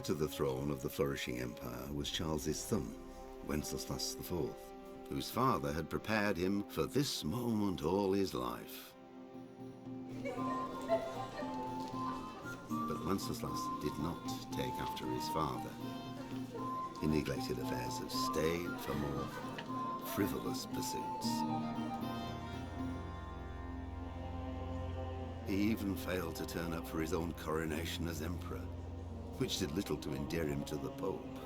to the throne of the flourishing empire was Charles's son, Wenceslas IV, whose father had prepared him for this moment all his life. But Wenceslas did not take after his father. He neglected affairs of state for more frivolous pursuits. He even failed to turn up for his own coronation as emperor, which did little to endear him to the Pope.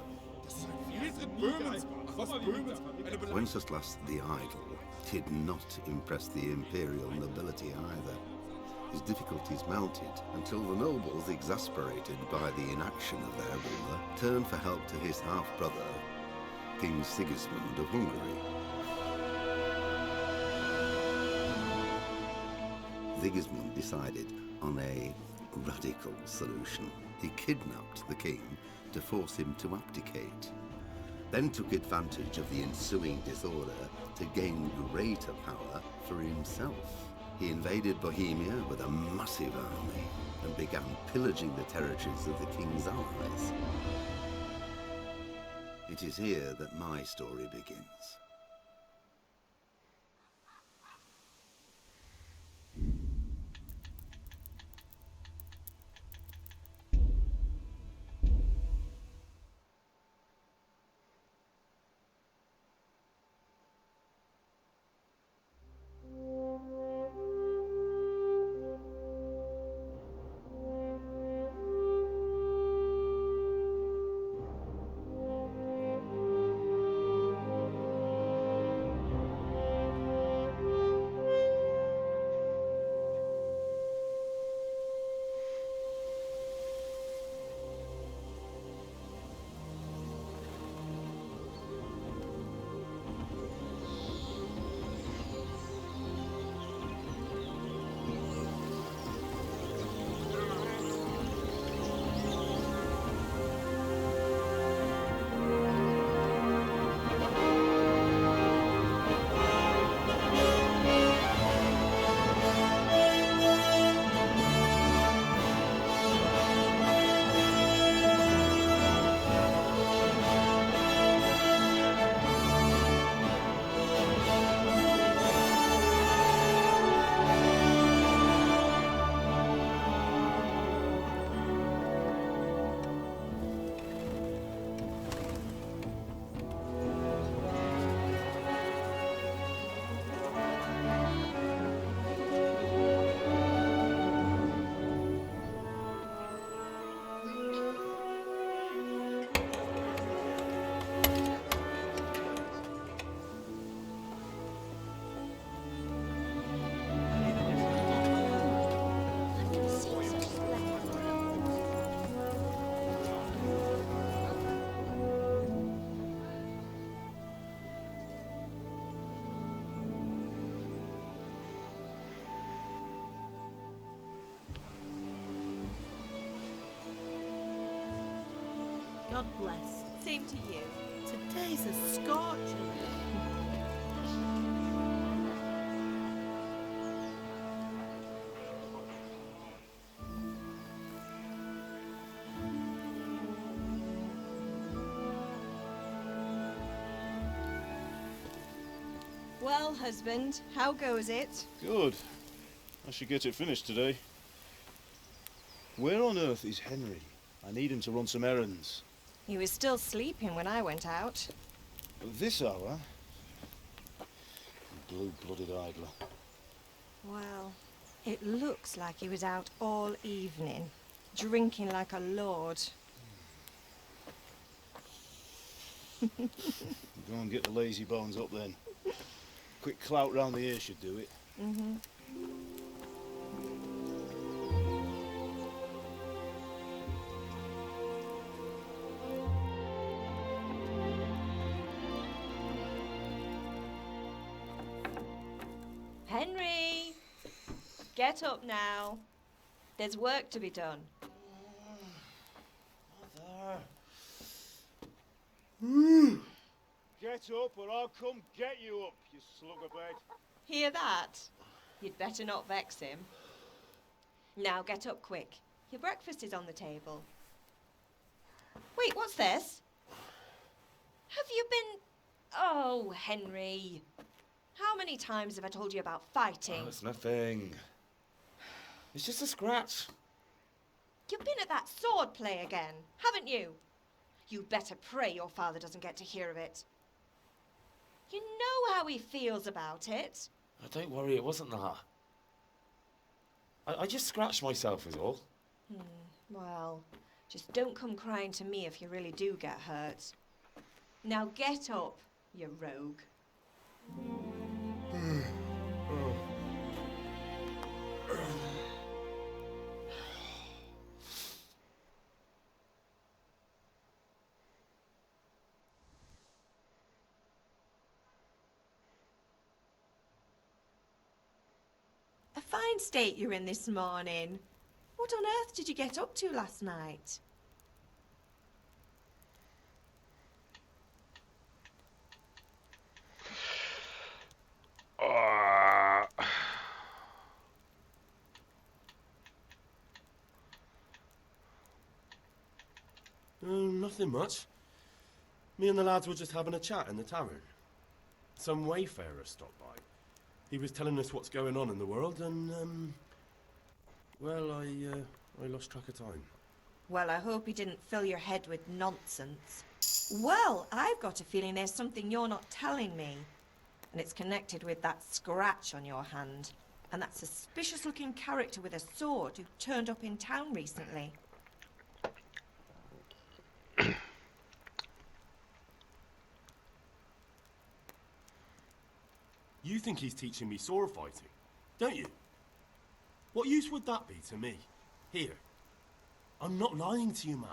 Wenceslas the Idle did not impress the imperial nobility either. His difficulties mounted until the nobles, exasperated by the inaction of their ruler, turned for help to his half-brother, King Sigismund of Hungary. Sigismund decided on a radical solution. He kidnapped the king to force him to abdicate, then took advantage of the ensuing disorder to gain greater power for himself. He invaded Bohemia with a massive army and began pillaging the territories of the king's allies. It is here that my story begins. God bless. Same to you. Today's a scorcher. Well, husband, how goes it? Good. I should get it finished today. Where on earth is Henry? I need him to run some errands. He was still sleeping when I went out. At this hour? Blue-blooded idler. Well, it looks like he was out all evening, drinking like a lord. Go and get the lazy bones up then. Quick clout round the ear should do it. Mm-hmm. Henry! Get up now. There's work to be done. Mother. Get up or I'll come get you up, you slugabag. Hear that? You'd better not vex him. Now get up quick. Your breakfast is on the table. Wait, what's this? Have you been... Oh, Henry. How many times have I told you about fighting? Oh, it's nothing. It's just a scratch. You've been at that sword play again, haven't you? You better pray your father doesn't get to hear of it. You know how he feels about it. Oh, don't worry, it wasn't that. I just scratched myself is all. Well, just don't come crying to me if you really do get hurt. Now get up, you rogue. A fine state you're in this morning. What on earth did you get up to last night? Nothing much. Me and the lads were just having a chat in the tavern. Some wayfarer stopped by. He was telling us what's going on in the world, and well, I lost track of time. Well, I hope he didn't fill your head with nonsense. Well, I've got a feeling there's something you're not telling me. And it's connected with that scratch on your hand. And that suspicious-looking character with a sword who turned up in town recently. You think he's teaching me sword fighting, don't you? What use would that be to me? Here. I'm not lying to you, Ma.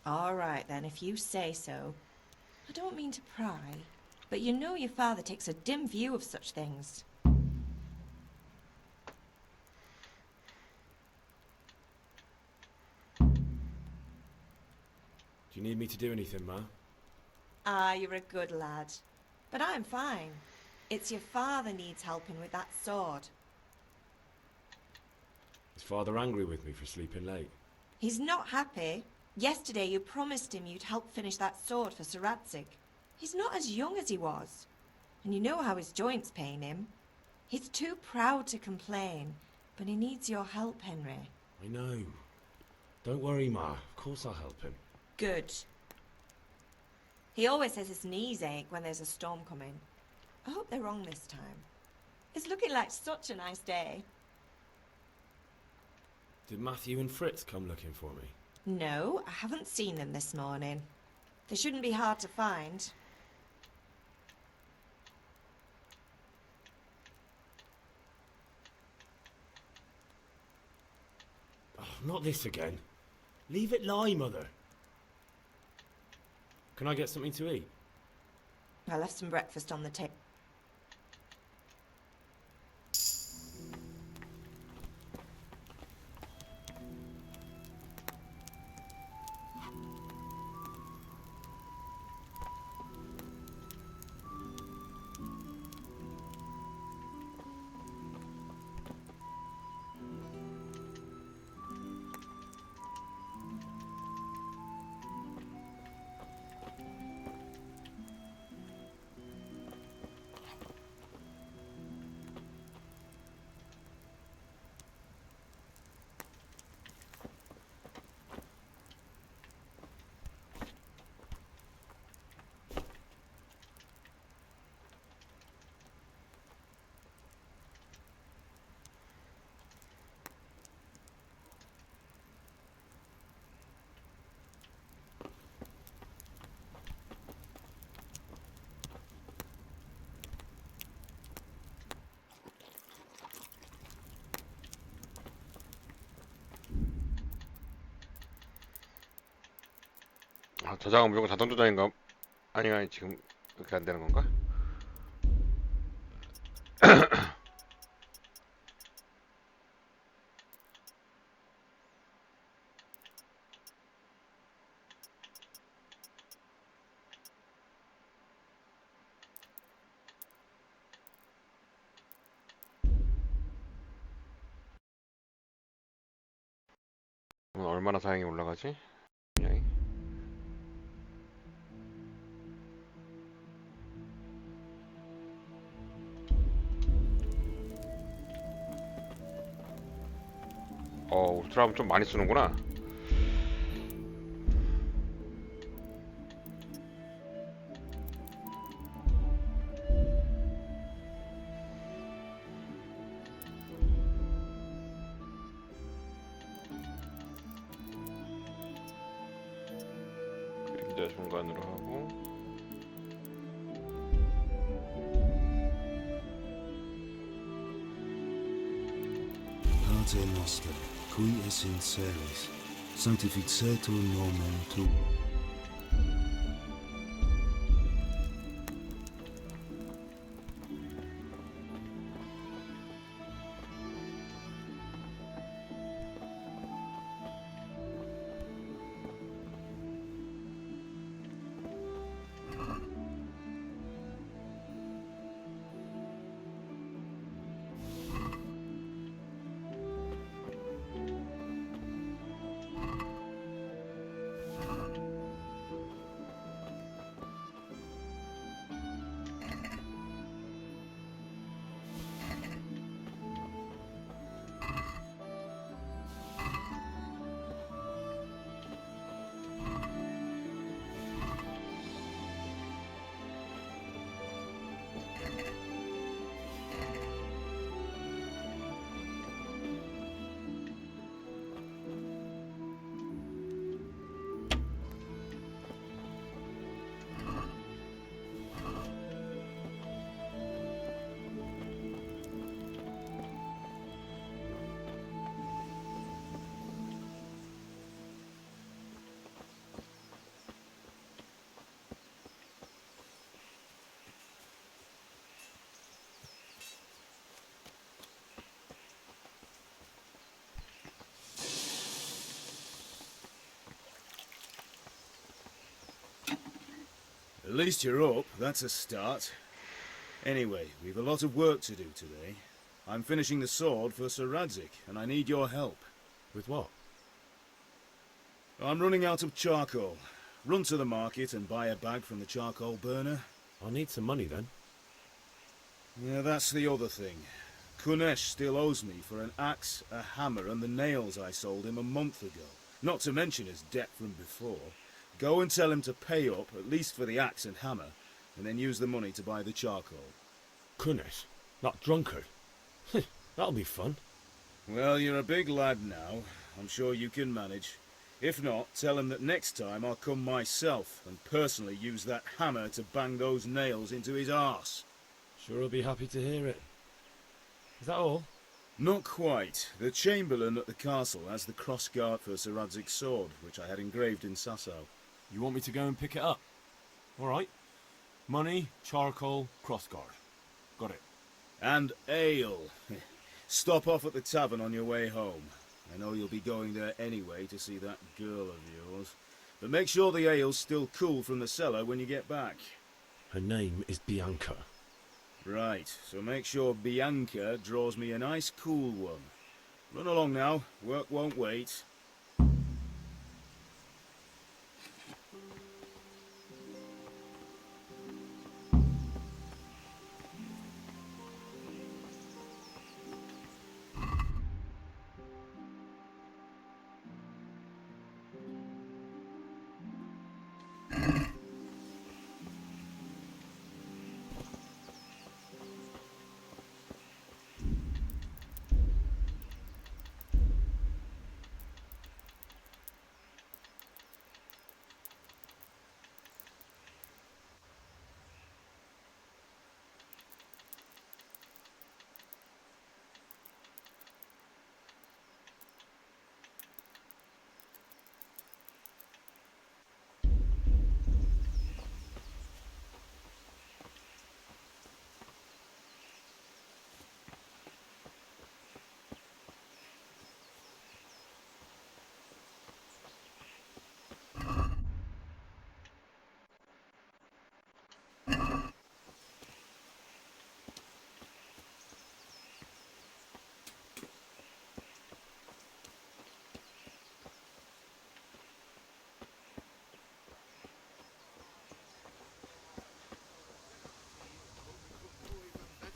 All right, then, if you say so. I don't mean to pry, but you know your father takes a dim view of such things. Do you need me to do anything, Ma? Ah, you're a good lad. But I'm fine. It's your father needs helping with that sword. Is Father angry with me for sleeping late? He's not happy. Yesterday you promised him you'd help finish that sword for Sir Radzig. He's not as young as he was. And you know how his joints pain him. He's too proud to complain, but he needs your help, Henry. I know. Don't worry, Ma. Of course I'll help him. Good. He always says his knees ache when there's a storm coming. I hope they're wrong this time. It's looking like such a nice day. Did Matthew and Fritz come looking for me? No, I haven't seen them this morning. They shouldn't be hard to find. Oh, not this again. Leave it lie, Mother. Can I get something to eat? I left some breakfast on the table. 아, 저장은 무조건 자동 저장인가? 아니 지금 이렇게 안 되는 건가? 오늘 얼마나 사양이 올라가지? 분량이? 울트라면 좀 많이 쓰는구나. 그림자 중간으로 하고. Pater noster, qui es in celis, sanctificetur nomen tuum. At least you're up, that's a start. Anyway, we've a lot of work to do today. I'm finishing the sword for Sir Radzig, and I need your help. With what? I'm running out of charcoal. Run to the market and buy a bag from the charcoal burner. I'll need some money then. Yeah, that's the other thing. Kunesh still owes me for an axe, a hammer, and the nails I sold him a month ago. Not to mention his debt from before. Go and tell him to pay up, at least for the axe and hammer, and then use the money to buy the charcoal. Kunesh? That drunkard? That'll be fun. Well, you're a big lad now. I'm sure you can manage. If not, tell him that next time I'll come myself and personally use that hammer to bang those nails into his arse. Sure he'll be happy to hear it. Is that all? Not quite. The Chamberlain at the castle has the crossguard for Sir Radzig's sword, which I had engraved in Sasau. You want me to go and pick it up? Alright. Money, charcoal, crossguard. Got it. And ale. Stop off at the tavern on your way home. I know you'll be going there anyway to see that girl of yours. But make sure the ale's still cool from the cellar when you get back. Her name is Bianca. Right, so make sure Bianca draws me a nice cool one. Run along now, work won't wait.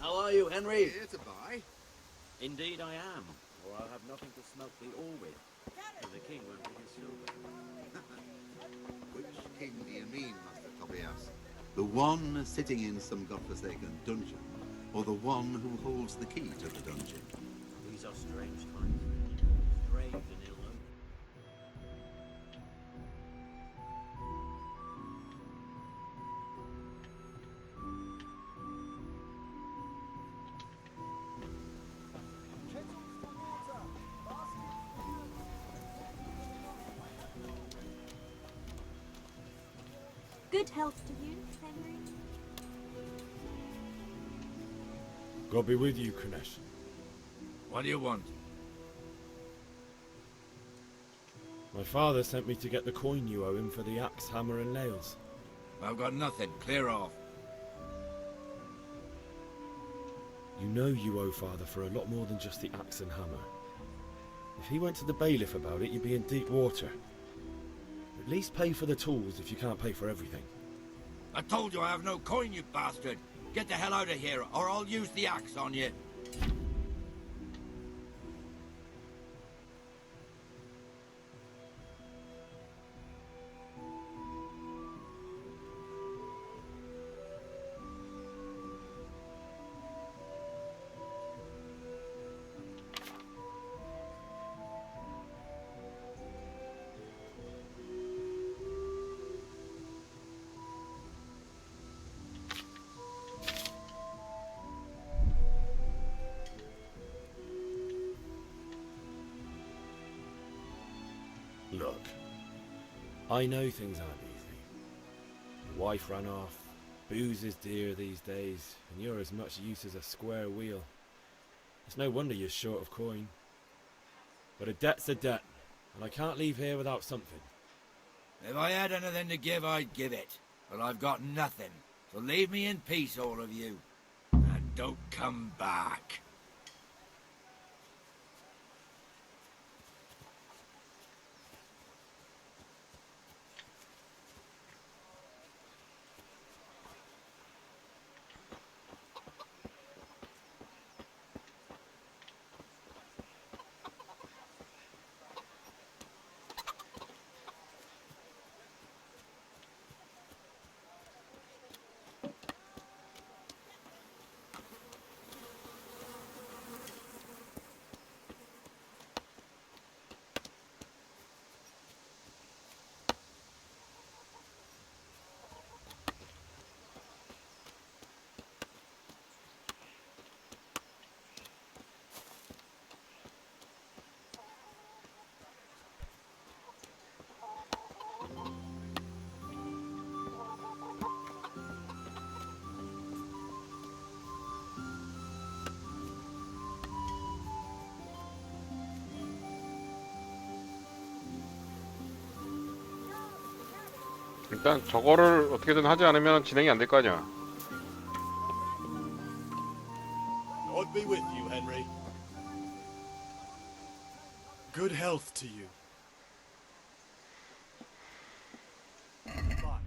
How are you, Henry? Here to buy? Indeed I am. or I'll have nothing to smoke thee all with. And the king won't give you silver. Which king do you mean, Master Tobias? The one sitting in some godforsaken dungeon, or the one who holds the key to the dungeon? These are strange times. Strange and ill omened. Good health to you, Henry. God be with you, Kunesh. What do you want? My father sent me to get the coin you owe him for the axe, hammer and nails. I've got nothing. Clear off. You know you owe father for a lot more than just the axe and hammer. If he went to the bailiff about it, you'd be in deep water. At least pay for the tools if you can't pay for everything. I told you I have no coin, you bastard. Get the hell out of here, or I'll use the axe on you. Look, I know things aren't easy. The wife ran off, booze is dear these days, and you're as much use as a square wheel. It's no wonder you're short of coin. But a debt's a debt, and I can't leave here without something. If I had anything to give, I'd give it. But I've got nothing. So leave me in peace, all of you. And don't come back. 일단 저거를 어떻게든 하지 않으면 진행이 안 될 거 아니야. God be with you, Henry. Good health to you. Bye.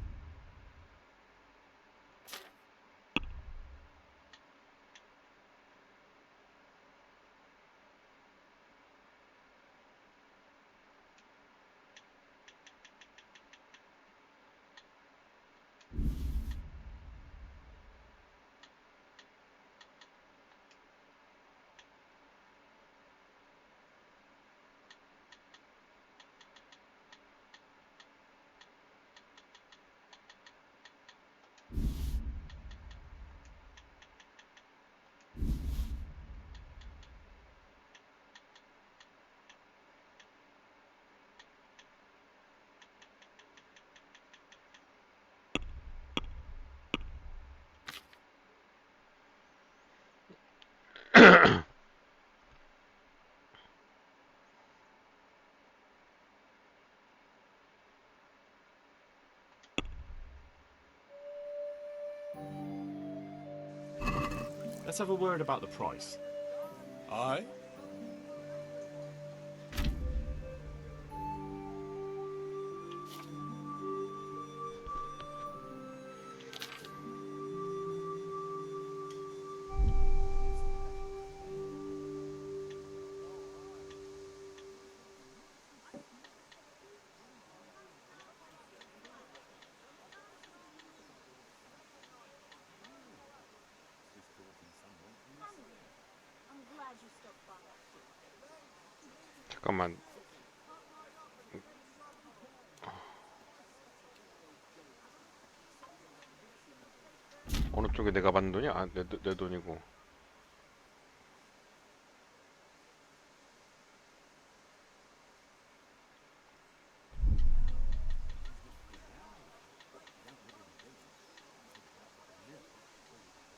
Let's have a word about the price. Aye? 잠깐만. 어느 쪽에 내가 받는 돈이야? 아, 내 돈이고.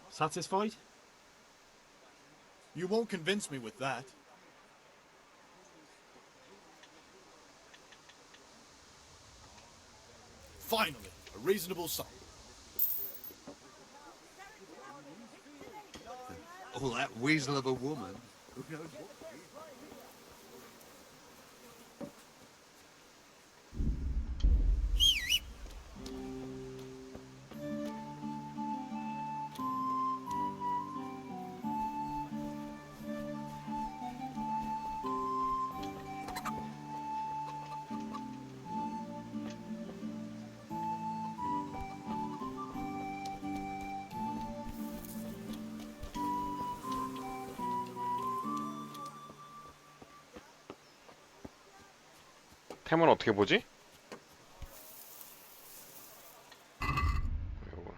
Satisfied? You won't convince me with that. Finally, a reasonable sum. Oh, that weasel of a woman. Who knows what? 템은 어떻게 보지? 요거.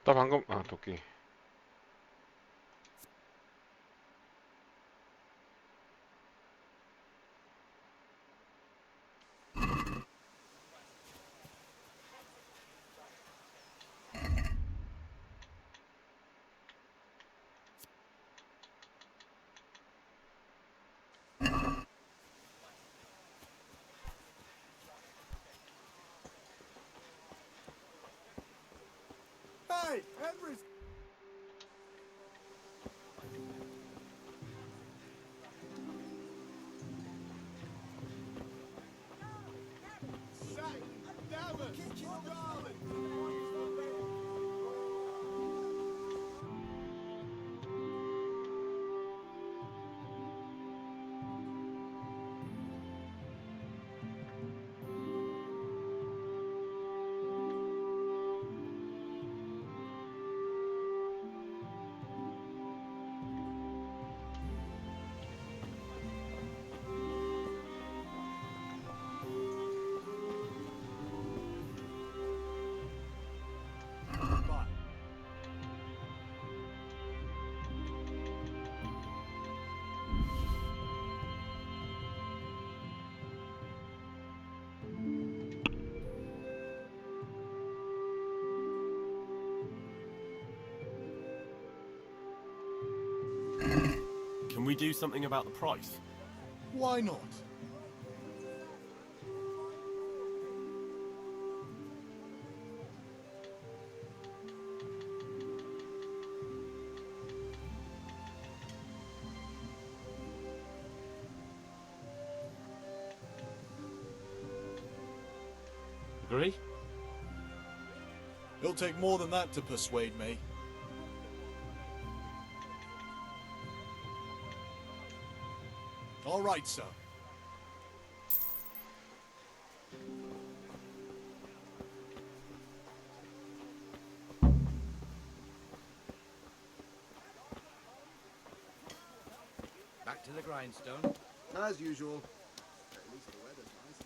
나 방금 도끼. Hey, Henry's... Can we do something about the price? Why not? Agree? It'll take more than that to persuade me. All right, sir. Back to the grindstone. As usual. At least the weather's nice.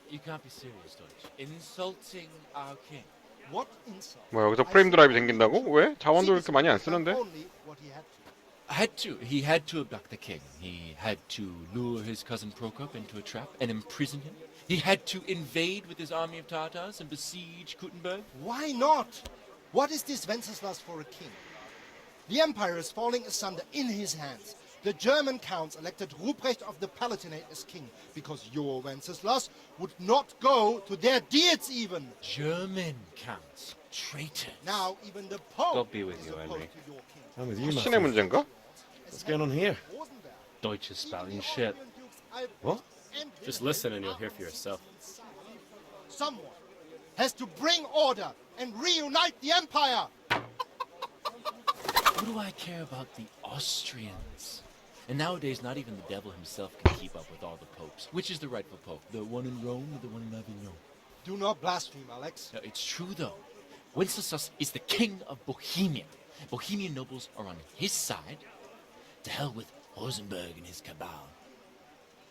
You can't be serious, Deutsch. Insulting our king. What insult? 뭐야 여기서 프레임 드라이브 생긴다고? 왜? 자원도 그렇게 많이 안 쓰는데? Only what he had to. He had to abduct the king. He had to lure his cousin Prokop into a trap and imprison him. He had to invade with his army of Tartars and besiege Kuttenberg. Why not? What is this Wenceslas for a king? The empire is falling asunder in his hands. The German counts elected Ruprecht of the Palatinate as king because your Wenceslas would not go to their deeds even. German counts. Traitors. Now even the Pope God be with is you, opposed Henry. to your king. I'm with you, 신의 Matthew. 문제인가? What's going on here? Deutsch is spouting shit. What? Just listen and you'll hear for yourself. Someone has to bring order and reunite the empire. What do I care about the Austrians? And nowadays, not even the devil himself can keep up with all the popes. Which is the rightful pope? The one in Rome or the one in Avignon? Do not blaspheme, Alex. No, it's true, though. Wenceslas is the king of Bohemia. Bohemian nobles are on his side. To hell with Rosenberg and his cabal.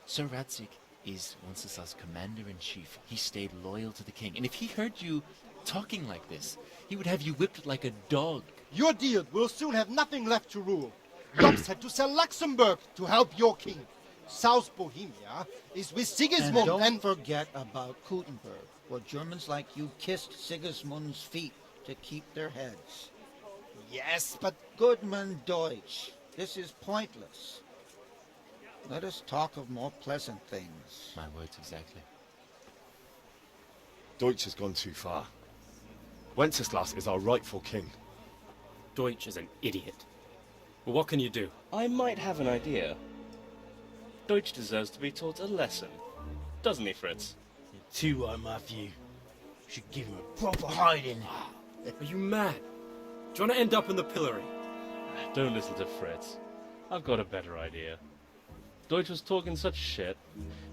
Sir Radzik is Wenceslas' commander-in-chief. He stayed loyal to the king. And if he heard you talking like this, he would have you whipped like a dog. Your deal will soon have nothing left to rule. Jobs had to sell Luxembourg to help your king. South Bohemia is with Sigismund And don't forget about Kuttenberg, where Germans like you kissed Sigismund's feet to keep their heads. Yes, but... Goodman Deutsch, this is pointless. Let us talk of more pleasant things. My words exactly. Deutsch has gone too far. Wenceslas is our rightful king. Deutsch is an idiot. Well, what can you do? I might have an idea. Deutsch deserves to be taught a lesson. Doesn't he, Fritz? You're too right, Matthew. Should give him a proper hiding. Are you mad? Do you want to end up in the pillory? Don't listen to Fritz. I've got a better idea. Deutsch was talking such shit,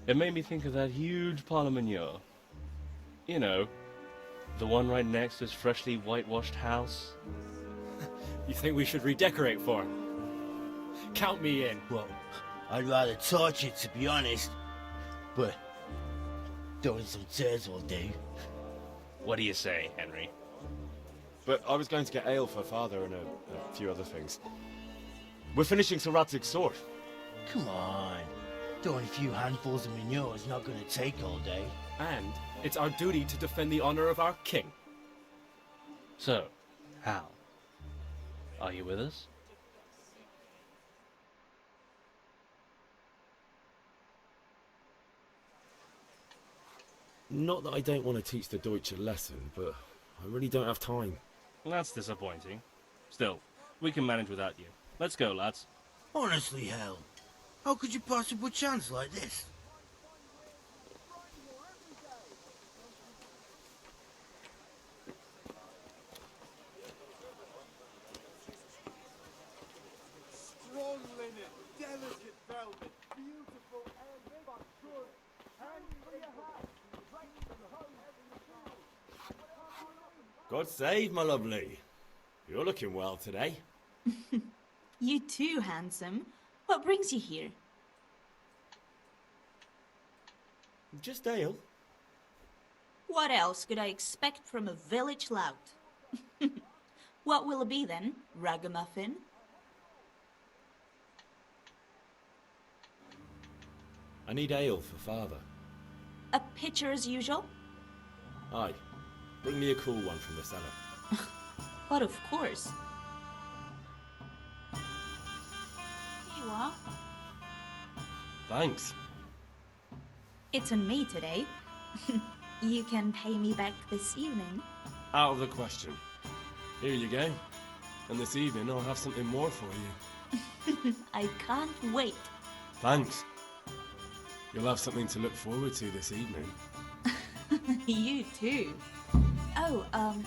it made me think of that huge Parlement. You know, the one right next to his freshly whitewashed house. You think we should redecorate for him? Count me in. Well, I'd rather torch it, to be honest. But throwing some turds will do. What do you say, Henry? But I was going to get ale for father and a few other things. We're finishing Sir Radzig's sword. Come on. Throwing a few handfuls of manure is not going to take all day. And it's our duty to defend the honor of our king. So, Hal, are you with us? Not that I don't want to teach the Deutsch a lesson, but I really don't have time. That's disappointing. Still, we can manage without you. Let's go, lads. Honestly, Hal, how could you possibly chance like this? Strong linen, delicate velvet, beautiful and but good. Hand for your hat. God save, my lovely. You're looking well today. You too, handsome. What brings you here? Just ale. What else could I expect from a village lout? What will it be then? Ragamuffin? I need ale for father. A pitcher as usual? Aye. Bring me a cool one from the cellar. But of course. Here you are. Thanks. It's on me today. You can pay me back this evening. Out of the question. Here you go. And this evening I'll have something more for you. I can't wait. Thanks. You'll have something to look forward to this evening. You too. Oh,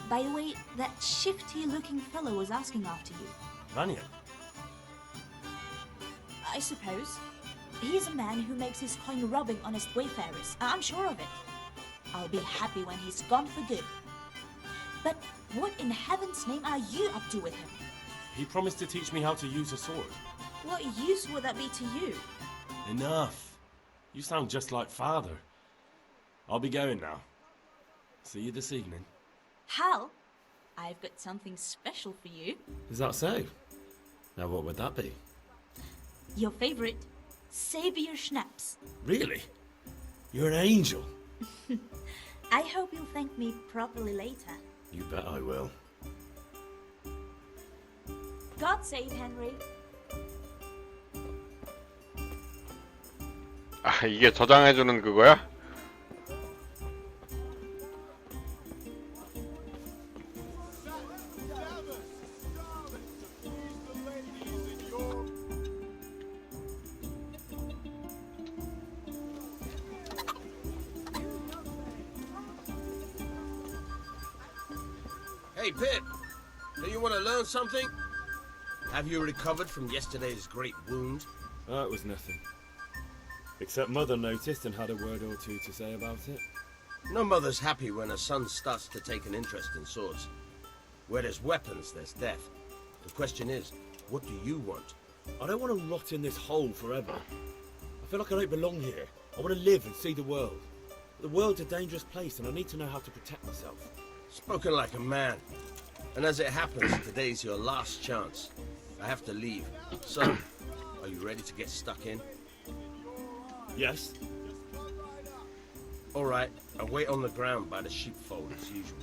by the way, that shifty-looking fellow was asking after you. Vanya? I suppose. He's a man who makes his coin robbing honest wayfarers. I'm sure of it. I'll be happy when he's gone for good. But what in heaven's name are you up to with him? He promised to teach me how to use a sword. What use would that be to you? Enough. You sound just like Father. I'll be going now. See you this evening. Hal, I've got something special for you. Is that so? Now what would that be? Your favorite, Savior Schnapps. Really? You're an angel. I hope you'll thank me properly later. You bet I will. God save Henry. 아, 이게 저장해주는 그거야? Hey, Pip. Do you want to learn something? Have you recovered from yesterday's great wound? It was nothing. Except Mother noticed and had a word or two to say about it. No mother's happy when her son starts to take an interest in swords. Where there's weapons, there's death. The question is, what do you want? I don't want to rot in this hole forever. I feel like I don't belong here. I want to live and see the world. The world's a dangerous place and I need to know how to protect myself. Spoken like a man. And as it happens, today's your last chance. I have to leave. So, are you ready to get stuck in? Yes. All right, I'll wait on the ground by the sheepfold as usual.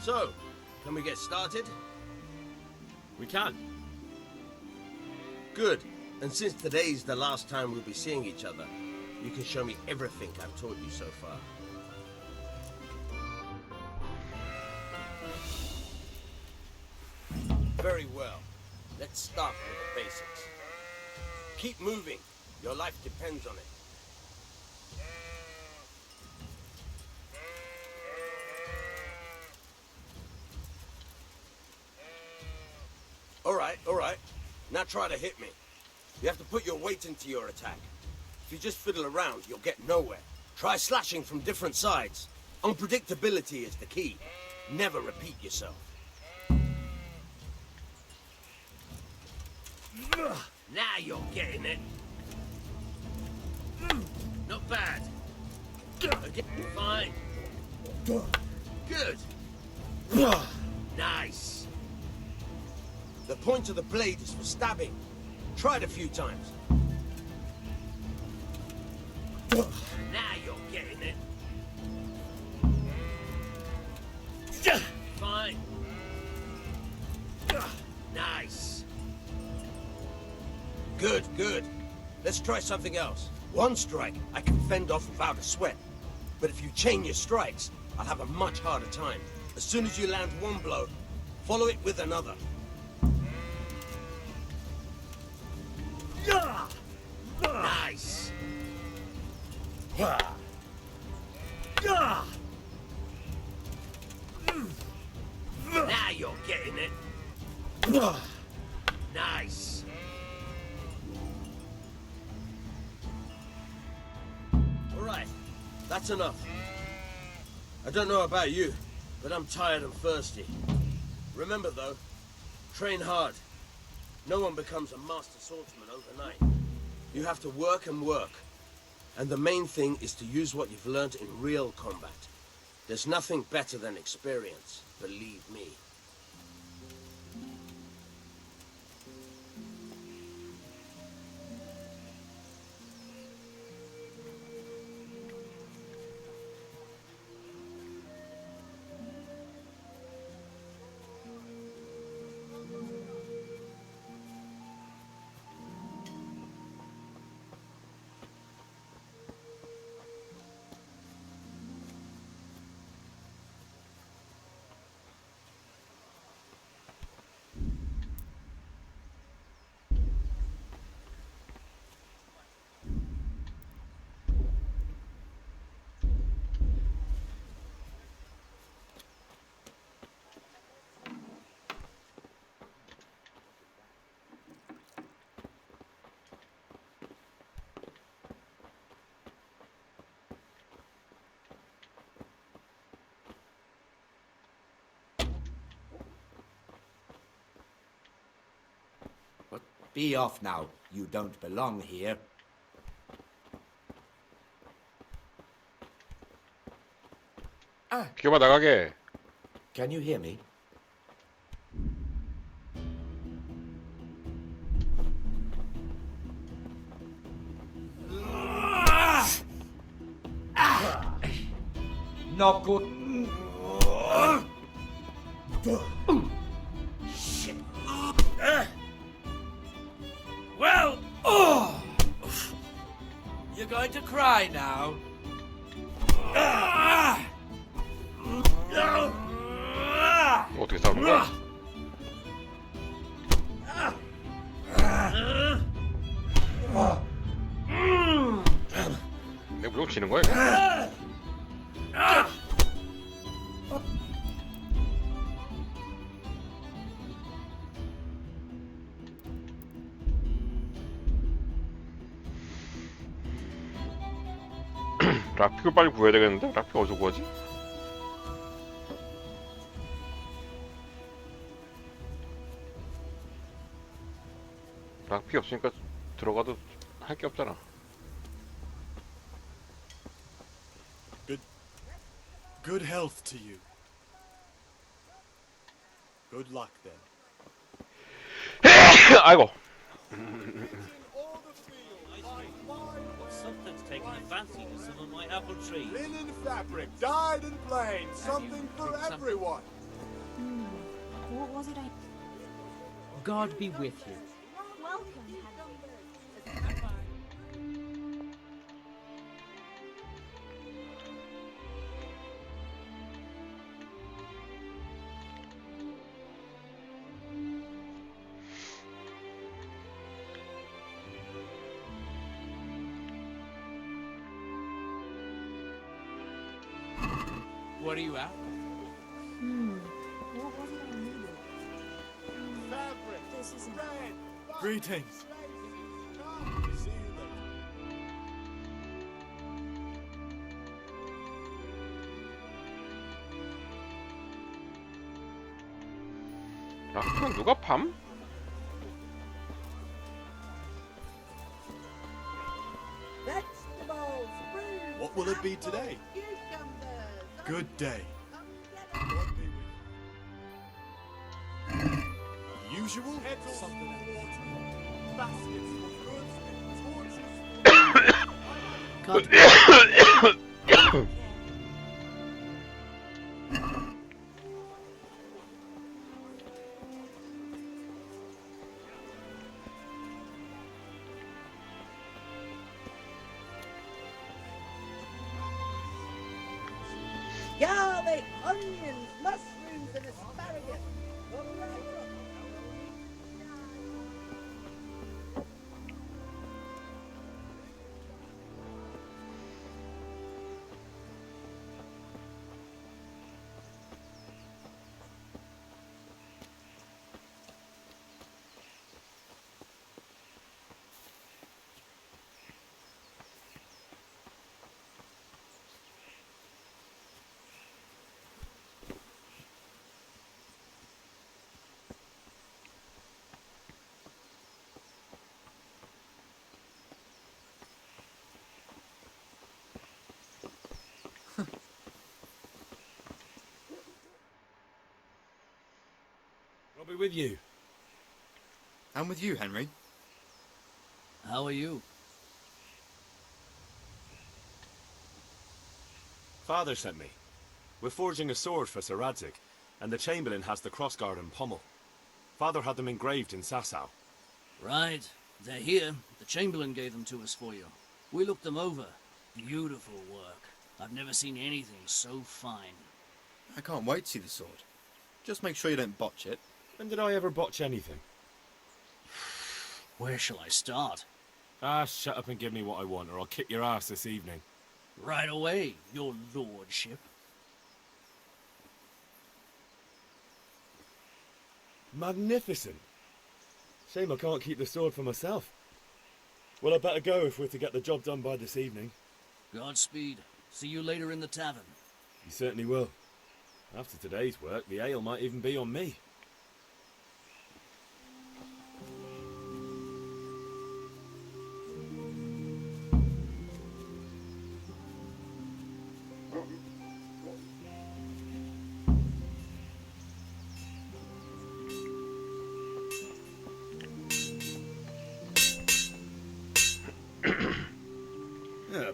So, can we get started? We can. Good. And since today's the last time we'll be seeing each other, you can show me everything I've taught you so far. Very well. Let's start with the basics. Keep moving. Your life depends on it. All right. Now try to hit me. You have to put your weight into your attack. If you just fiddle around, you'll get nowhere. Try slashing from different sides. Unpredictability is the key. Never repeat yourself. Now you're getting it. Not bad. Again, fine. Good. Nice. The point of the blade is for stabbing. Try it a few times. Now you're getting it. Fine. Nice. Good, good. Let's try something else. One strike, I can fend off without a sweat. But if you chain your strikes, I'll have a much harder time. As soon as you land one blow, follow it with another. Nice. Now you're getting it. Nice. That's enough. I don't know about you, but I'm tired and thirsty. Remember though, train hard. No one becomes a master swordsman overnight. You have to work and work. And the main thing is to use what you've learned in real combat. There's nothing better than experience, believe me. Be off now. You don't belong here. 비켜봐 나가게. Can you hear me? Not good. Shit. Well, you're going to cry now. 어떻게 싸우는 거야? 내가 무조건 지는 거야? 이거? 락픽을 빨리 구해야 되겠는데? 락픽 어디서 구하지? 락픽이 없으니까 들어가도 할 게 없잖아. Good health to you. Good luck then. 아이고. Something's taking a fancy to some of my apple trees. Linen fabric, dyed and plain, something for everyone. What was it I... God be with you. Welcome, What are you after? What was it I needed? Fabric, This isn't... red. Greetings. See you later. 락픽은 누가 팜? What will it be today? Good day. Usual? Something else. Baskets of goods and torches. Garlic, onions, mushrooms, and asparagus. All right. be with you. And with you, Henry. How are you? Father sent me. We're forging a sword for Sir Radzig, and the Chamberlain has the crossguard and pommel. Father had them engraved in Sasau. Right. They're here. The Chamberlain gave them to us for you. We looked them over. Beautiful work. I've never seen anything so fine. I can't wait to see the sword. Just make sure you don't botch it. When did I ever botch anything? Where shall I start? Ah, shut up and give me what I want, or I'll kick your ass this evening. Right away, your lordship. Magnificent. Shame I can't keep the sword for myself. Well, I better go if we're to get the job done by this evening. Godspeed. See you later in the tavern. You certainly will. After today's work, the ale might even be on me.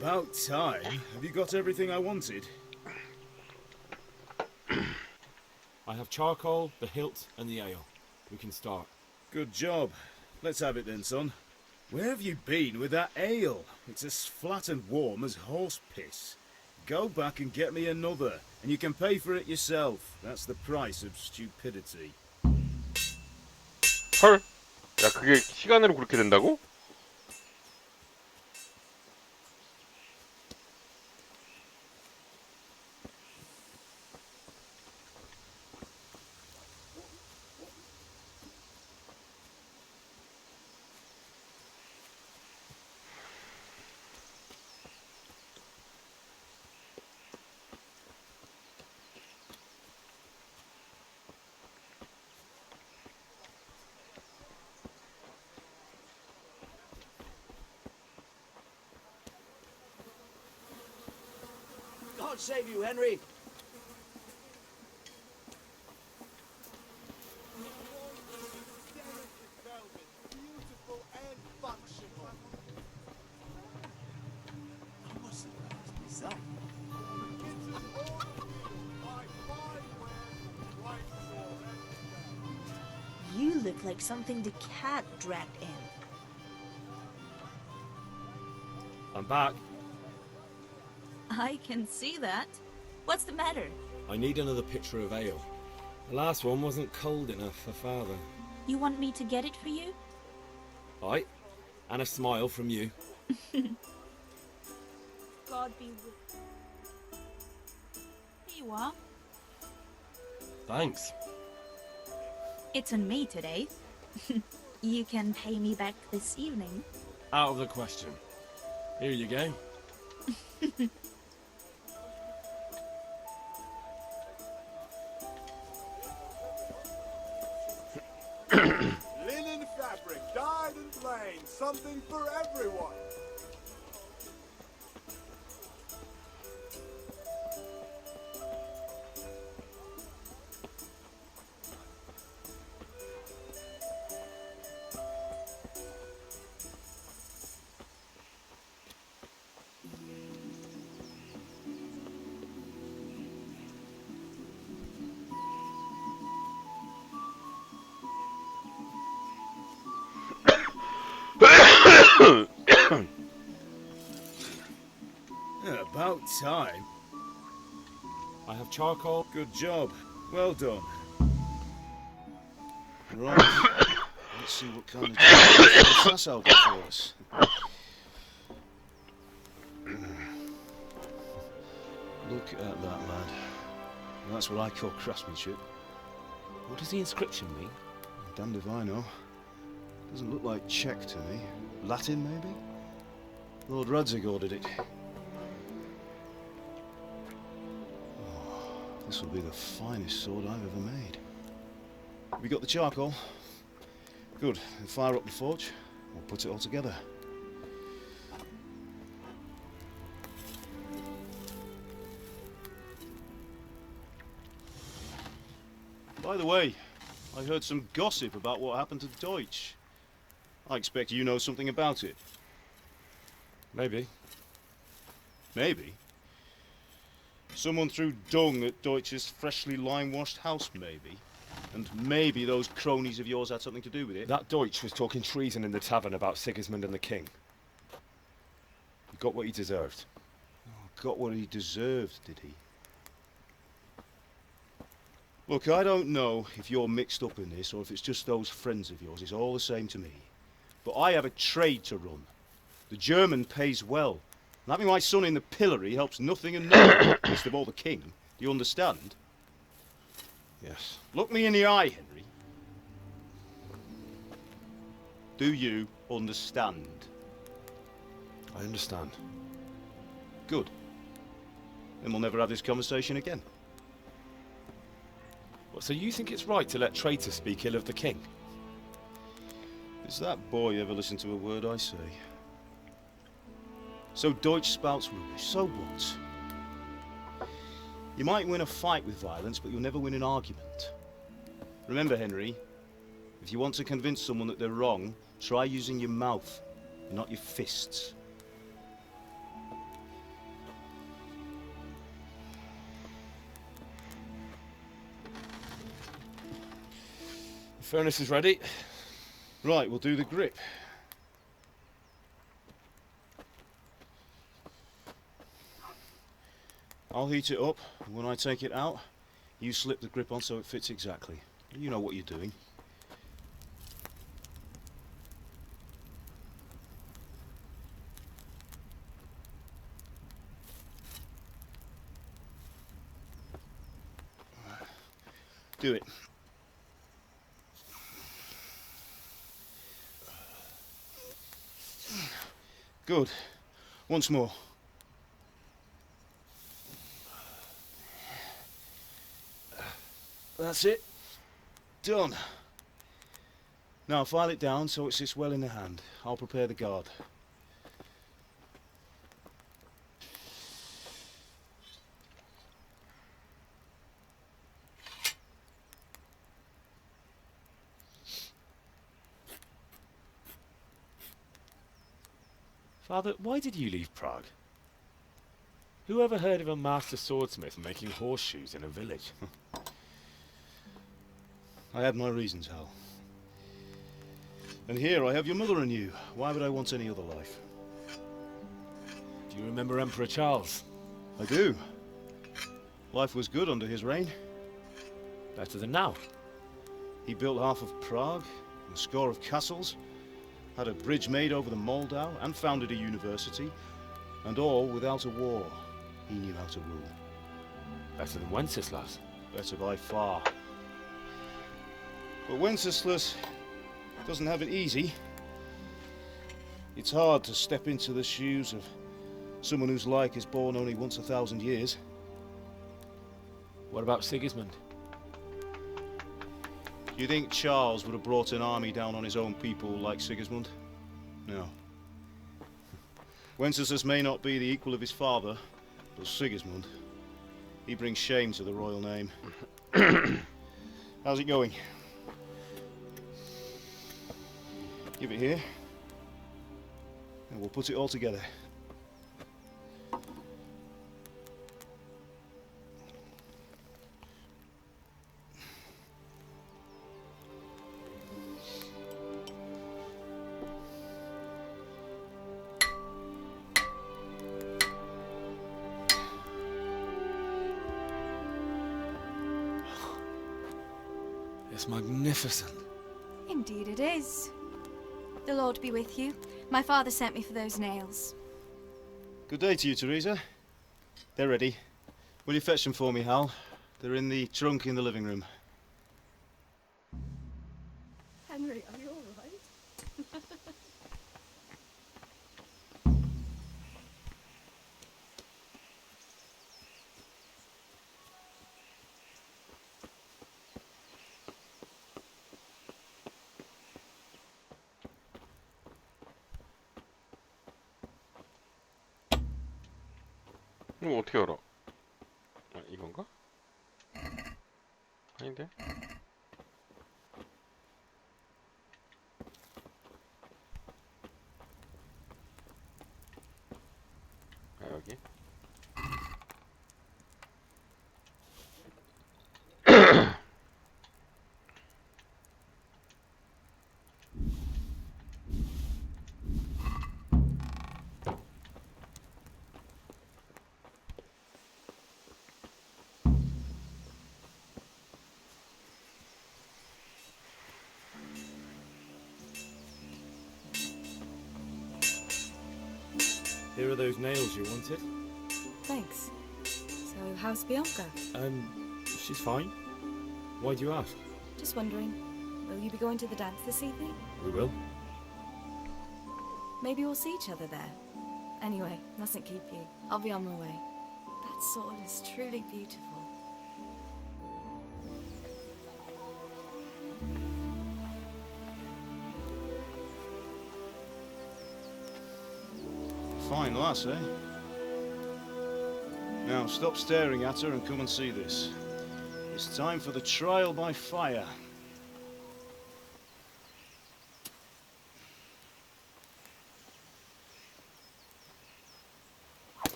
About time. Have you got everything I wanted? I have charcoal, the hilt, and the ale. We can start. Good job. Let's have it then, son. Where have you been with that ale? It's as flat and warm as horse piss. Go back and get me another, and you can pay for it yourself. That's the price of stupidity. 헐? 야, 그게 시간으로 그렇게 된다고? God save you, Henry! Beautiful and functional. I must have noticed myself. You look like something the cat dragged in. I'm back. I can see that. What's the matter? I need another pitcher of ale. The last one wasn't cold enough for Father. You want me to get it for you? Aye. And a smile from you. God be with you. Here you are. Thanks. It's on me today. You can pay me back this evening. Out of the question. Here you go. Linen fabric, dyed and plain, something for everyone. About time. I have charcoal. Good job. Well done. Right. Let's see what kind of job Sasau got for us. Look at that, lad. That's what I call craftsmanship. What does the inscription mean? Damned if I know. Doesn't look like Czech to me. Latin, maybe? Lord Radzig ordered it. This will be the finest sword I've ever made. Have you got the charcoal? Good. Then fire up the forge. We'll put it all together. By the way, I heard some gossip about what happened to Deutsch. I expect you know something about it. Maybe. Maybe? Someone threw dung at Deutsch's freshly lime-washed house, maybe? And maybe those cronies of yours had something to do with it? That Deutsch was talking treason in the tavern about Sigismund and the king. He got what he deserved. Oh, got what he deserved, did he? Look, I don't know if you're mixed up in this or if it's just those friends of yours. It's all the same to me. But I have a trade to run. The German pays well. And having my son in the pillory helps nothing and no one, least of all the king. Do you understand? Yes. Look me in the eye, Henry. Do you understand? I understand. Good. Then we'll never have this conversation again. What, so you think it's right to let traitors speak ill of the king? Does that boy ever listen to a word I say? So Deutsch spouts rubbish, so what? You might win a fight with violence, but you'll never win an argument. Remember, Henry, if you want to convince someone that they're wrong, try using your mouth, and not your fists. The furnace is ready. Right, we'll do the grip. I'll heat it up, and when I take it out, you slip the grip on so it fits exactly. You know what you're doing. Do it. Good. Once more. That's it. Done. Now file it down so it sits well in the hand. I'll prepare the guard. Father, why did you leave Prague? Who ever heard of a master swordsmith making horseshoes in a village? I had my reasons, Hal. And here I have your mother and you. Why would I want any other life? Do you remember Emperor Charles? I do. Life was good under his reign. Better than now. He built half of Prague, and a score of castles, had a bridge made over the Moldau, and founded a university, and all without a war. He knew how to rule. Better than Wenceslas. Better by far. But Wenceslas doesn't have it easy. It's hard to step into the shoes of someone whose like is born only once 1,000 years. What about Sigismund? Do you think Charles would have brought an army down on his own people like Sigismund? No. Wenceslas may not be the equal of his father, but Sigismund, he brings shame to the royal name. How's it going? Give it here, and we'll put it all together. It's magnificent. Indeed it is. The Lord be with you. My father sent me for those nails. Good day to you, Teresa. They're ready. Will you fetch them for me, Hal? They're in the trunk in the living room. Henry, are you alright? 이거 어떻게 알아? 아, 이건가? 아닌데? aquí. Here are those nails you wanted. Thanks. So, how's Bianca? She's fine. Why do you ask? Just wondering, will you be going to the dance this evening? We will. Maybe we'll see each other there. Anyway, mustn't keep you. I'll be on my way. That sword is truly beautiful. Fine lass, eh? Now, stop staring at her and come and see this. It's time for the trial by fire.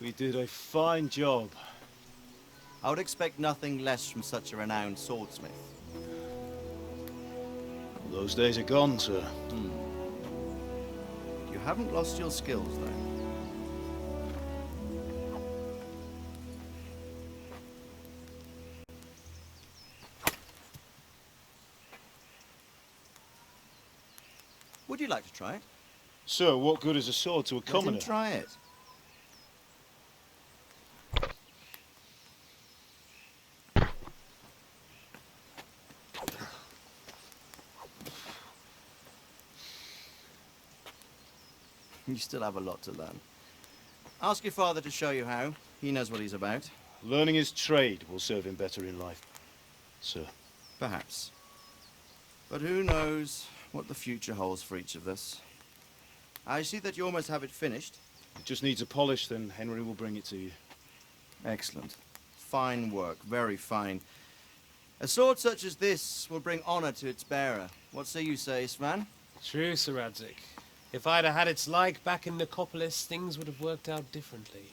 We did a fine job. I would expect nothing less from such a renowned swordsmith. Those days are gone, sir. You haven't lost your skills, though. Would you like to try it? Sir, what good is a sword to a commoner? Let him try it. You still have a lot to learn. Ask your father to show you how. He knows what he's about. Learning his trade will serve him better in life, sir. Perhaps. But who knows what the future holds for each of us. I see that you almost have it finished. It just needs a polish, then Henry will bring it to you. Excellent. Fine work, very fine. A sword such as this will bring honor to its bearer. What say you, Svan? True, Sir Radzig. If I'd have had its like back in Nicopolis, things would have worked out differently.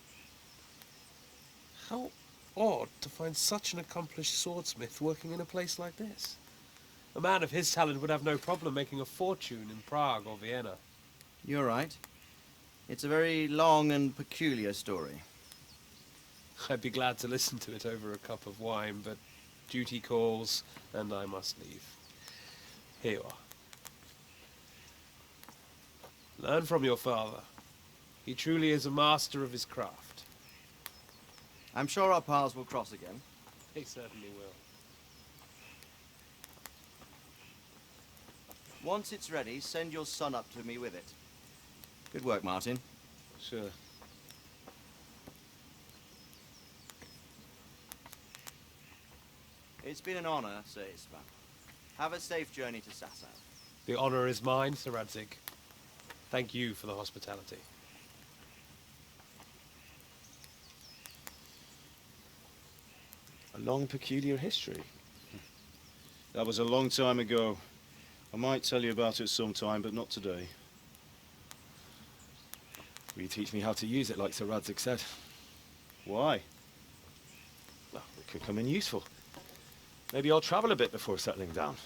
How odd to find such an accomplished swordsmith working in a place like this. A man of his talent would have no problem making a fortune in Prague or Vienna. You're right. It's a very long and peculiar story. I'd be glad to listen to it over a cup of wine, but duty calls, and I must leave. Here you are. Learn from your father. He truly is a master of his craft. I'm sure our paths will cross again. He certainly will. Once it's ready, send your son up to me with it. Good work, Martin. Sure. It's been an honor, Sir Isvan. Have a safe journey to Sasau. The honor is mine, Sir Radzig. Thank you for the hospitality. A long, peculiar history. That was a long time ago. I might tell you about it sometime, but not today. Will you teach me how to use it, like Sir Radzig said? Why? Well, it could come in useful. Maybe I'll travel a bit before settling down.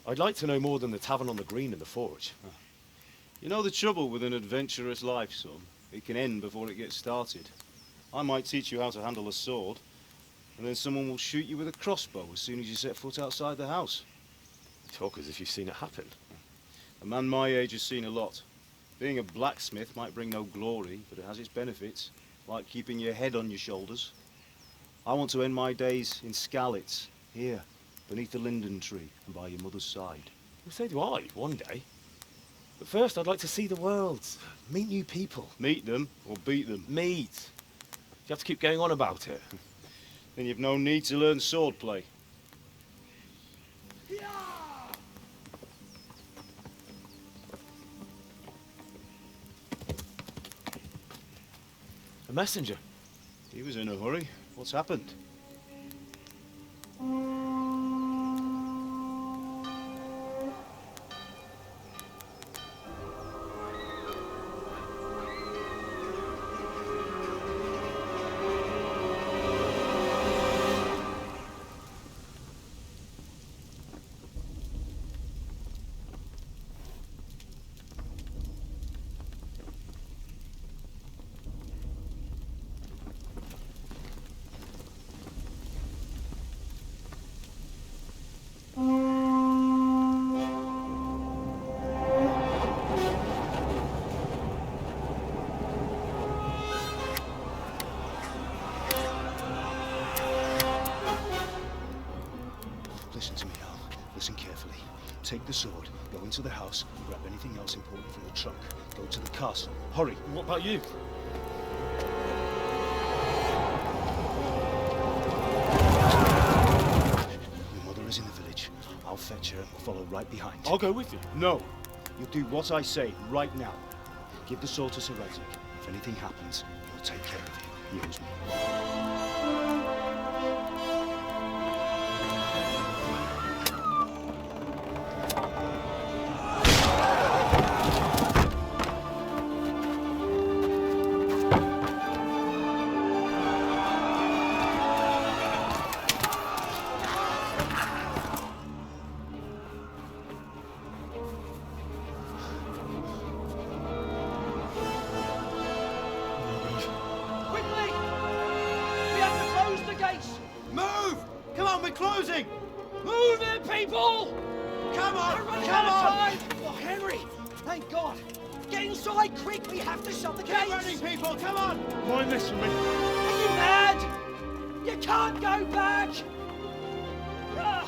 I'd like to know more than the tavern on the green and the forge. You know the trouble with an adventurous life, son? It can end before it gets started. I might teach you how to handle a sword, and then someone will shoot you with a crossbow as soon as you set foot outside the house. You talk as if you've seen it happen. A man my age has seen a lot. Being a blacksmith might bring no glory, but it has its benefits, like keeping your head on your shoulders. I want to end my days in Skalitz, here, beneath the linden tree and by your mother's side. Well, so do I, one day. But first I'd like to see the world, meet new people. Meet them or beat them? Meet. You have to keep going on about it. Then you've no need to learn swordplay. A messenger. He was in a hurry. What's happened? Listen to me, Al. Listen carefully. Take the sword, go into the house, and grab anything else important from the trunk. Go to the castle. Hurry! What about you? Your mother is in the village. I'll fetch her and we'll follow right behind. I'll go with you. No! You'll do what I say right now. Give the sword to Sir Radzig. If anything happens, he'll take care of you. He owes me. Quickly! We have to close the gates! Move! Come on, we're closing! Move it, people! Come on! We're running Come out of on! time! Oh, Henry! Thank God! Get inside, quick! We have to shut the gates! Get ready, people! Come on! Mind this for me. Are you mad? You can't go back! Ah!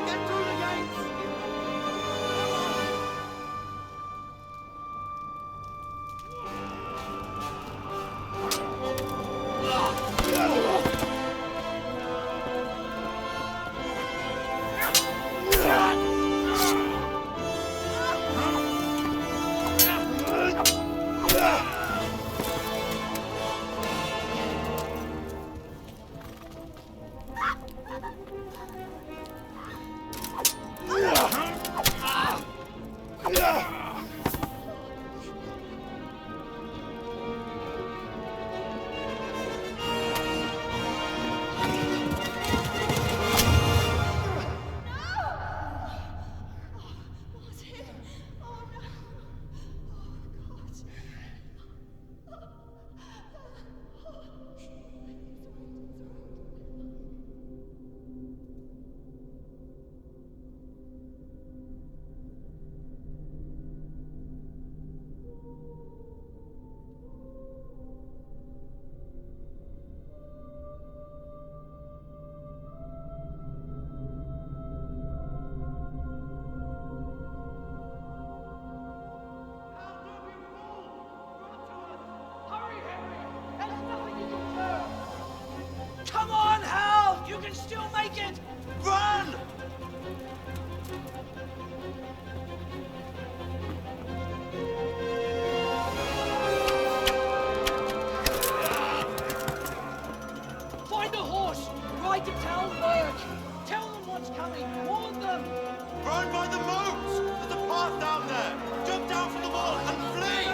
Get through the gates! Come on, Hal! You can still make it! Run! Find a horse! Ride to town, Burke! Tell them what's coming! Warn them! Run by the moats! There's a path down there! Jump down from the wall and flee!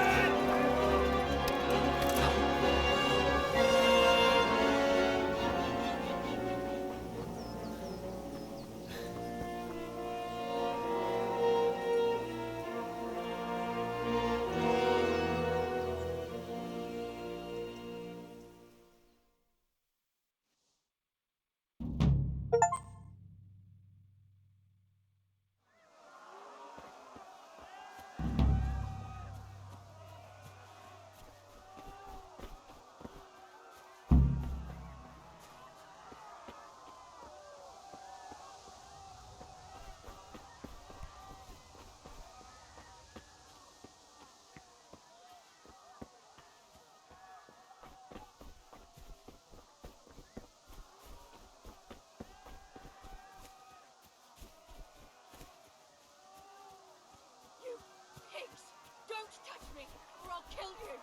Pigs! Don't touch me, or I'll kill you!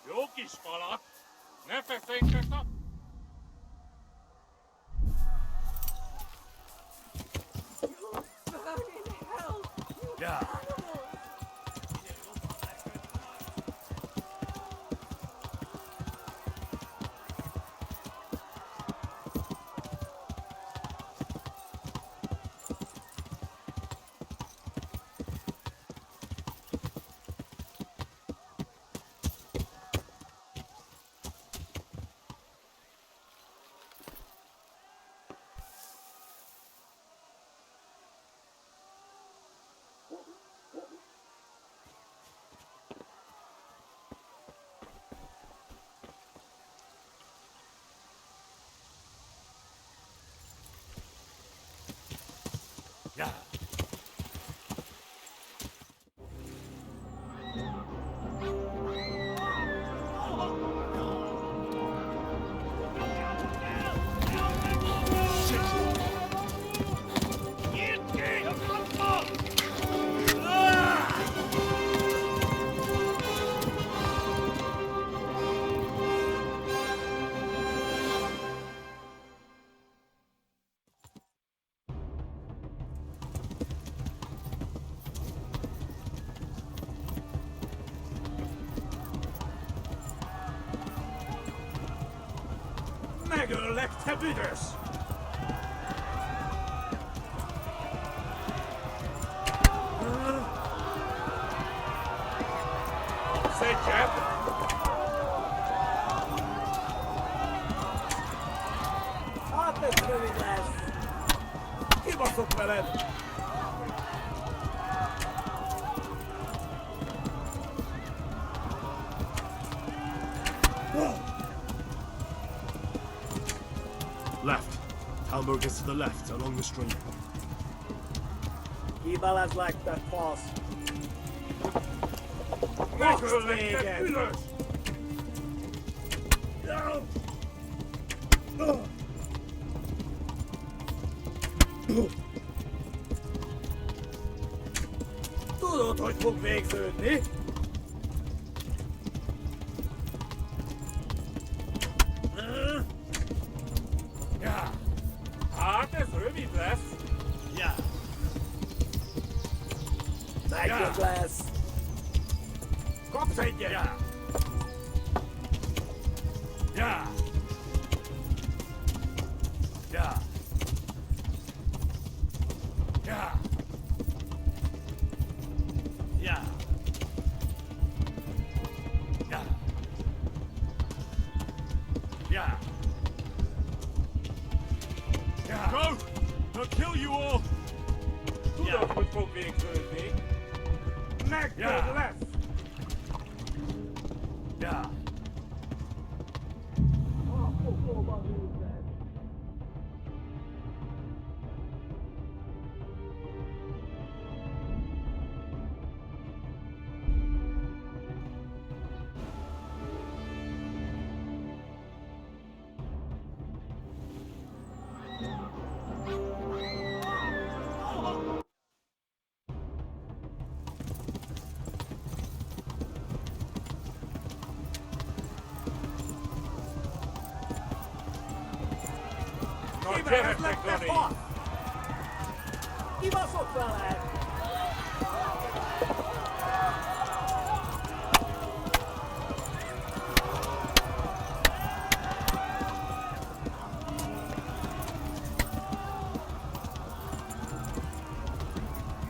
Jokispala! Nefefeikasta! Yeah. Megöllek, te büdös! Szedjem! Hát ez rövid lesz! Kibaszok veled! Left. Talbot gets to the left, along the stream. Kibalázlak, te fasz! Megöllek, te büdös! Tudod, hogy fog végződni? Ja. Hát ez rövid lesz. Ja. Megjobb lesz. Kapsz egyet. Ja. Ja. Ja. Ja. Ja. Ja. Ja. Yeah. Go! They'll kill you all! Tudod, hogy fog végződni. Megtöbb lesz! Yeah. Kivehetlek, Dani! Kibaszok veled!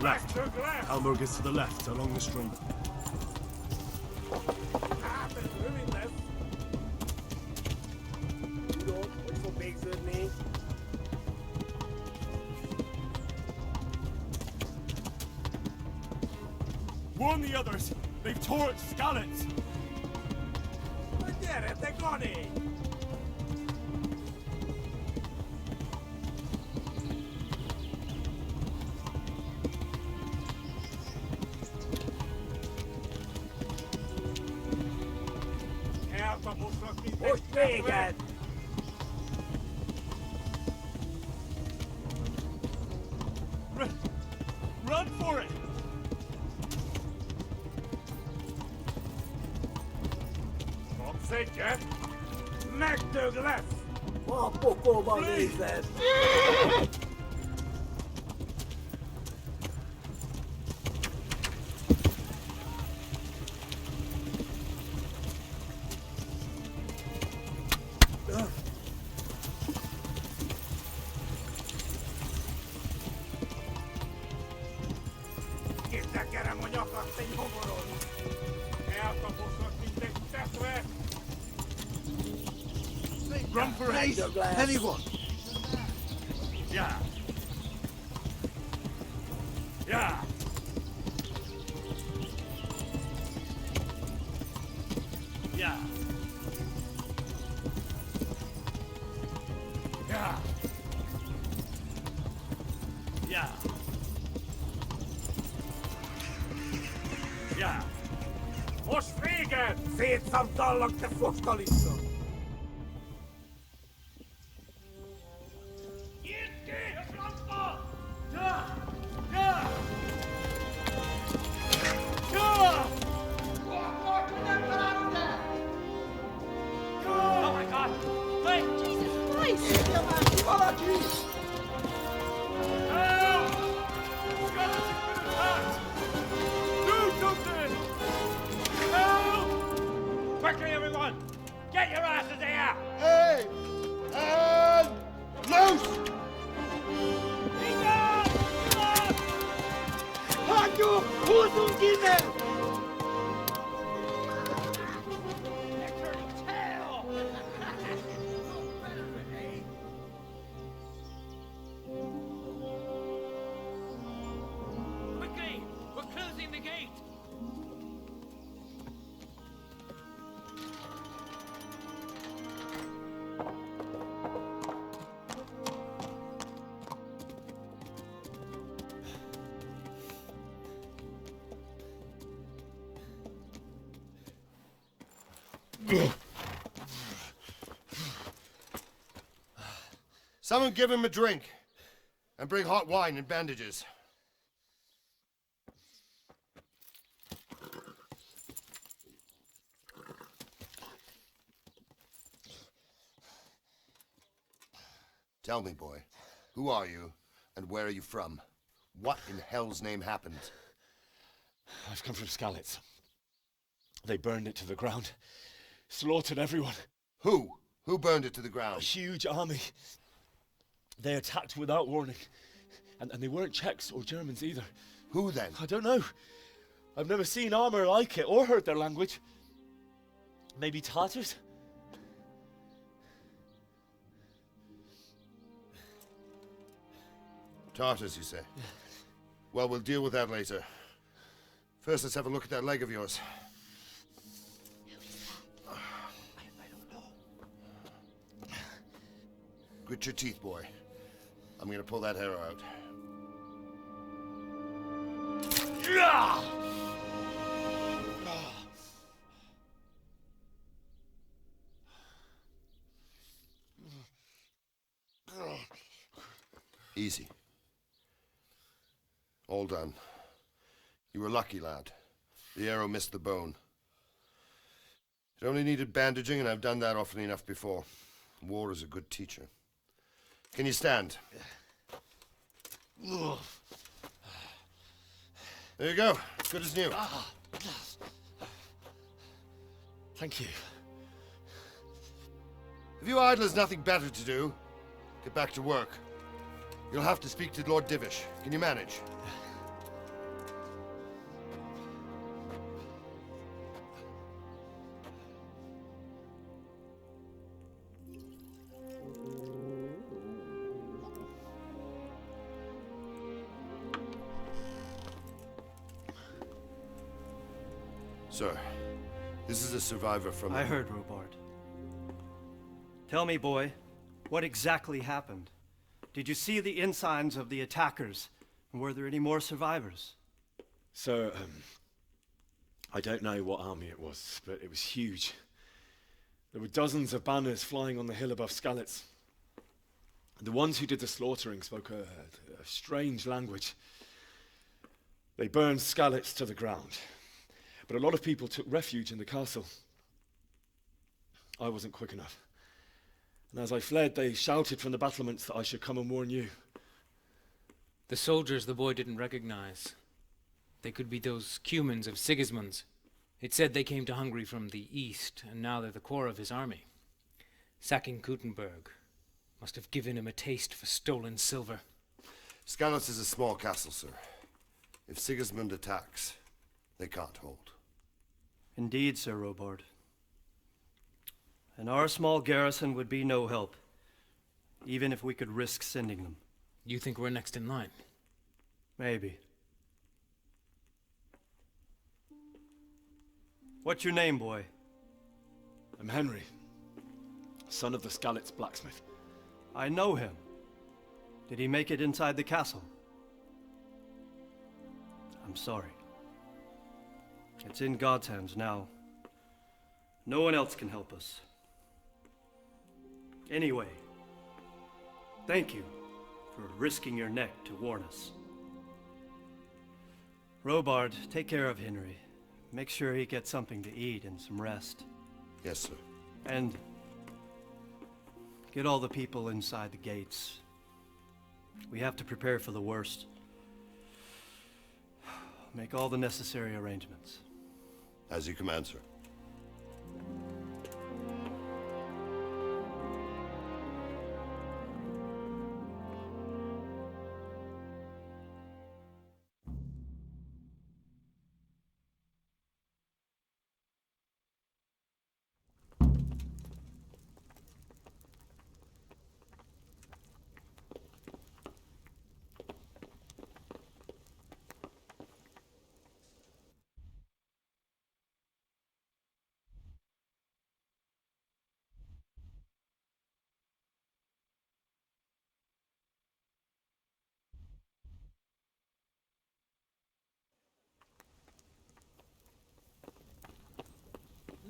Left. Talbot gets to the left, along the stream. Hát ez rövid lesz. Tudod, hogy fog végződni? Warn the others! They've torched Skalitz! Gyere, te Gani! Eltaposlak mindent! Most téged! Run for it! Kapsz egyet? Megdög lesz! A pokolban nézed! Kitekerem a nyakat, te nyomorod! Eltaposlak, mint egy tetre! Run for it! Anyone! Yeah! Yeah! Yeah! Yeah! Yeah! Yeah! Most véged! Szétszabdallak, te fostalista! Oh my god! Wait! Jesus Christ! Quickly, everyone! Get your asses here! Hey! opening the gate! Someone give him a drink. And bring hot wine and bandages. Tell me, boy, who are you and where are you from? What in hell's name happened? I've come from Skalitz. They burned it to the ground. Slaughtered everyone. Who? Who burned it to the ground? A huge army. They attacked without warning. And they weren't Czechs or Germans either. Who then? I don't know. I've never seen armor like it or heard their language. Maybe Tatars? Tartars, you say? Well, we'll deal with that later. First, let's have a look at that leg of yours. Grit your teeth, boy. I'm gonna pull that hair out. Easy. All done. You were lucky, lad. The arrow missed the bone. It only needed bandaging, and I've done that often enough before. War is a good teacher. Can you stand? There you go. Good as new. Thank you. If you idlers nothing better to do, get back to work. You'll have to speak to Lord Divish. Can you manage? Sir, this is a survivor from... I heard, Robard. Tell me, boy, what exactly happened? Did you see the ensigns of the attackers? And were there any more survivors? So, I don't know what army it was, but it was huge. There were dozens of banners flying on the hill above Skalitz. The ones who did the slaughtering spoke a strange language. They burned Skalitz to the ground. But a lot of people took refuge in the castle. I wasn't quick enough. And as I fled, they shouted from the battlements that I should come and warn you. The soldiers the boy didn't recognize. They could be those Cumans of Sigismund's. It said they came to Hungary from the east, and now they're the core of his army. Sacking Kuttenberg must have given him a taste for stolen silver. Skalitz is a small castle, sir. If Sigismund attacks, they can't hold. Indeed, Sir Robard. And our small garrison would be no help, even if we could risk sending them. You think we're next in line? Maybe. What's your name, boy? I'm Henry, son of the Skalitz blacksmith. I know him. Did he make it inside the castle? I'm sorry. It's in God's hands now. No one else can help us. Anyway, thank you for risking your neck to warn us. Robard, take care of Henry. Make sure he gets something to eat and some rest. Yes, sir. And get all the people inside the gates. We have to prepare for the worst. Make all the necessary arrangements. As you command, sir.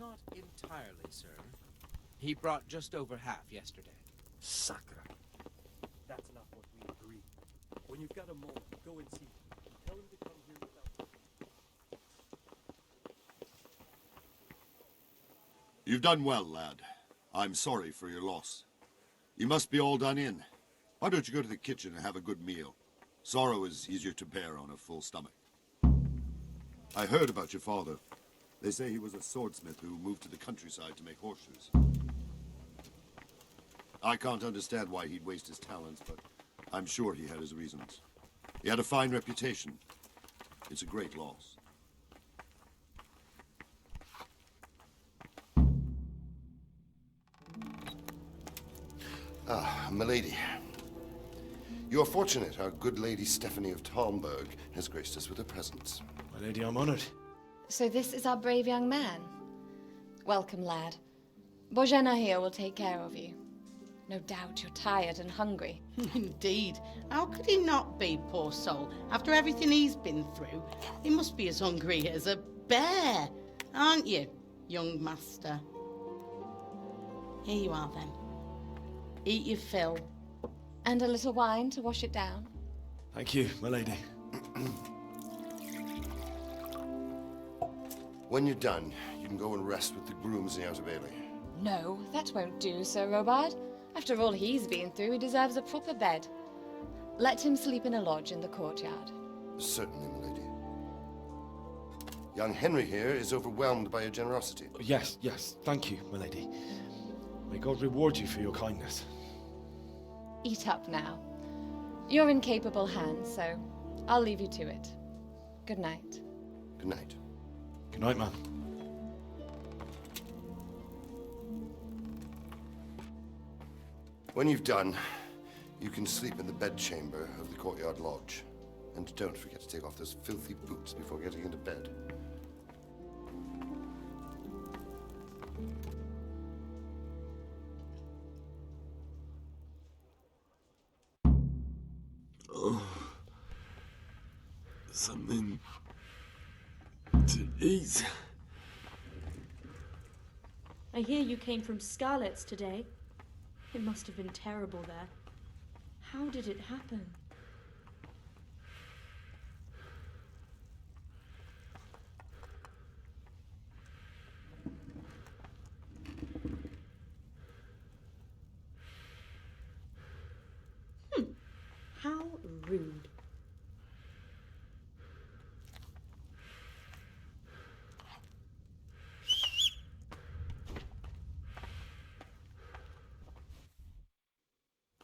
Not entirely, sir. He brought just over half yesterday. Sacre. That's not what we agreed. When you've got a moment, go and see him. Tell him to come here without... You've done well, lad. I'm sorry for your loss. You must be all done in. Why don't you go to the kitchen and have a good meal? Sorrow is easier to bear on a full stomach. I heard about your father. They say he was a swordsmith who moved to the countryside to make horseshoes. I can't understand why he'd waste his talents, but I'm sure he had his reasons. He had a fine reputation. It's a great loss. Ah, milady. You are fortunate our good lady Stephanie of Talmberg has graced us with her presence. My lady, I'm honored. So this is our brave young man. Welcome, lad. Bojana here will take care of you. No doubt you're tired and hungry. Indeed. How could he not be, poor soul? After everything he's been through, he must be as hungry as a bear, aren't you, young master? Here you are, then. Eat your fill. And a little wine to wash it down. Thank you, my lady. When you're done, you can go and rest with the grooms in the Outer Bailey. No, that won't do, Sir Robard. After all he's been through, he deserves a proper bed. Let him sleep in a lodge in the courtyard. Certainly, milady. Young Henry here is overwhelmed by your generosity. Yes, yes, thank you, my lady. May God reward you for your kindness. Eat up now. You're in capable hands, so I'll leave you to it. Good night. Good night. Good night, ma'am. When you've done, you can sleep in the bedchamber of the courtyard lodge. And don't forget to take off those filthy boots before getting into bed. Oh, something to eat. I hear you came from Scarlet's today. It must have been terrible there. How did it happen? How rude.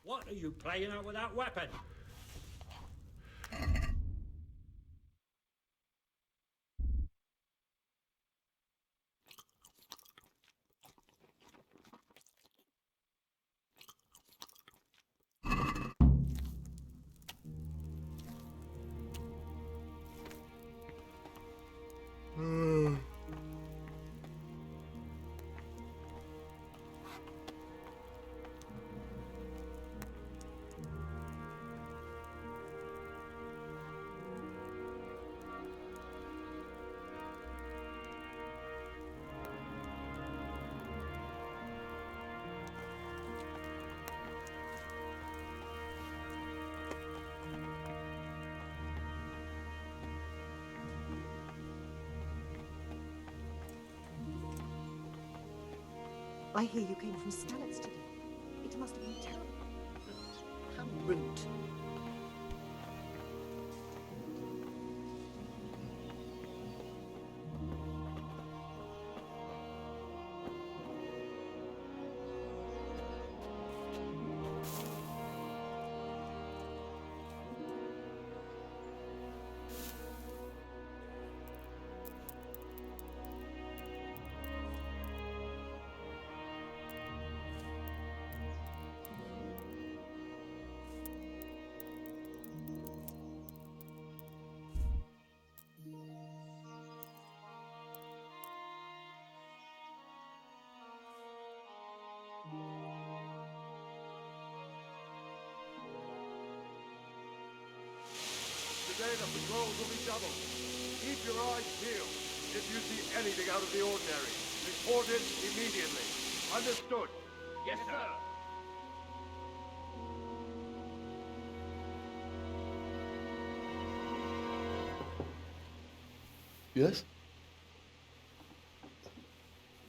What are you playing at with that weapon? I hear you came from Scarlet's today. It must have been terrible. How rude. Today the patrols will be doubled. Keep your eyes peeled if you see anything out of the ordinary. Reported immediately. Understood. Yes, sir. Yes?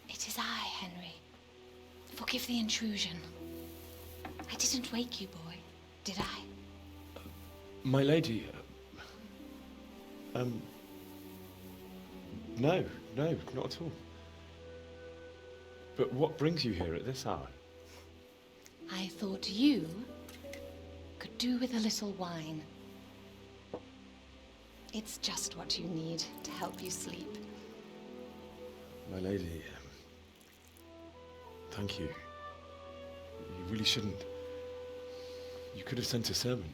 It is I, Henry. Forgive the intrusion. I didn't wake you, boy, did I? My lady. No, not at all. But what brings you here at this hour? I thought you could do with a little wine. It's just what you need to help you sleep. My lady, thank you. You really shouldn't. You could have sent a sermon.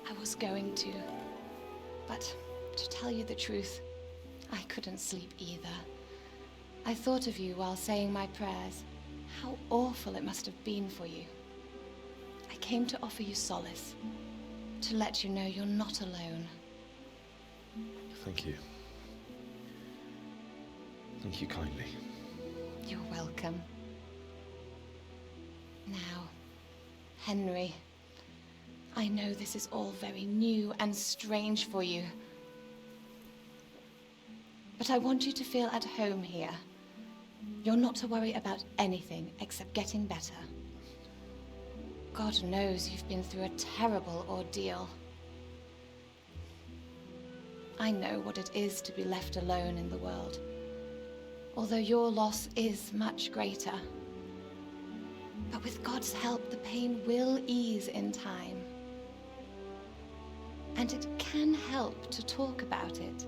I was going to, but to tell you the truth, I couldn't sleep either. I thought of you while saying my prayers. How awful it must have been for you. I came to offer you solace, to let you know you're not alone. Thank you. Thank you kindly. You're welcome. Now, Henry, I know this is all very new and strange for you. But I want you to feel at home here. You're not to worry about anything except getting better. God knows you've been through a terrible ordeal. I know what it is to be left alone in the world, although your loss is much greater. But with God's help, the pain will ease in time. And it can help to talk about it,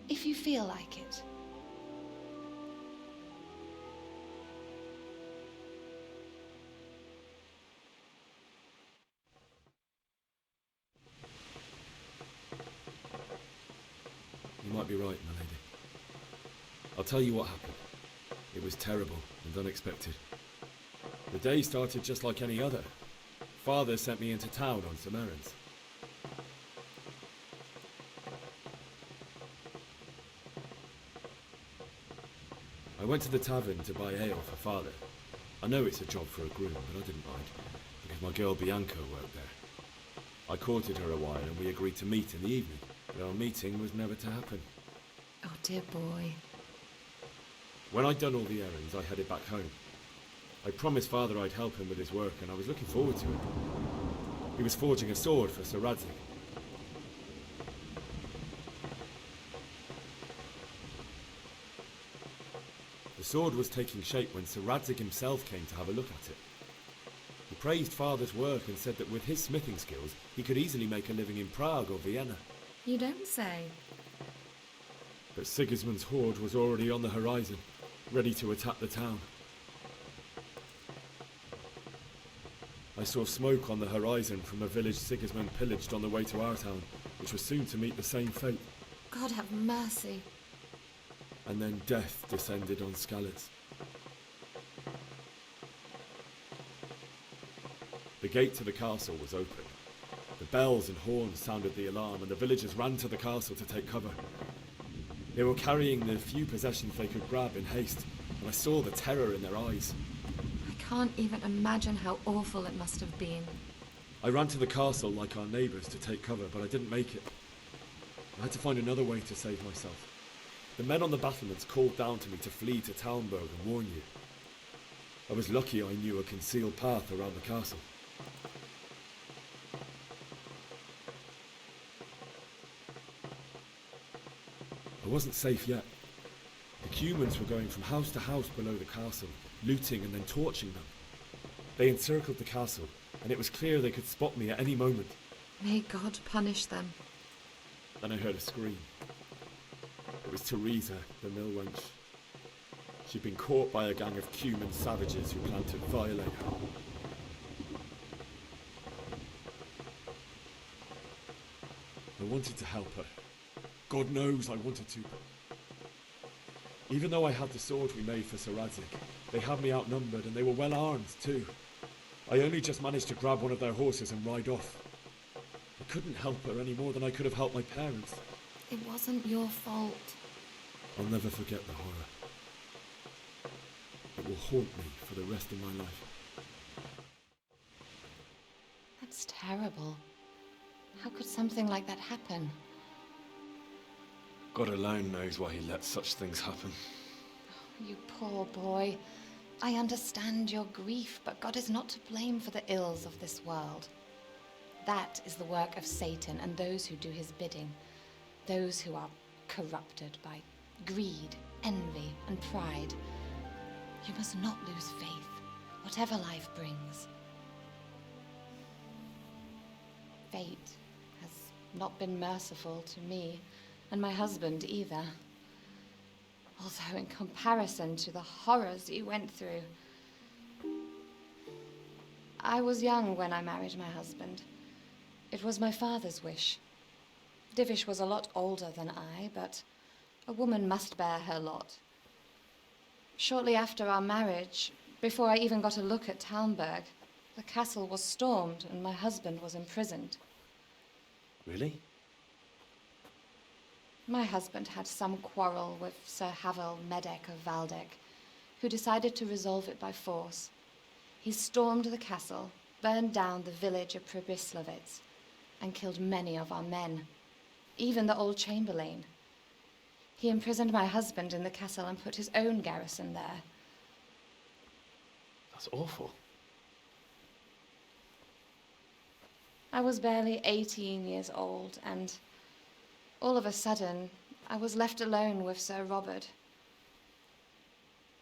if you feel like it. You might be right, my lady. I'll tell you what happened. It was terrible and unexpected. The day started just like any other. Father sent me into town on some errands. I went to the tavern to buy ale for Father. I know it's a job for a groom, but I didn't mind, because my girl Bianca worked there. I courted her a while and we agreed to meet in the evening, but our meeting was never to happen. Oh, dear boy. When I'd done all the errands, I headed back home. I promised Father I'd help him with his work, and I was looking forward to it. He was forging a sword for Sir Radzig. The sword was taking shape when Sir Radzig himself came to have a look at it. He praised Father's work and said that with his smithing skills, he could easily make a living in Prague or Vienna. You don't say. But Sigismund's horde was already on the horizon, ready to attack the town. I saw smoke on the horizon from a village Sigismund pillaged on the way to our town, which was soon to meet the same fate. God have mercy. And then death descended on Skalitz. The gate to the castle was open. The bells and horns sounded the alarm, and the villagers ran to the castle to take cover. They were carrying the few possessions they could grab in haste, and I saw the terror in their eyes. I can't even imagine how awful it must have been. I ran to the castle like our neighbours to take cover, but I didn't make it. I had to find another way to save myself. The men on the battlements called down to me to flee to Talmberg and warn you. I was lucky I knew a concealed path around the castle. I wasn't safe yet. The Cumans were going from house to house below the castle, looting and then torching them. They encircled the castle, and it was clear they could spot me at any moment. May God punish them. Then I heard a scream. It was Teresa, the mill wench. She'd been caught by a gang of Cuman savages who planned to violate her. I wanted to help her. God knows I wanted to. Even though I had the sword we made for Sir Radzig, they had me outnumbered and they were well armed too. I only just managed to grab one of their horses and ride off. I couldn't help her any more than I could have helped my parents. It wasn't your fault. I'll never forget the horror. that will haunt me for the rest of my life. That's terrible. How could something like that happen? God alone knows why he lets such things happen. You poor boy. I understand your grief, but God is not to blame for the ills of this world. That is the work of Satan and those who do his bidding. Those who are corrupted by greed, envy, and pride. You must not lose faith, whatever life brings. Fate has not been merciful to me, and my husband either. Although in comparison to the horrors you went through. I was young when I married my husband. It was my father's wish. Divish was a lot older than I, but a woman must bear her lot. Shortly after our marriage, before I even got a look at Talmberg, the castle was stormed and my husband was imprisoned. Really? My husband had some quarrel with Sir Havel Medek of Valdek, who decided to resolve it by force. He stormed the castle, burned down the village of Pribyslavitz, and killed many of our men, even the old chamberlain. He imprisoned my husband in the castle and put his own garrison there. That's awful. I was barely 18 years old, and all of a sudden, I was left alone with Sir Robert.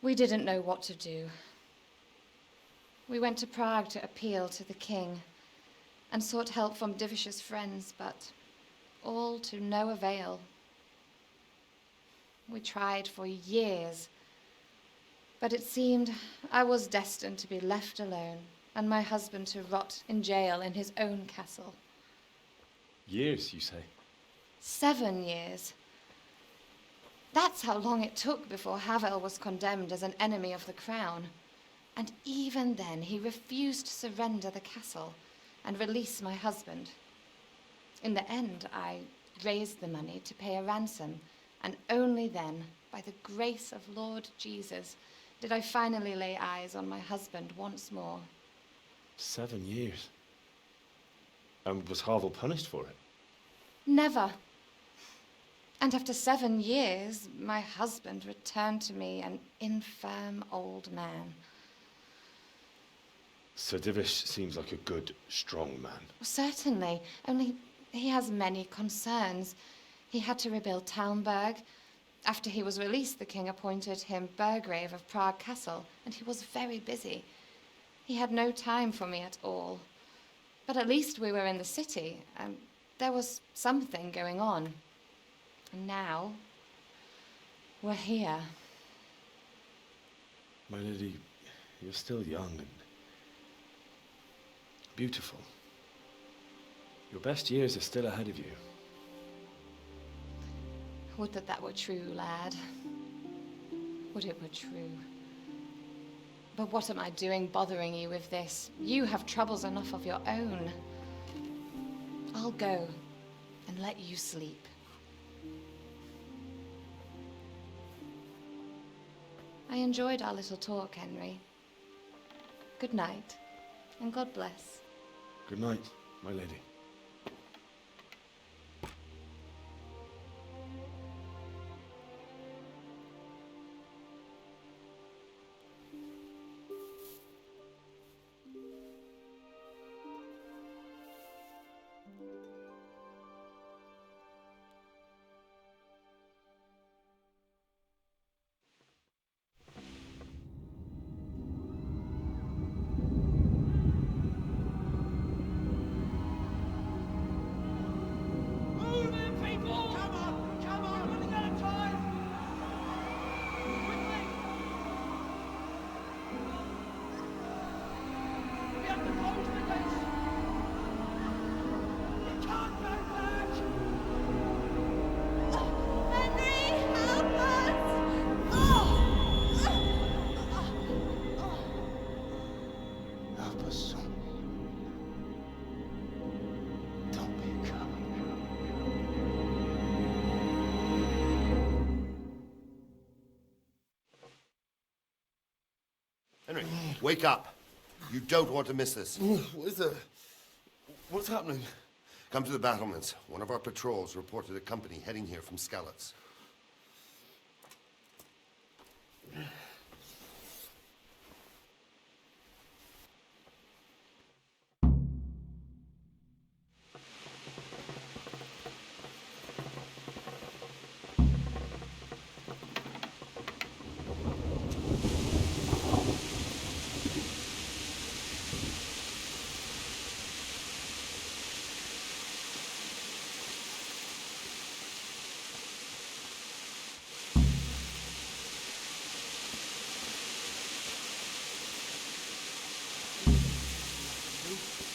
We didn't know what to do. We went to Prague to appeal to the king and sought help from Divish's friends, but all to no avail. We tried for years, but it seemed I was destined to be left alone and my husband to rot in jail in his own castle. Years, you say? 7 years. That's how long it took before Havel was condemned as an enemy of the crown. And even then, he refused to surrender the castle and release my husband. In the end, I raised the money to pay a ransom, and only then, by the grace of Lord Jesus, did I finally lay eyes on my husband once more. 7 years? And was Havel punished for it? Never. And after 7 years, my husband returned to me an infirm old man. Sir Divish seems like a good, strong man. Certainly, only he has many concerns. He had to rebuild Talmberg. After he was released, the king appointed him Burgrave of Prague Castle, and he was very busy. He had no time for me at all. But at least we were in the city, and there was something going on. And now, we're here. My lady, you're still young and beautiful. Your best years are still ahead of you. Would that that were true, lad. Would it were true. But what am I doing bothering you with this? You have troubles enough of your own. I'll go and let you sleep. I enjoyed our little talk, Henry. Good night, and God bless. Good night, my lady. Wake up. You don't want to miss this. What is it? What's happening? Come to the battlements. One of our patrols reported a company heading here from Skalitz.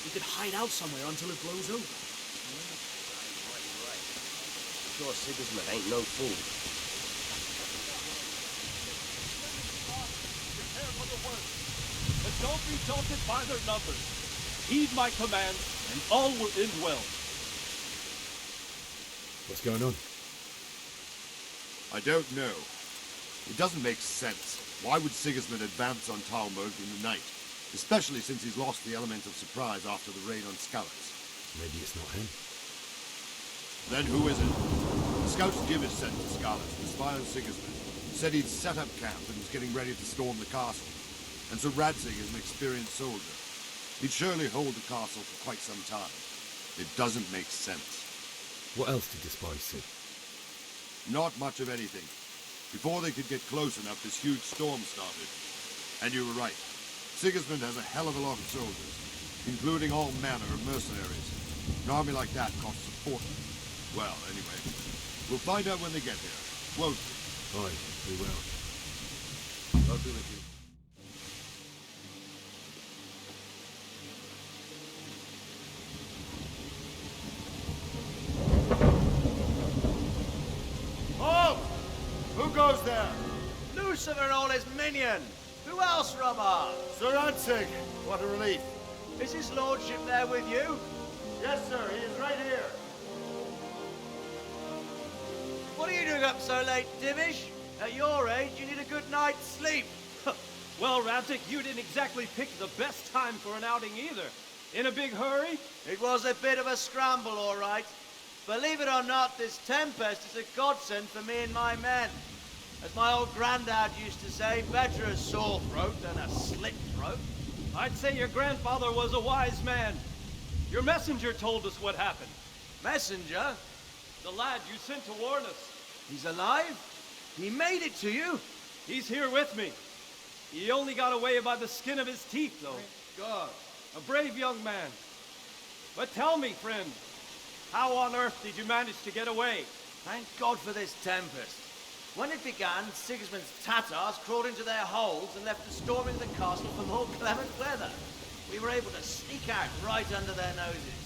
We could hide out somewhere until it blows over. Right. Sure, Sigismund ain't no fool. Prepare for the worst. But don't be daunted by their numbers. Heed my commands, and all will end well. What's going on? I don't know. It doesn't make sense. Why would Sigismund advance on Talmberg in the night? Especially since he's lost the element of surprise after the raid on Skalitz. Maybe it's not him. Then who is it? The scouts Divish sent to Skalitz to spy on Sigismund. Said he'd set up camp and was getting ready to storm the castle. And so Radzig is an experienced soldier. He'd surely hold the castle for quite some time. It doesn't make sense. What else did the spies see? Not much of anything. Before they could get close enough, this huge storm started. And you were right. Sigismund has a hell of a lot of soldiers, including all manner of mercenaries. An army like that costs a fortune. Well, anyway, we'll find out when they get here, won't we? Aye, we will. I'll be with you. Halt! Who goes there? Lucifer and all his minions! Who else, Rama? Sir Radzig, what a relief. Is his lordship there with you? Yes, sir, he is right here. What are you doing up so late, Divish? At your age, you need a good night's sleep. Well, Radzig, you didn't exactly pick the best time for an outing either. In a big hurry? It was a bit of a scramble, all right. Believe it or not, this tempest is a godsend for me and my men. As my old granddad used to say, better a sore throat than a slit throat. I'd say your grandfather was a wise man. Your messenger told us what happened. Messenger? The lad you sent to warn us. He's alive? He made it to you? He's here with me. He only got away by the skin of his teeth, though. God. A brave young man. But tell me, friend, how on earth did you manage to get away? Thank God for this tempest. When it began, Sigismund's Tatars crawled into their holes and left us storming the castle for more clement weather. We were able to sneak out right under their noses.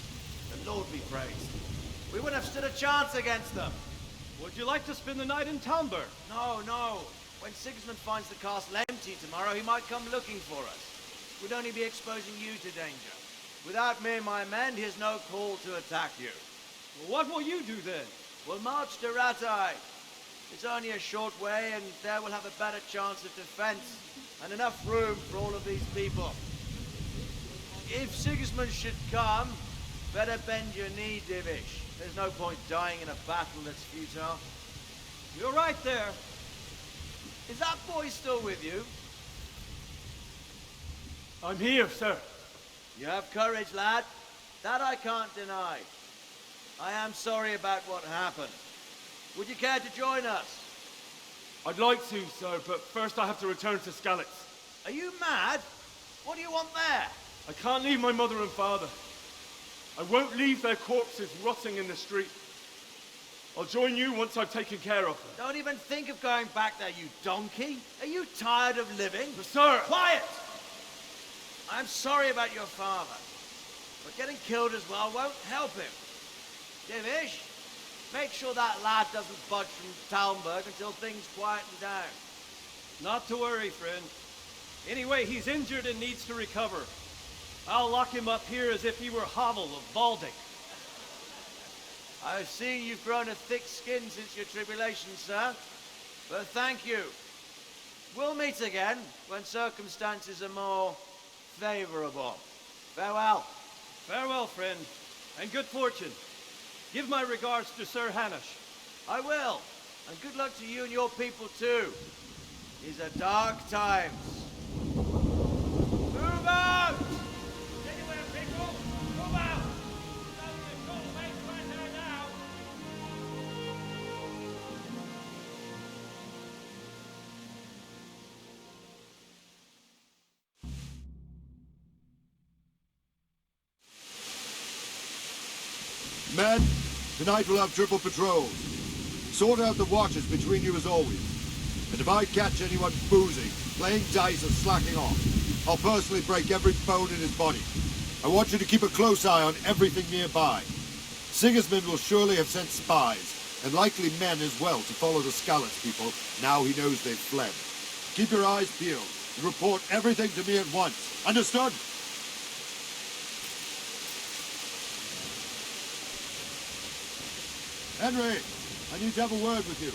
The Lord be praised. We wouldn't have stood a chance against them. Would you like to spend the night in Talmberg? No. When Sigismund finds the castle empty tomorrow, he might come looking for us. We'd only be exposing you to danger. Without me and my men, he has no call to attack you. Well, what will you do then? We'll march to Rattay. It's only a short way, and there we'll have a better chance of defense, and enough room for all of these people. If Sigismund should come, better bend your knee, Divish. There's no point dying in a battle that's futile. You're right there. Is that boy still with you? I'm here, sir. You have courage, lad. That I can't deny. I am sorry about what happened. Would you care to join us? I'd like to, sir, but first I have to return to Skalitz. Are you mad? What do you want there? I can't leave my mother and father. I won't leave their corpses rotting in the street. I'll join you once I've taken care of them. Don't even think of going back there, you donkey. Are you tired of living? Sir! Quiet! I'm sorry about your father, but getting killed as well won't help him. Divish, make sure that lad doesn't budge from Talmberg until things quieten down. Not to worry, friend. Anyway, he's injured and needs to recover. I'll lock him up here as if he were Havel of Balding. I've seen you've grown a thick skin since your tribulation, sir. But thank you. We'll meet again when circumstances are more favorable. Farewell. Farewell, friend, and good fortune. Give my regards to Sir Hanush. I will. And good luck to you and your people too. These are dark times. Move out! Anywhere, people! Move out! It's only a short way to enter now. Men, tonight we'll have triple patrols. Sort out the watches between you as always. And if I catch anyone boozing, playing dice, or slacking off, I'll personally break every bone in his body. I want you to keep a close eye on everything nearby. Sigismund will surely have sent spies, and likely men as well, to follow the Skalitz people now he knows they've fled. Keep your eyes peeled, and report everything to me at once. Understood? Henry, I need to have a word with you.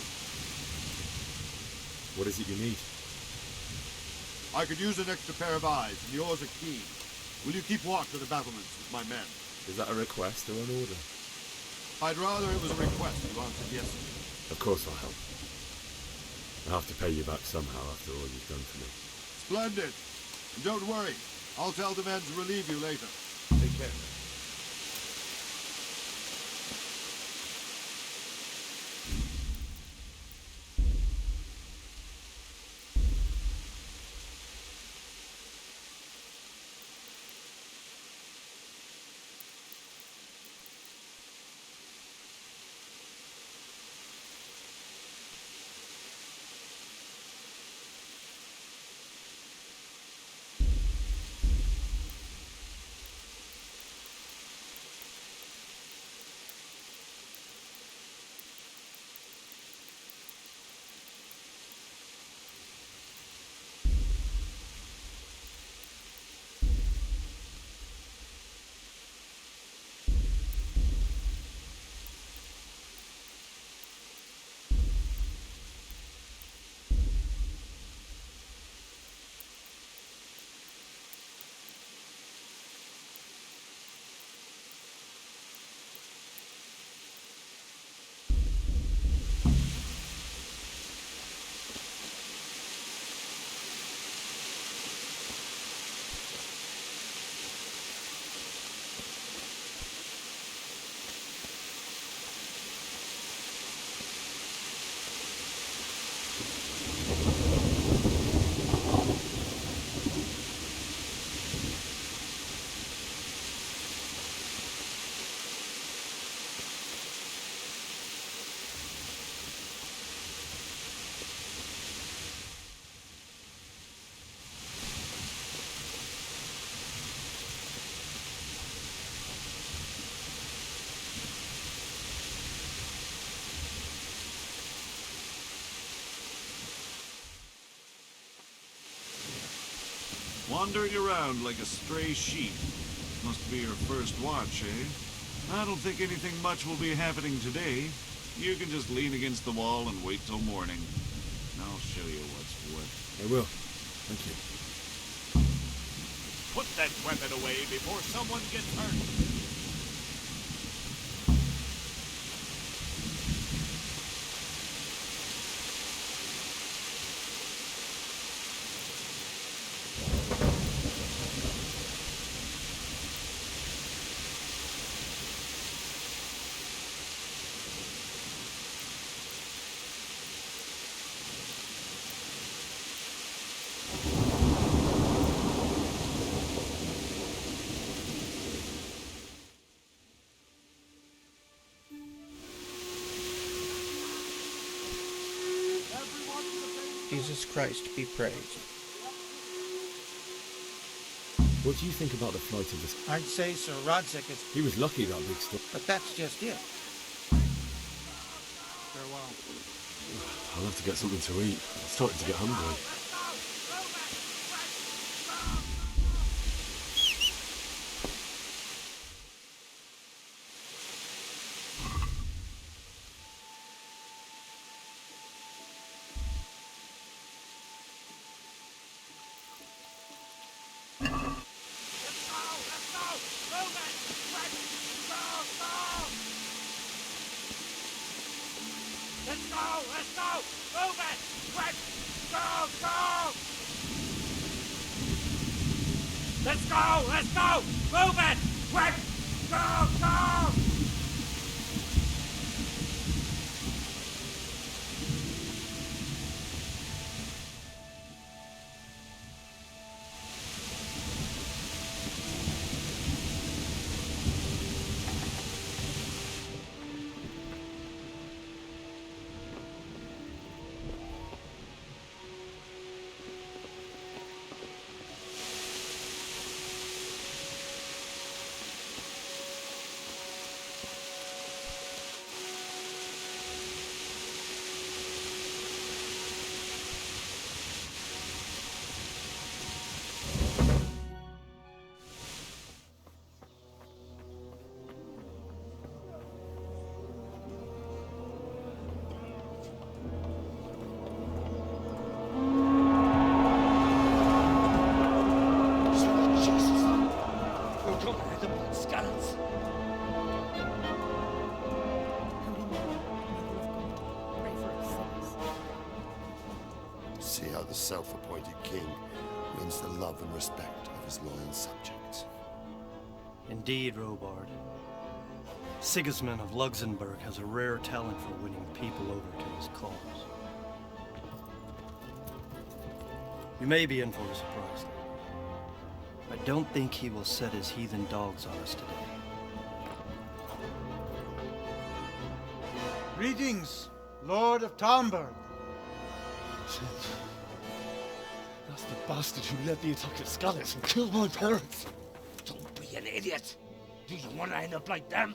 What is it you need? I could use an extra pair of eyes, and yours are keen. Will you keep watch of the battlements with my men? Is that a request or an order? I'd rather it was a request. You answered yes. Of course I'll help. I'll have to pay you back somehow after all you've done for me. Splendid. And don't worry. I'll tell the men to relieve you later. Take care. Wandering around like a stray sheep. Must be your first watch, eh? I don't think anything much will be happening today. You can just lean against the wall and wait till morning. I'll show you what's what. I will. Thank you. Put that weapon away before someone gets hurt. Jesus Christ be praised. What do you think about the flight of this? I'd say Sir Rodzik is... He was lucky that big stuff. But that's just it. Farewell. I'll have to get something to eat. I'm starting to get hungry. go! Let's go! Move it! Quick! Go! Go! Let's go! Let's go! Move it! Quick! Go! Go! See how the self-appointed king wins the love and respect of his loyal subjects. Indeed, Robard. Sigismund of Luxembourg has a rare talent for winning people over to his cause. You may be in for a surprise, though. I don't think he will set his heathen dogs on us today. Greetings, Lord of Talmberg. That's the bastard who led the attack at Skalitz and killed my parents. Don't be an idiot. Do you want to end up like them?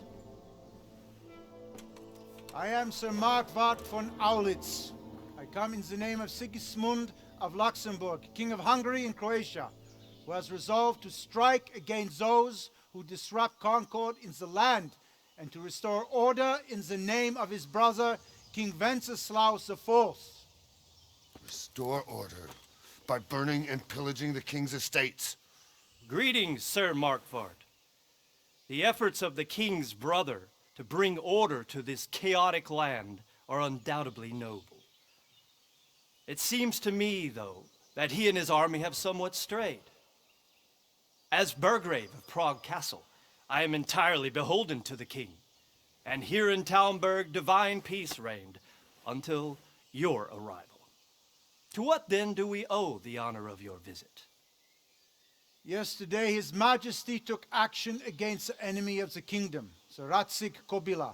I am Sir Markwart von Aulitz. I come in the name of Sigismund of Luxembourg, King of Hungary and Croatia, who has resolved to strike against those who disrupt concord in the land and to restore order in the name of his brother, King Wenceslaus IV. Restore order by burning and pillaging the king's estates. Greetings, Sir Markwart. The efforts of the king's brother to bring order to this chaotic land are undoubtedly noble. It seems to me, though, that he and his army have somewhat strayed. As Burgrave of Prague Castle, I am entirely beholden to the king, and here in Talmberg divine peace reigned until your arrival. To what then do we owe the honor of your visit? Yesterday, His Majesty took action against the enemy of the kingdom, Sir Radzig Kobyla,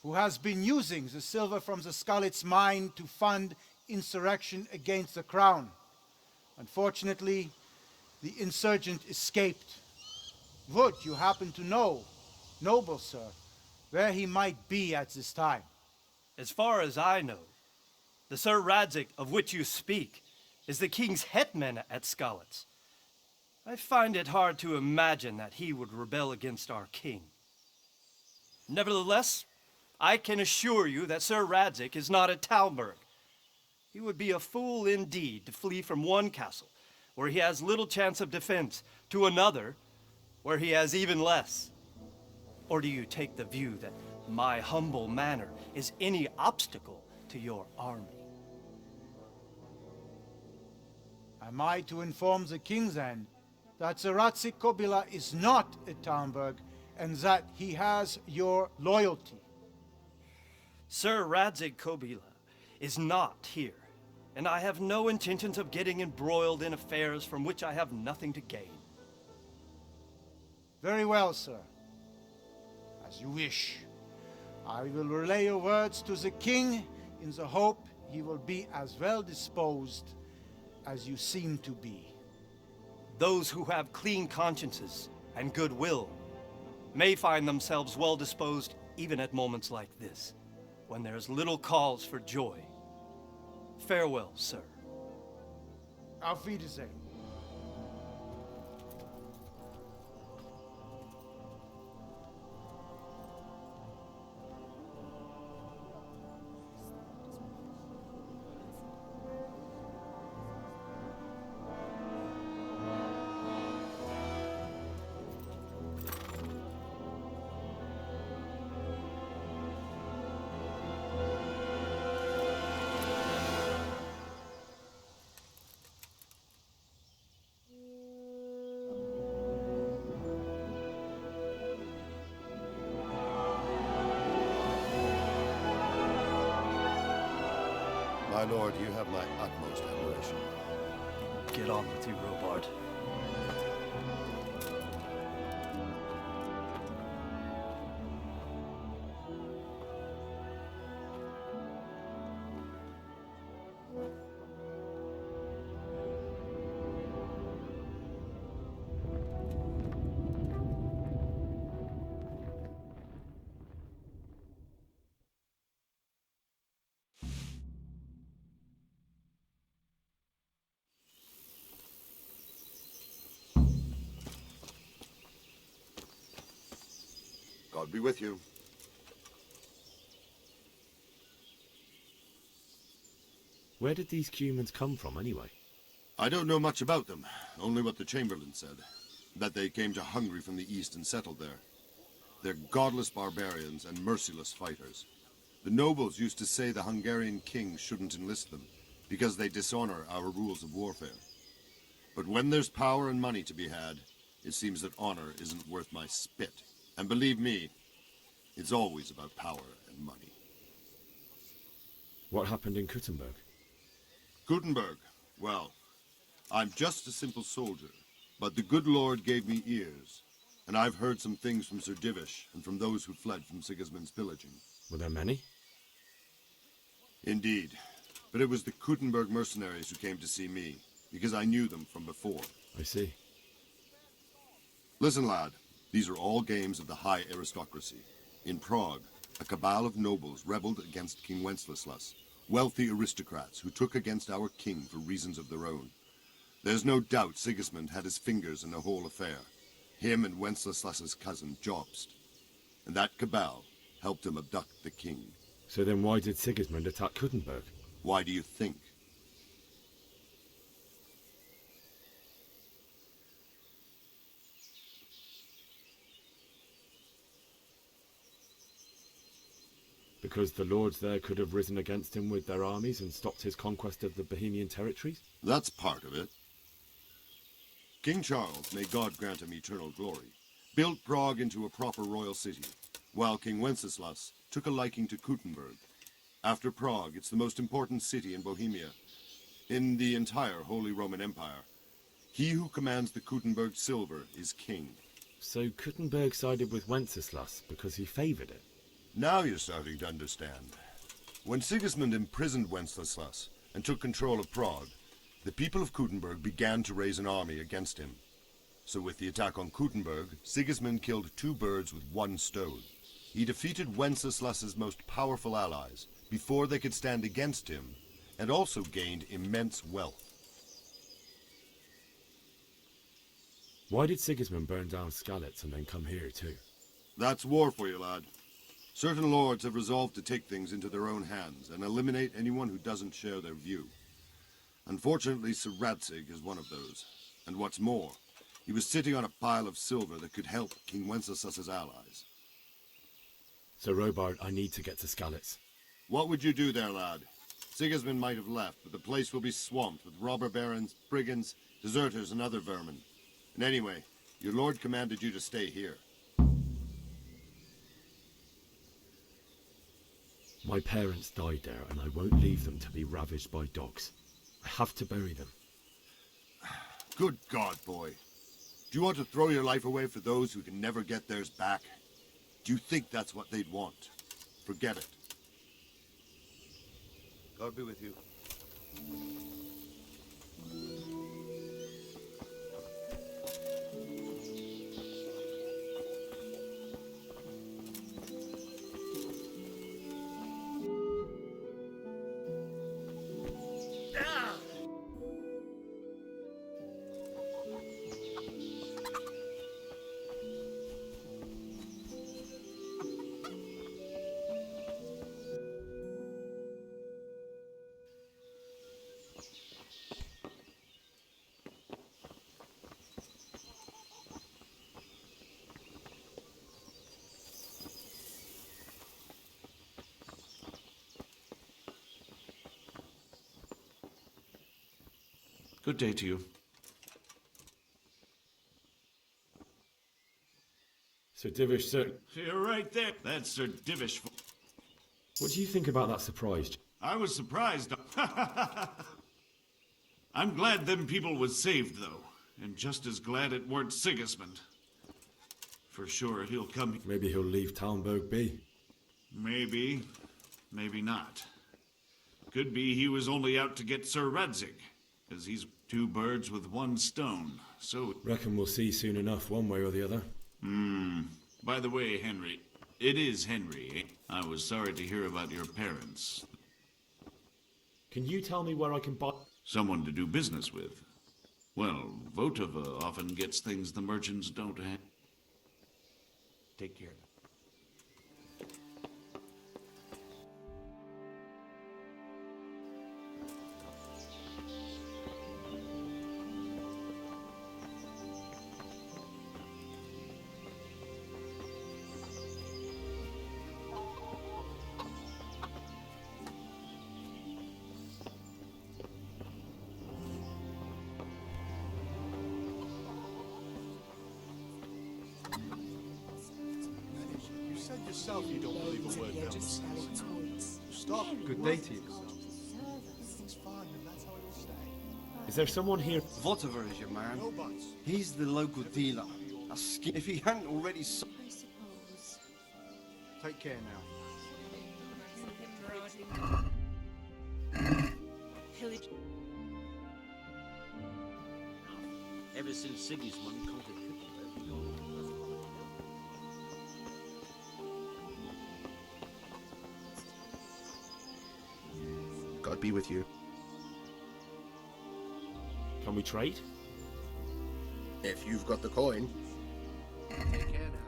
who has been using the silver from the Skalitz mine to fund insurrection against the crown. Unfortunately, the insurgent escaped. Would you happen to know, noble sir, where he might be at this time? As far as I know, the Sir Radzig of which you speak is the king's hetman at Skalitz. I find it hard to imagine that he would rebel against our king. Nevertheless, I can assure you that Sir Radzig is not at Talmberg. He would be a fool indeed to flee from one castle, where he has little chance of defense, to another, where he has even less. Or do you take the view that my humble manner is any obstacle to your army? Am I to inform the king then that Sir Radzig Kobyla is not at Talmberg and that he has your loyalty? Sir Radzig Kobyla is not here, and I have no intentions of getting embroiled in affairs from which I have nothing to gain. Very well, sir. As you wish. I will relay your words to the king in the hope he will be as well disposed as you seem to be. Those who have clean consciences and goodwill may find themselves well disposed even at moments like this, when there's little cause for joy. Farewell, sir. Auf Wiedersehen. lord, you have my utmost admiration. Get on with you, Robard. God be with you. Where did these humans come from, anyway? I don't know much about them, only what the Chamberlain said. That they came to Hungary from the east and settled there. They're godless barbarians and merciless fighters. The nobles used to say the Hungarian king shouldn't enlist them, because they dishonor our rules of warfare. But when there's power and money to be had, it seems that honor isn't worth my spit. And believe me, it's always about power and money. What happened in Kuttenberg? Gutenberg, well, I'm just a simple soldier, but the good Lord gave me ears, and I've heard some things from Sir Divish and from those who fled from Sigismund's pillaging. Were there many? Indeed, but it was the Kuttenberg mercenaries who came to see me, because I knew them from before. I see. Listen, lad, these are all games of the high aristocracy. In Prague, a cabal of nobles rebelled against King Wenceslas, wealthy aristocrats who took against our king for reasons of their own. There's no doubt Sigismund had his fingers in the whole affair, him and Wenceslas's cousin Jobst. And that cabal helped him abduct the king. So then why did Sigismund attack Kuttenberg? Why do you think? Because the lords there could have risen against him with their armies and stopped his conquest of the Bohemian territories? That's part of it. King Charles, may God grant him eternal glory, built Prague into a proper royal city, while King Wenceslas took a liking to Kuttenberg. After Prague, it's the most important city in Bohemia, in the entire Holy Roman Empire. He who commands the Kuttenberg silver is king. So Kuttenberg sided with Wenceslas because he favoured it? Now you're starting to understand. When Sigismund imprisoned Wenceslas and took control of Prague, the people of Kuttenberg began to raise an army against him. So with the attack on Kuttenberg, Sigismund killed two birds with one stone. He defeated Wenceslas's most powerful allies before they could stand against him, and also gained immense wealth. Why did Sigismund burn down Skalitz and then come here too? That's war for you, lad. Certain lords have resolved to take things into their own hands and eliminate anyone who doesn't share their view. Unfortunately, Sir Radzig is one of those. And what's more, he was sitting on a pile of silver that could help King Wenceslas's allies. So Robard, I need to get to Skalitz. What would you do there, lad? Sigismund might have left, but the place will be swamped with robber barons, brigands, deserters, and other vermin. And anyway, your lord commanded you to stay here. My parents died there, and I won't leave them to be ravaged by dogs. I have to bury them. Good God, boy. Do you want to throw your life away for those who can never get theirs back? Do you think that's what they'd want? Forget it. God be with you. Good day to you. Sir Divish, sir. You're right there. That's Sir Divish. What do you think about that surprise? I was surprised. I'm glad them people was saved, though. And just as glad it weren't Sigismund. For sure, he'll come... Maybe he'll leave Talmberg be. Maybe. Maybe not. Could be he was only out to get Sir Radzig. As he's two birds with one stone, so... Reckon we'll see soon enough, one way or the other. By the way, Henry... It is Henry, eh? I was sorry to hear about your parents. Can you tell me where I can buy... Someone to do business with. Well, Votava often gets things the merchants don't have. Take care. said yourself you don't believe a word Bill says. Stop. Good day to you. Everything's fine, and that's how it'll stay. Is there someone here? Votiver is your man. He's the local dealer. If he hadn't already sold... Take care now. Ever since Sigismund conquered God be with you. Can we trade? If you've got the coin. Take care now.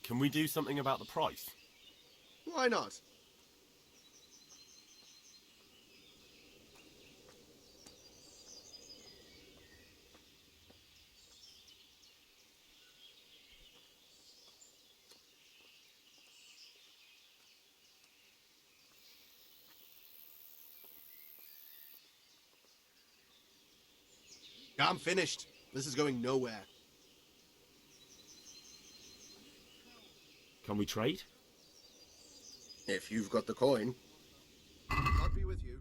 Can we do something about the price? Why not? I'm finished. This is going nowhere. Can we trade? If you've got the coin. I'll be with you.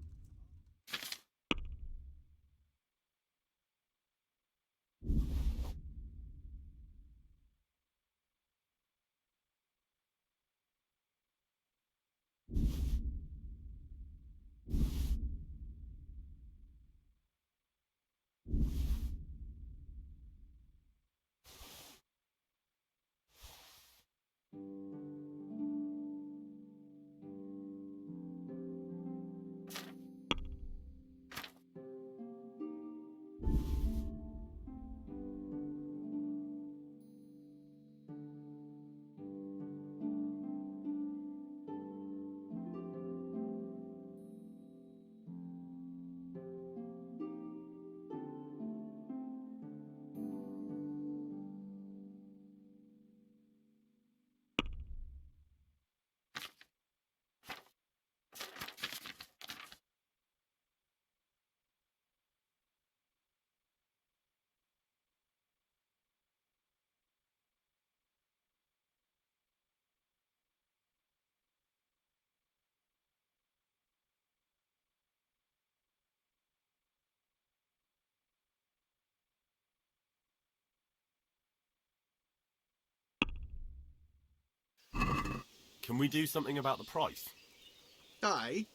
Can we do something about the price? Aye.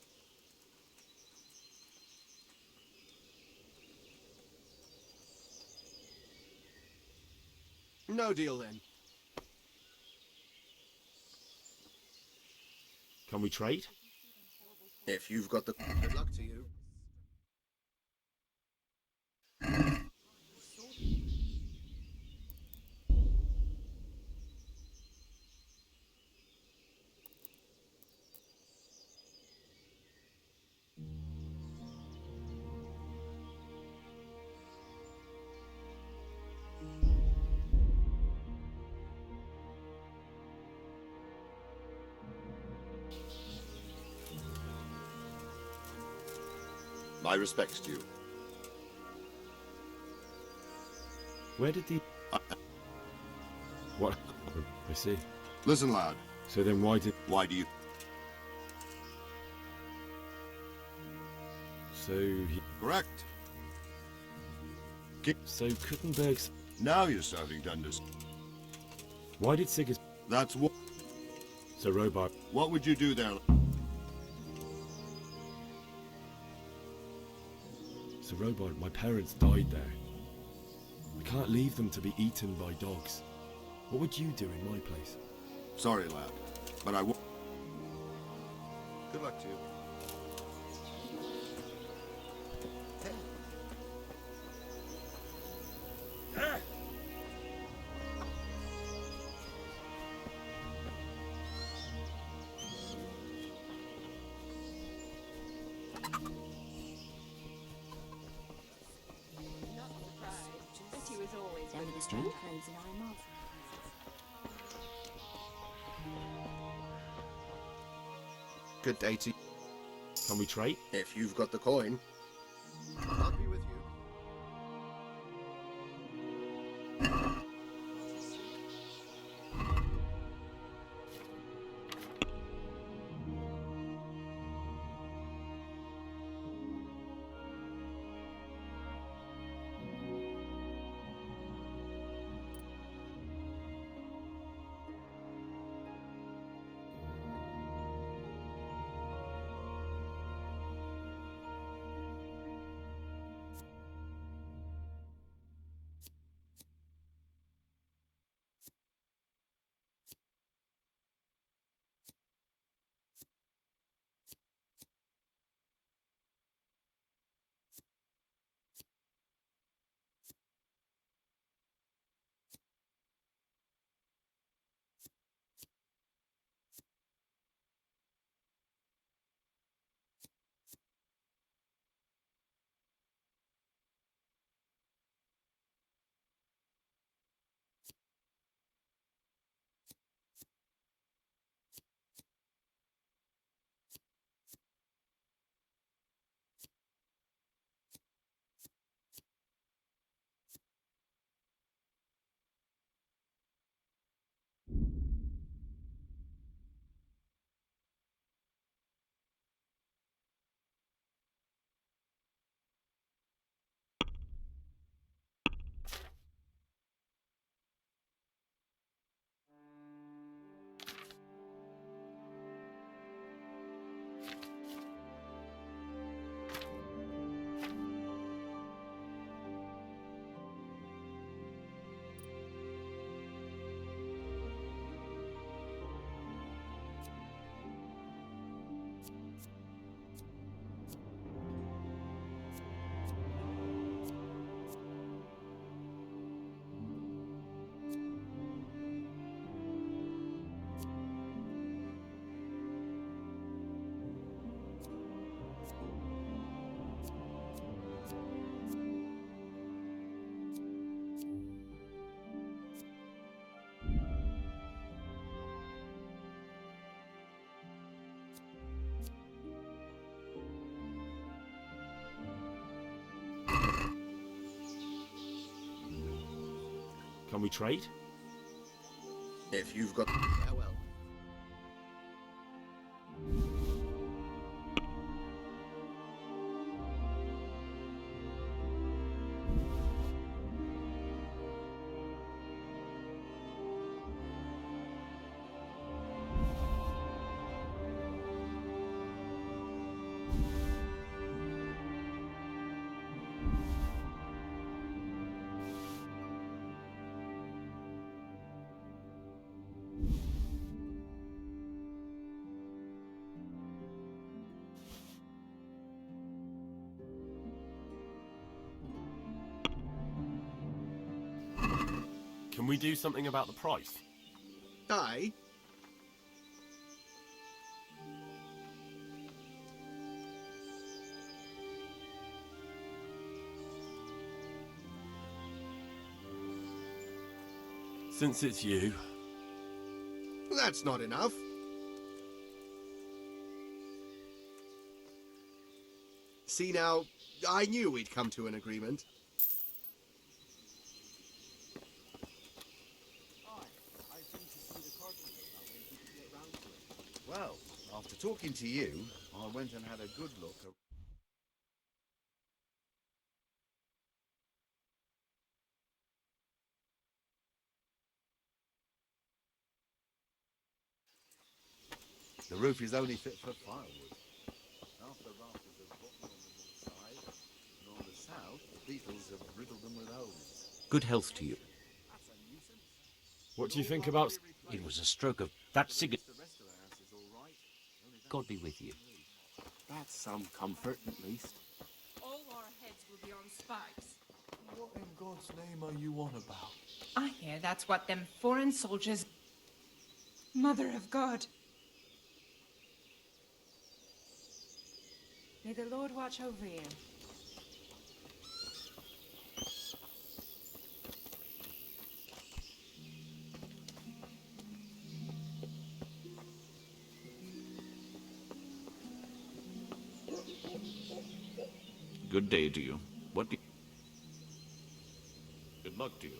No deal then. Can we trade? If you've got the... Good luck to you. My respects to you. Where did the... What? I see. Listen, lad. So then why did... Why do you... So he... Correct. So Kuttenberg's... Now you're starting to understand. Why did Sigismund... That's what... So Robart... What would you do there? So Robart, my parents died there. I can't leave them to be eaten by dogs. What would you do in my place? Sorry, lad, but I will. Good luck to you. Good day to you. Can we trade? If you've got the coin. I'll be with you. Can we trade? If you've got... Farewell. Can we do something about the price? Aye. Since it's you. That's not enough. See now, I knew we'd come to an agreement. Well, after talking to you, I went and had a good look at... The roof is only fit for firewood. Half the rafters are rotten on the north side, and on the south, the beetles have riddled them with holes. Good health to you. What do you think about... It was a stroke of that Sigurd. God be with you. That's some comfort, at least. All our heads will be on spikes. What in God's name are you on about? I hear that's what them foreign soldiers... Mother of God. May the Lord watch over you. Good day to you. What do you... Good luck to you.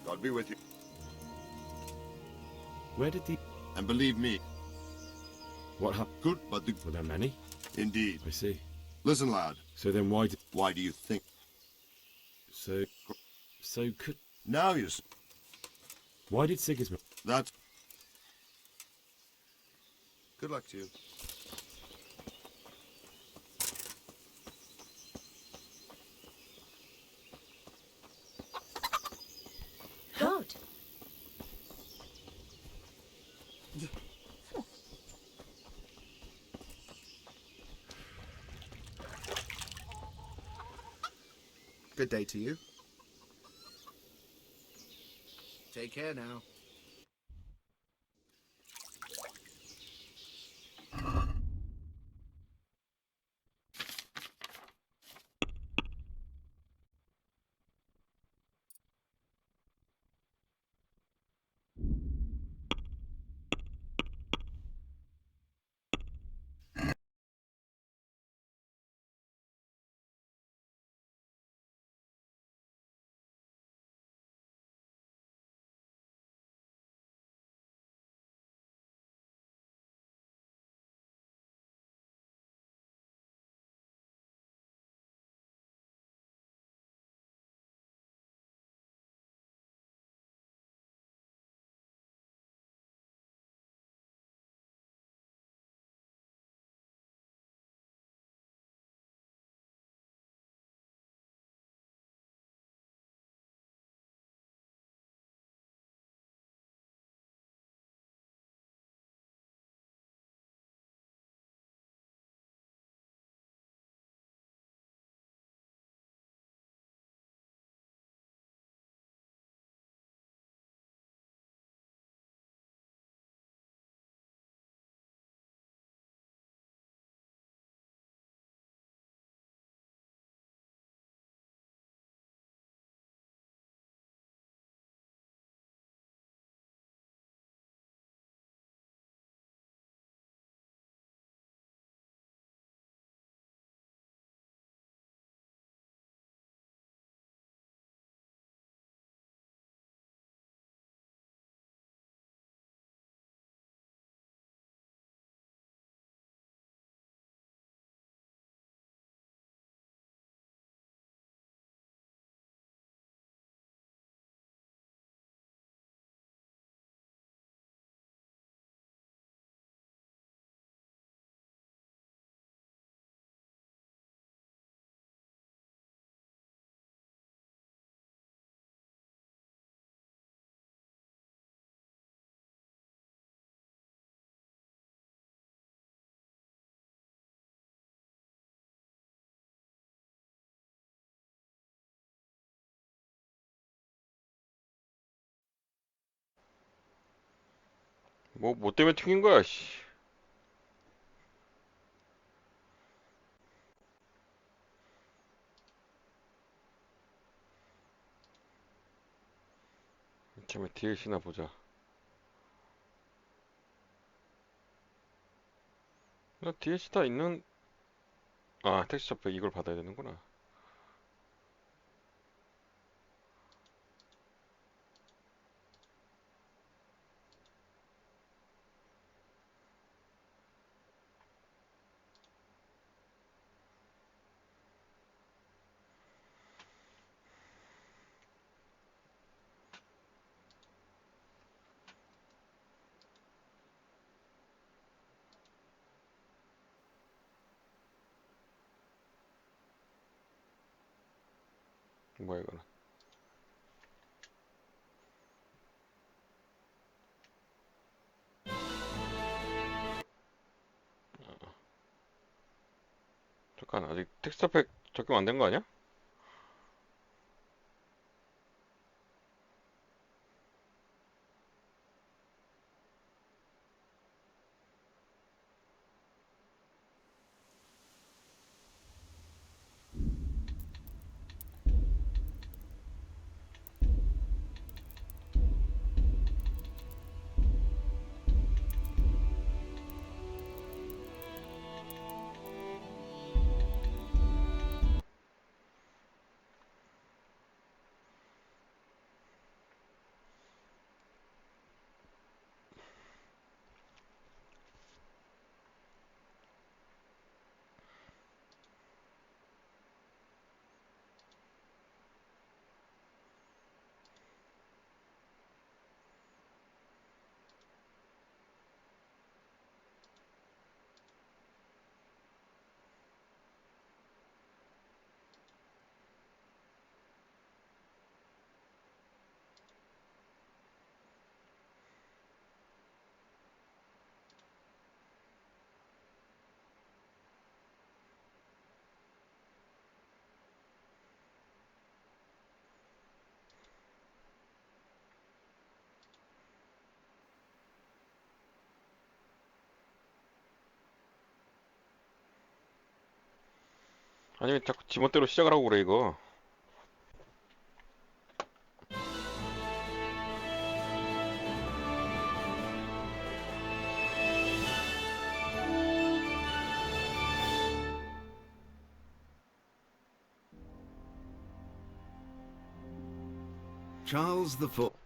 God be with you. Where did the... And believe me. What happened? Good, but the... Were there many? Indeed. I see. Listen, lad. So then why did... Why do you think? So could... Now you... Why did Sigismund... That's... Good luck to you. Good. Good day to you. Take care now. 뭐 때문에 튕긴 거야, 씨. 참에 DLC나 보자. 나 DLC 다 있는... 아, 텍스처 팩 이걸 받아야 되는구나. 뭐야 이거는. 잠깐, 아직 텍스처 팩 적용 안 된 거 아니야? 아니 왜 자꾸 지멋대로 시작을 하고 그래 이거. Charles the Fourth.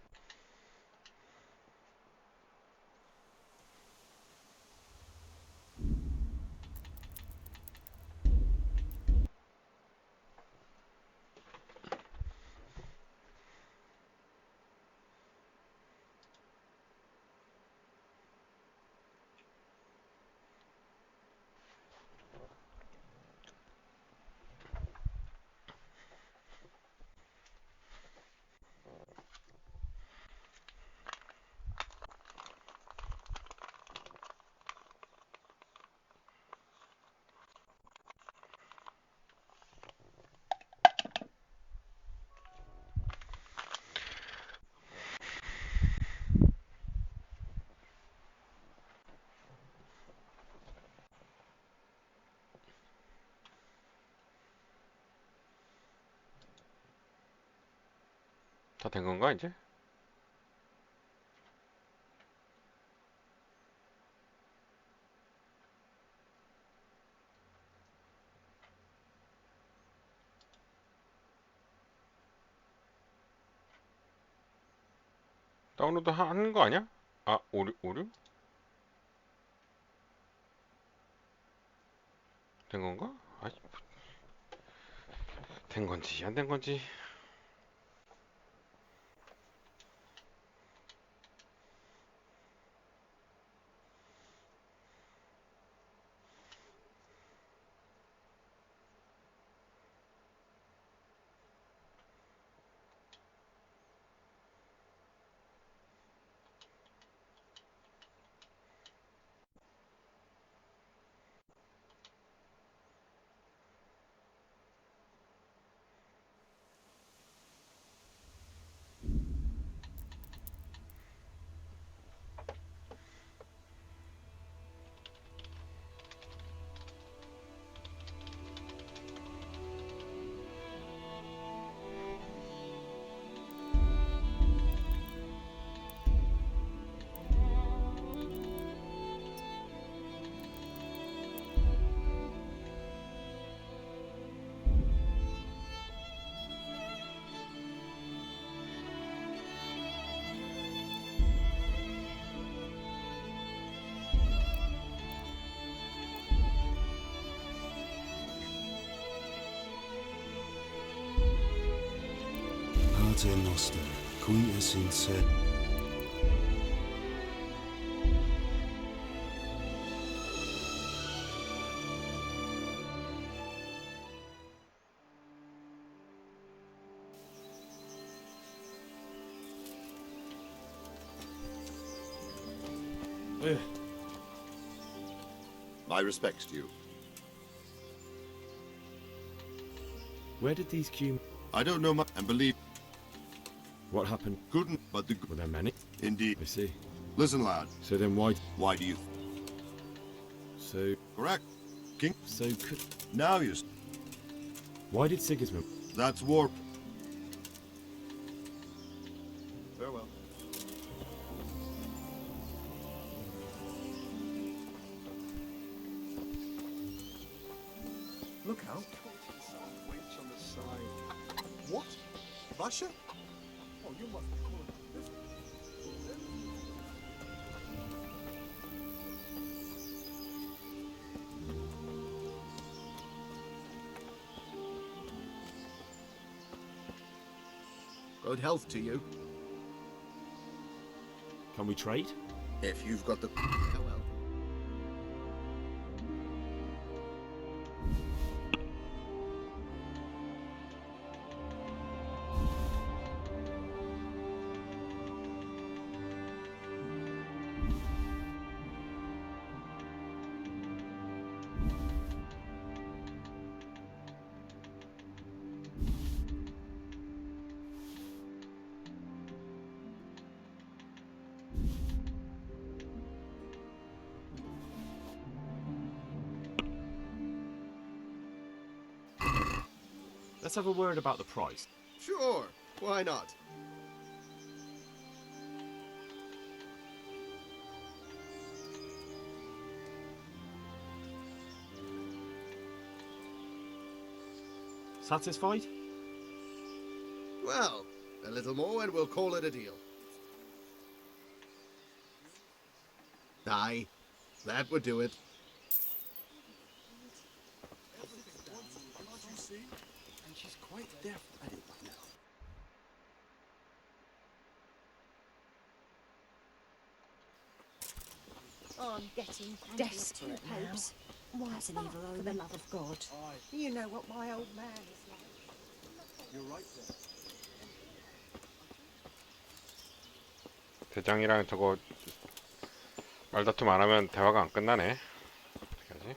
다 된 건가 이제? 다운로드 하는 거 아니야? 아 오류? 된 건가? 아, 된 건지 안 된 건지. Pater Noster, Quintus in sed. My respects to you. Where did these Q... I don't know much, and believe... What happened? Couldn't, but the... Were there many? Indeed. I see. Listen, lad. So then why... Why do you... So... Correct. King... So could... Now you... Why did Sigismund... That's war... Farewell. Look out. Wait on the side. What? Russia? Oh, you must be calling this. Good health to you. Can we trade? If you've got the... Oh well. Let's have a word about the price. Sure, why not? Satisfied? Well, a little more and we'll call it a deal. Aye, that would do it. And she's quite deaf at it now. I'm getting desperate, Popes. Why, that's an evil omen. For the love of God. You know what my old man is like. You're right there. 대장이랑 저거 말다툼 안 하면 대화가 안 끝나네. 어떻게 하지?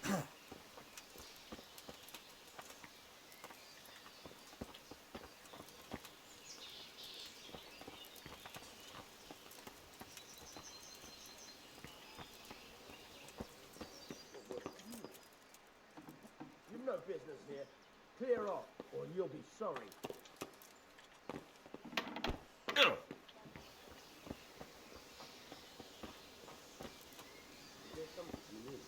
You've no business here. Clear off, or you'll be sorry. There's something you need.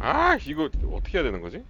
아, 이거 어떻게 해야 되는 거지?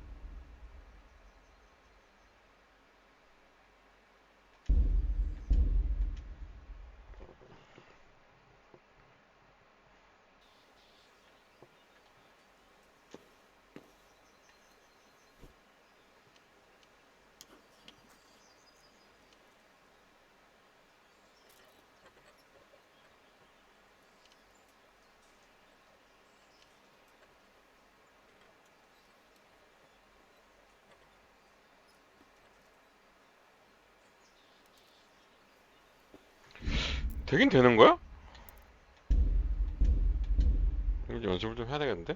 되긴 되는 거야? 이거 연습을 좀 해야 되겠는데?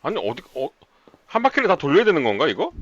아니 한 바퀴를 다 돌려야 되는 건가 이거?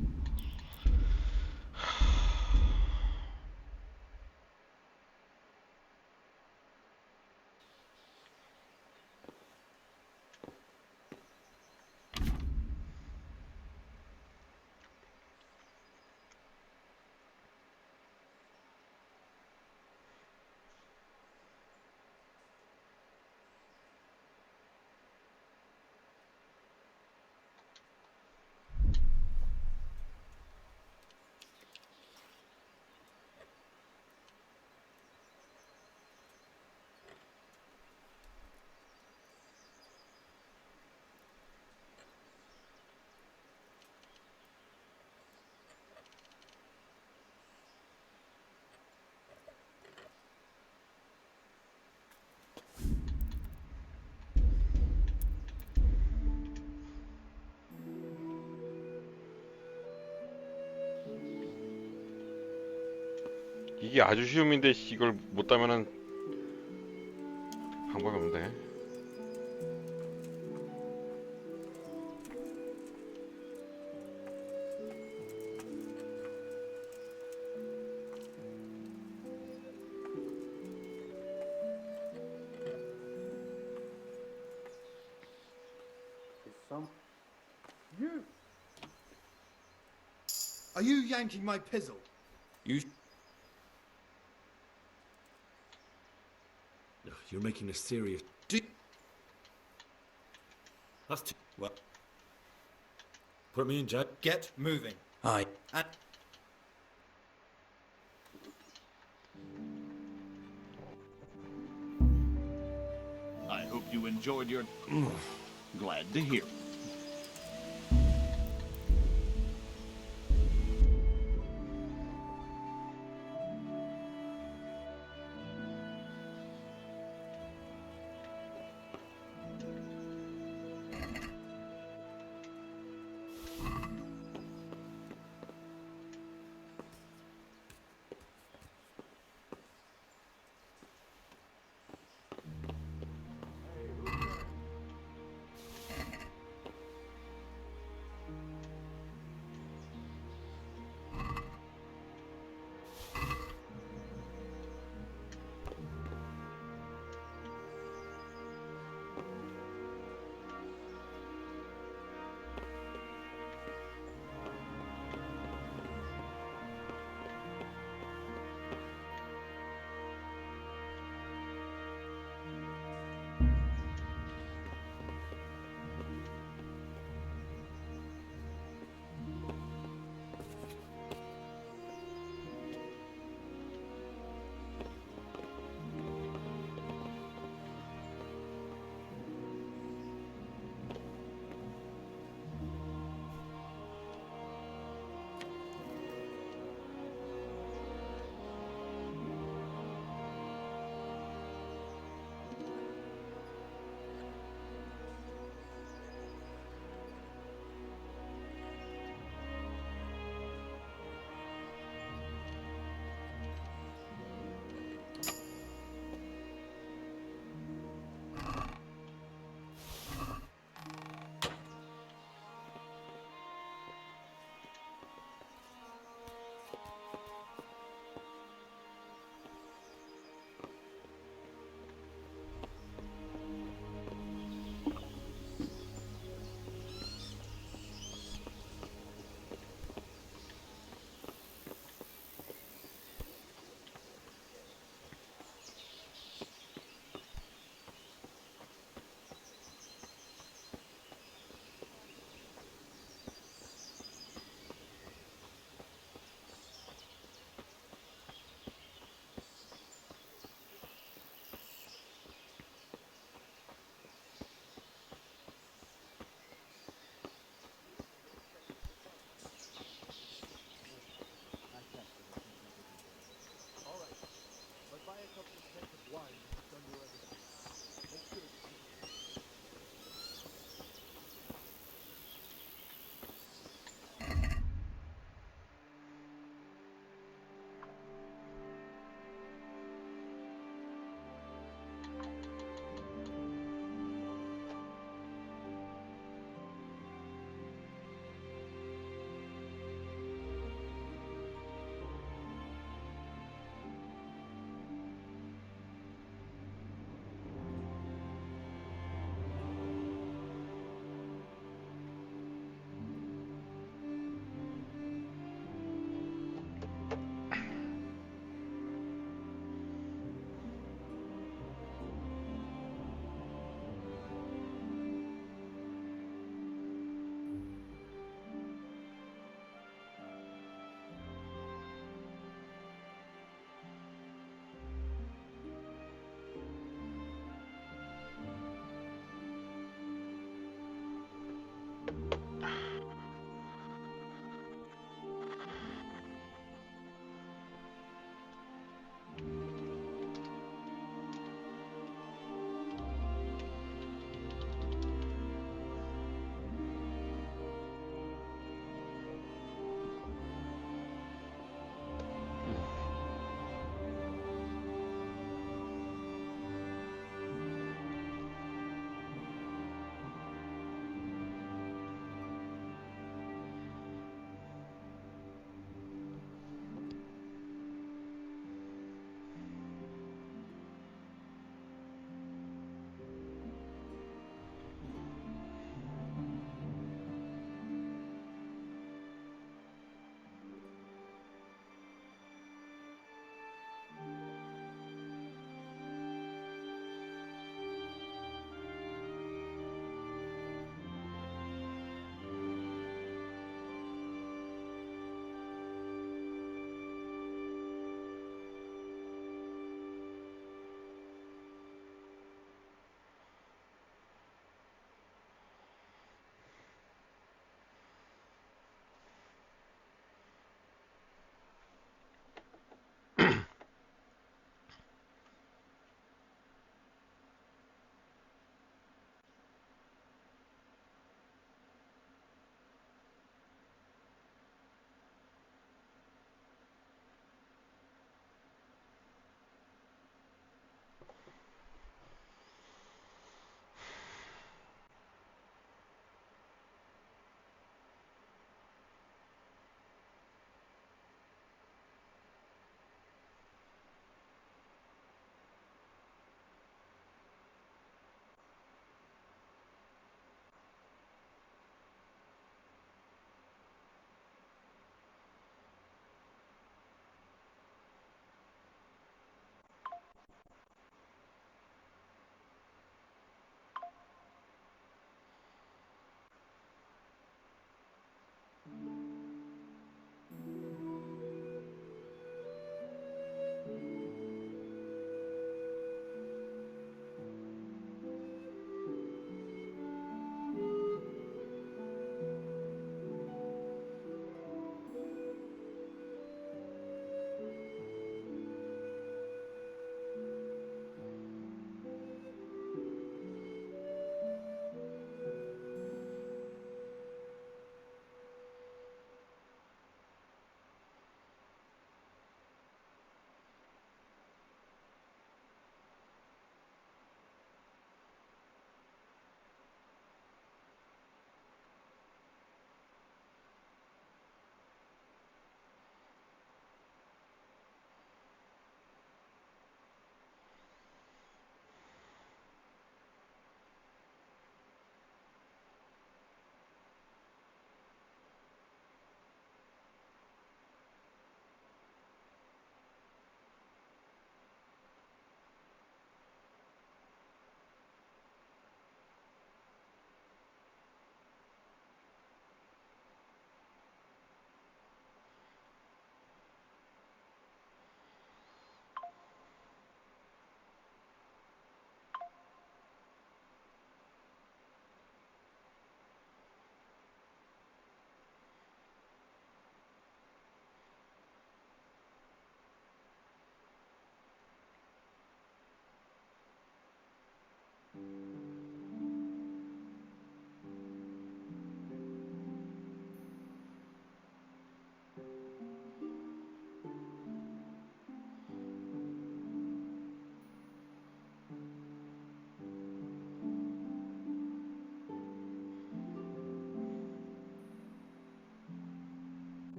이게 아주 쉬움인데 이걸 못 따면은 방법이 없네. Are you yanking my pizzle? You. No, you're making a serious. That's too. Well. Put me in jail. Get moving. Aye. And I hope you enjoyed your... Glad to hear.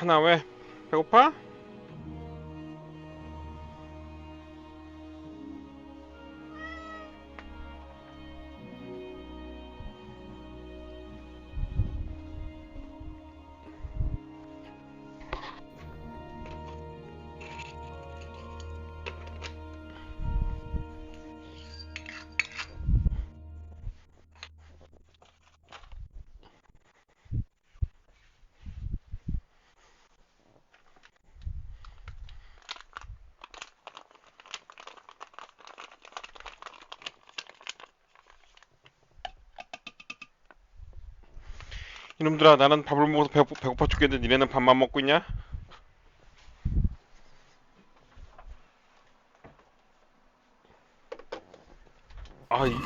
하나 왜? 배고파? 이놈들아, 나는 밥을 먹어서 배고파 죽겠는데 니네는 밥만 먹고 있냐?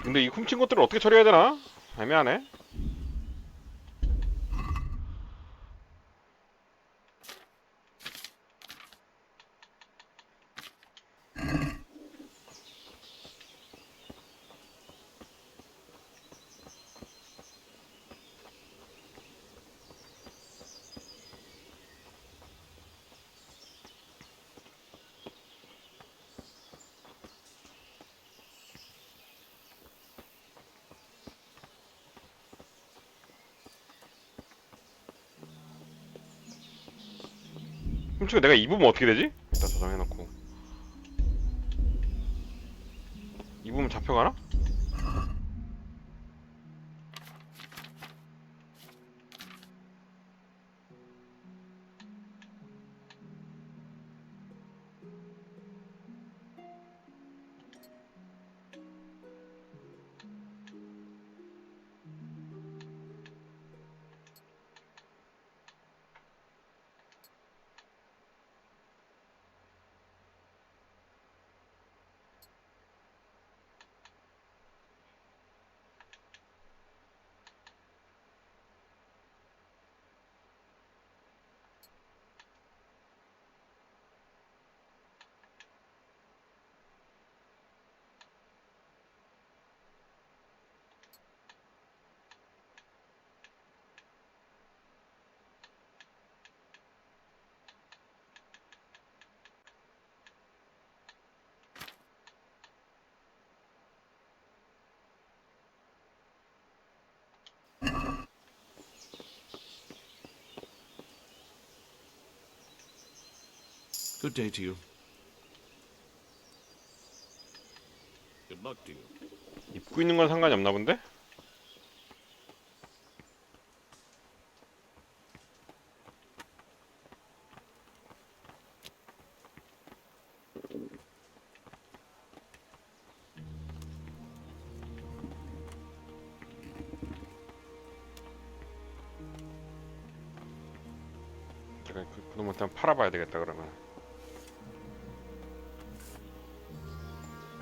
근데 이 훔친 것들을 어떻게 처리해야 되나? 애매하네. 훔치고 내가 입으면 어떻게 되지? 일단 저장해놓고. 입으면 잡혀가나? Good day to you. Good luck to you. 입고 있는 건 상관이 없나 본데? 제가 그놈한테 한번 팔아봐야 되겠다 그러면.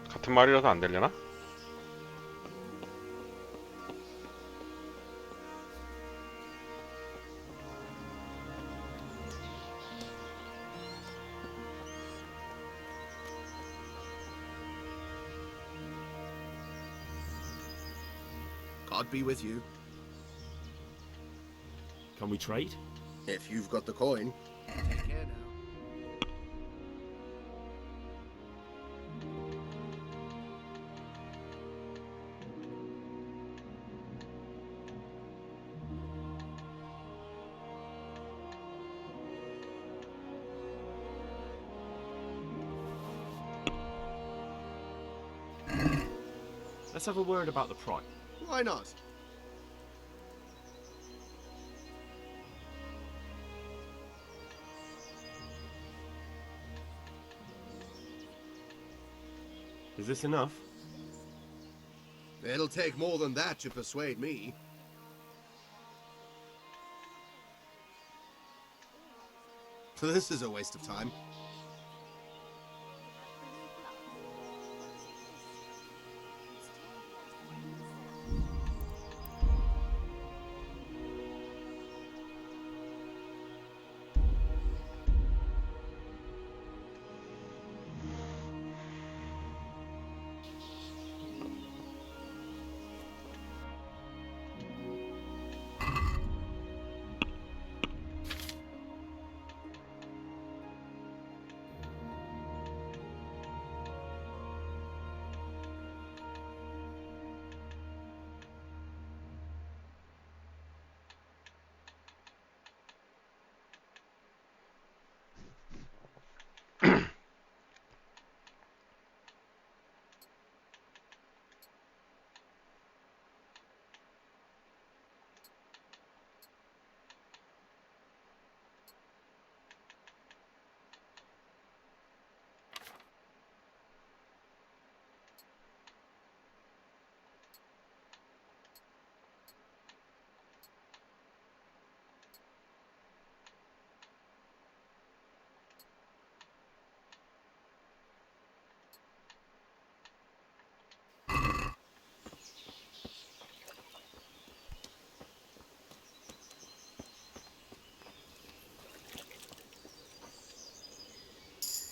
같은 말이라서 안 되려나? God be with you. Can we trade? If you've got the coin. Take care now. Let's have a word about the price. Why not? Is this enough? It'll take more than that to persuade me. So this is a waste of time.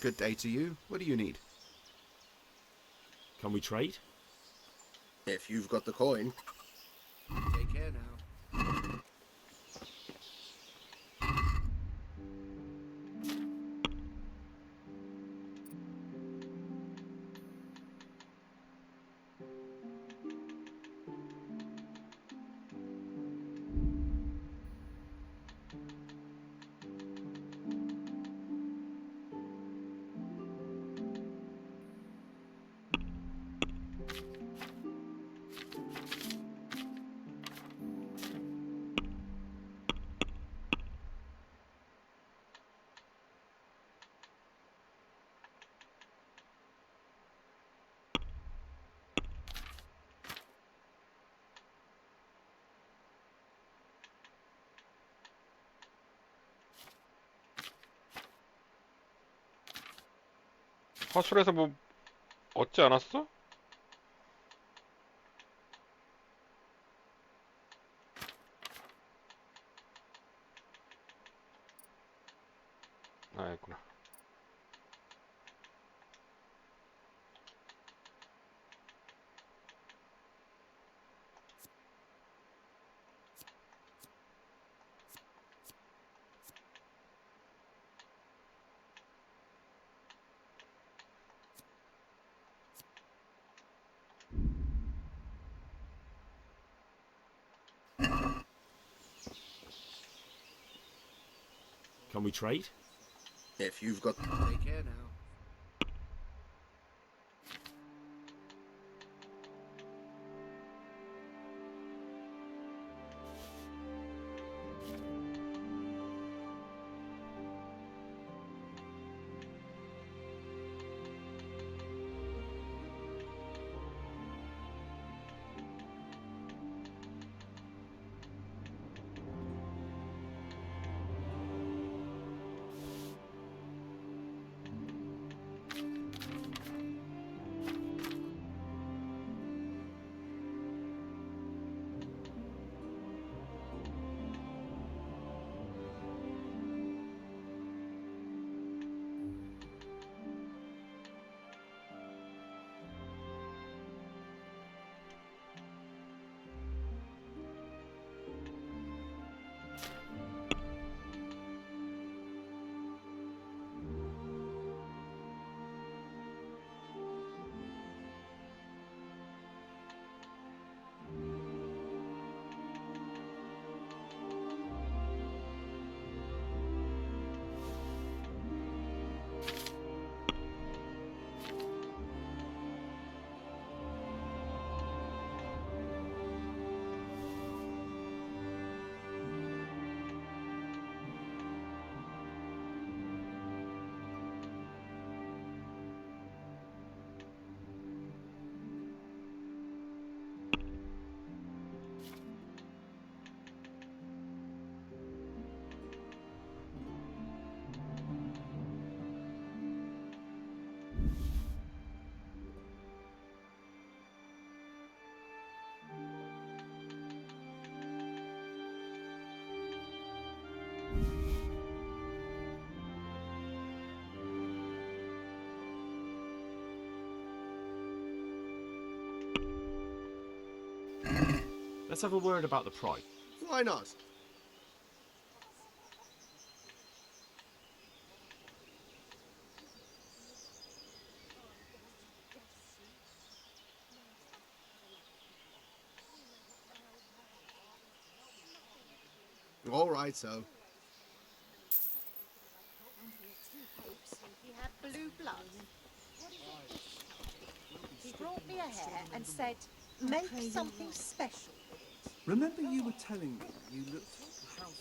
Good day to you. What do you need? Can we trade? If you've got the coin. Take care now. 화술에서 뭐 얻지 않았어? 아, 있구나. Can we trade? If you've got... Take care now. Let's have a word about the price. Why not? All right, so. He had blue blood. He brought me a hare and said, make something special. Remember you were telling me you looked at the house.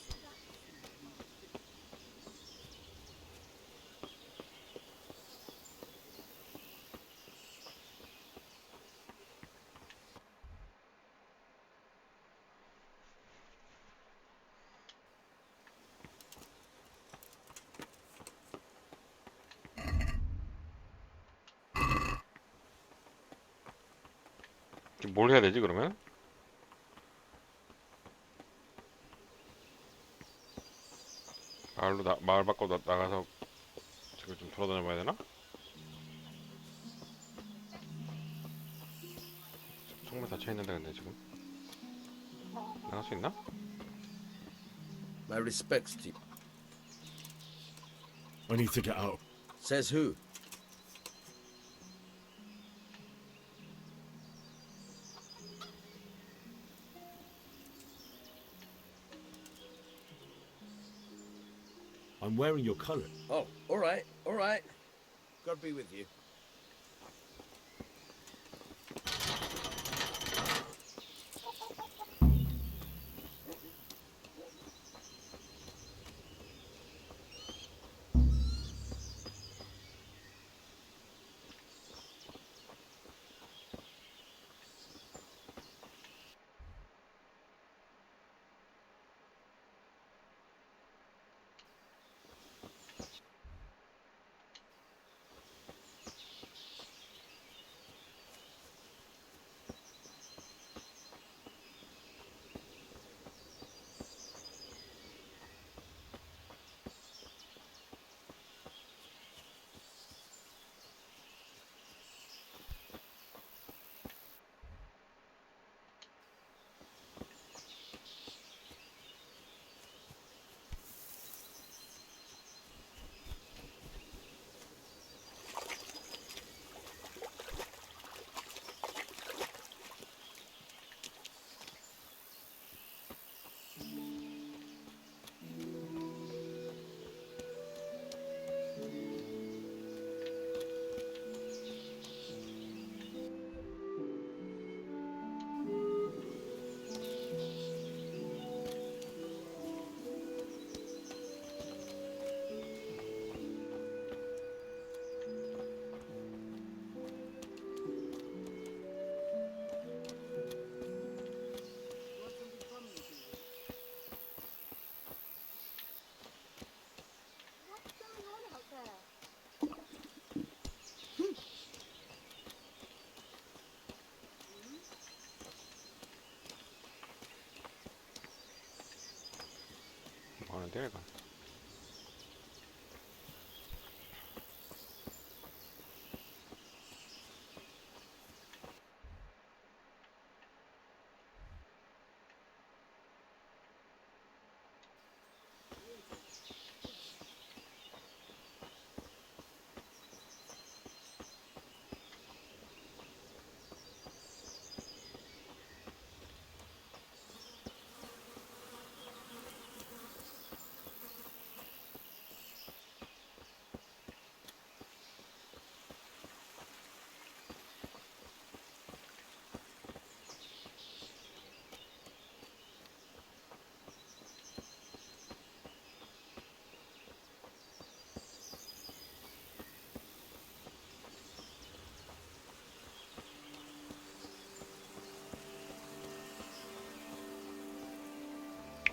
뭘 해야 되지 그러면? 마을 밖으로 나가서 지금 이거 좀 돌아다녀 봐야 되나? 정말 닫혀 있는데 근데 지금 나갈 수 있나? My respects to you. I need to get out. Says who? I'm wearing your colour. Oh, all right, all right. God be with you. 뭐 하는데 얘가?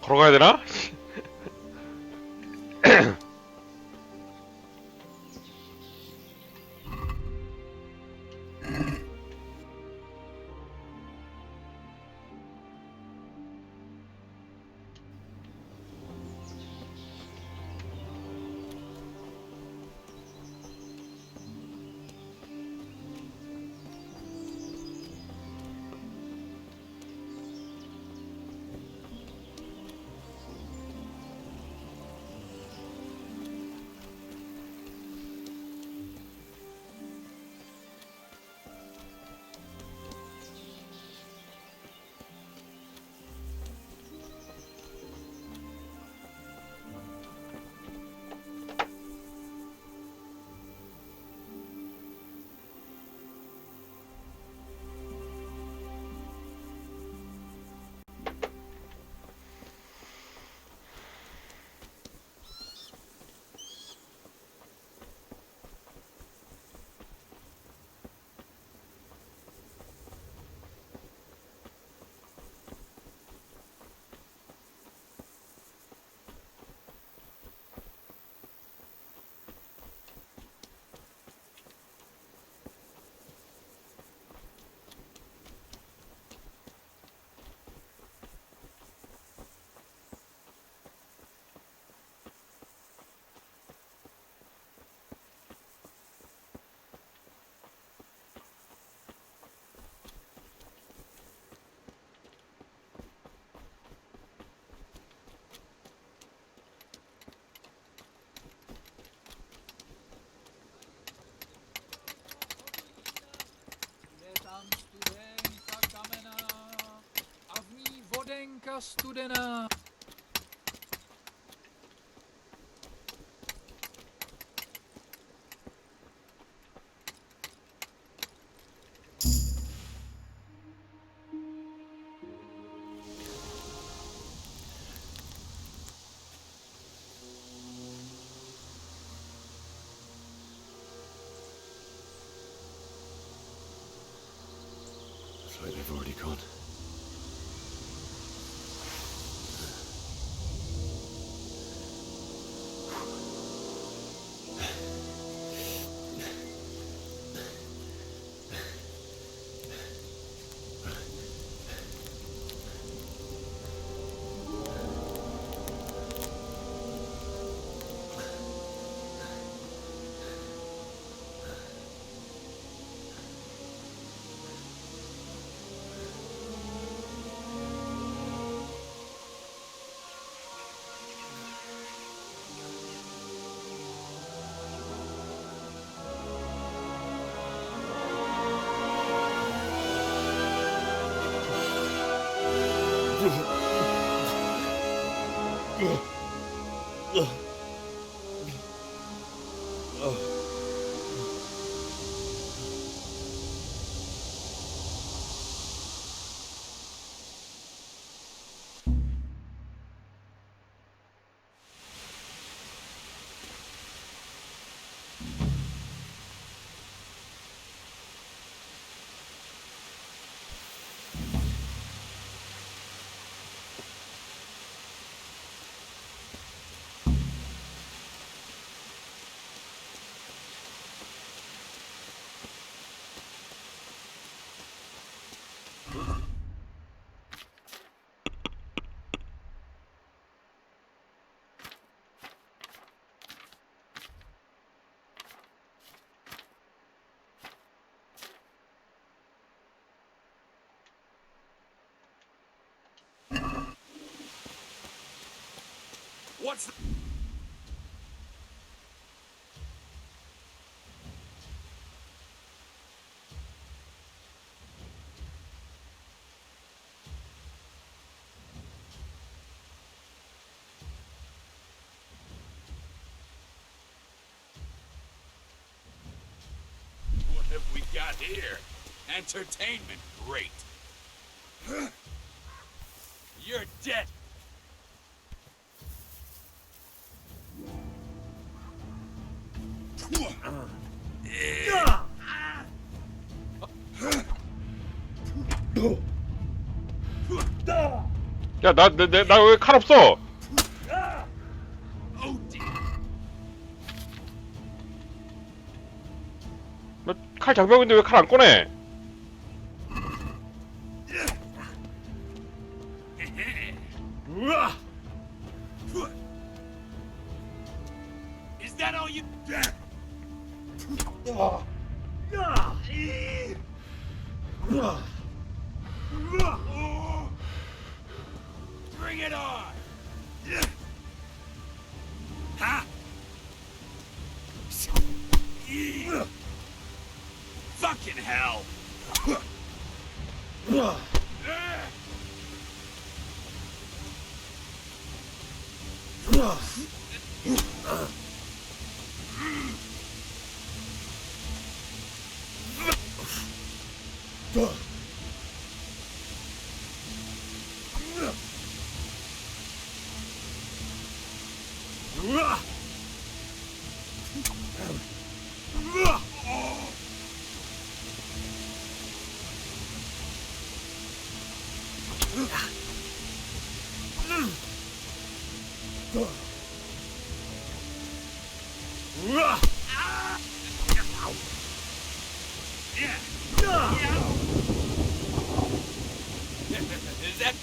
걸어가야 되나? Studenka kamená a v ní vodenka studená. Looks like they've already gone. What's the... What have we got here? Entertainment, great. You're dead. 야, 나 왜 칼 없어? 나 칼 장벽인데 왜 칼 안 꺼내? Is that all you... Bring it on! Ha! Fucking hell! Is that...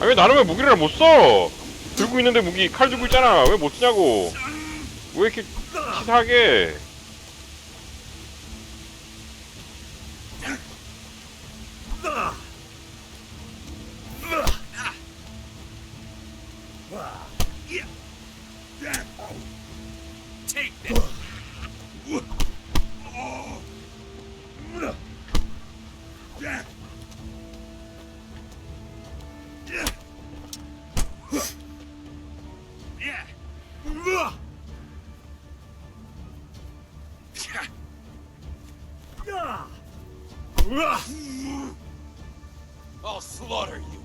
아, 왜 나는 왜 무기를 못 써? 들고 있는데 무기 칼 들고 있잖아. 왜 못 쓰냐고. 왜 이렇게 하게. Take that. I'll slaughter you.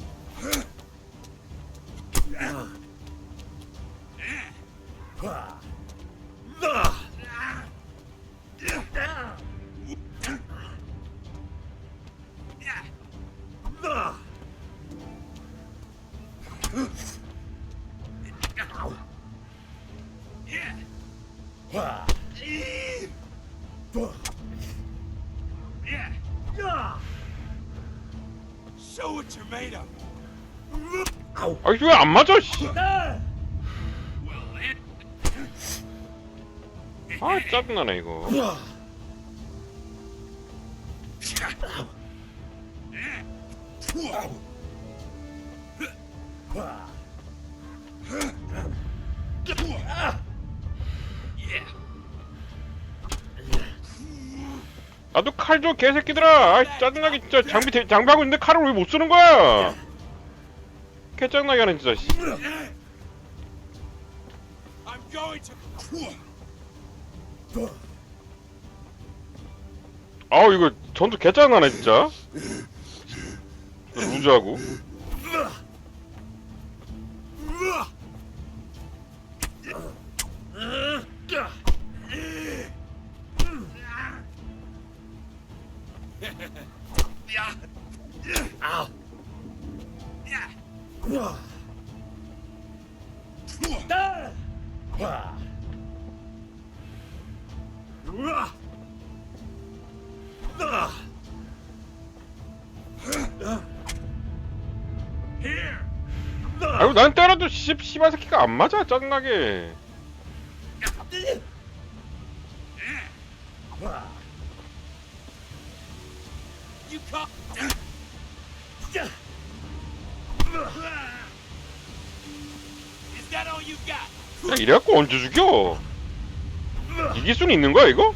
Show what you're made of. 아 이거 왜 안 맞아? 씨. 아 짜증나네 이거. 나도 칼 줘 개새끼들아. 아 짜증나게 진짜 장비하고 있는데 칼을 왜 못 쓰는 거야? 개 짜증나게 하는 진짜. 씨. I'm going to. 아우 이거 전투 개 짜증나네 진짜. 루즈하고. 아이고 난 때려도 씨발 새끼가 안 맞아 짜증나게. You caught. Is that all you got? 야 이래갖고 언제 죽여? 이길 수는 있는 거야 이거?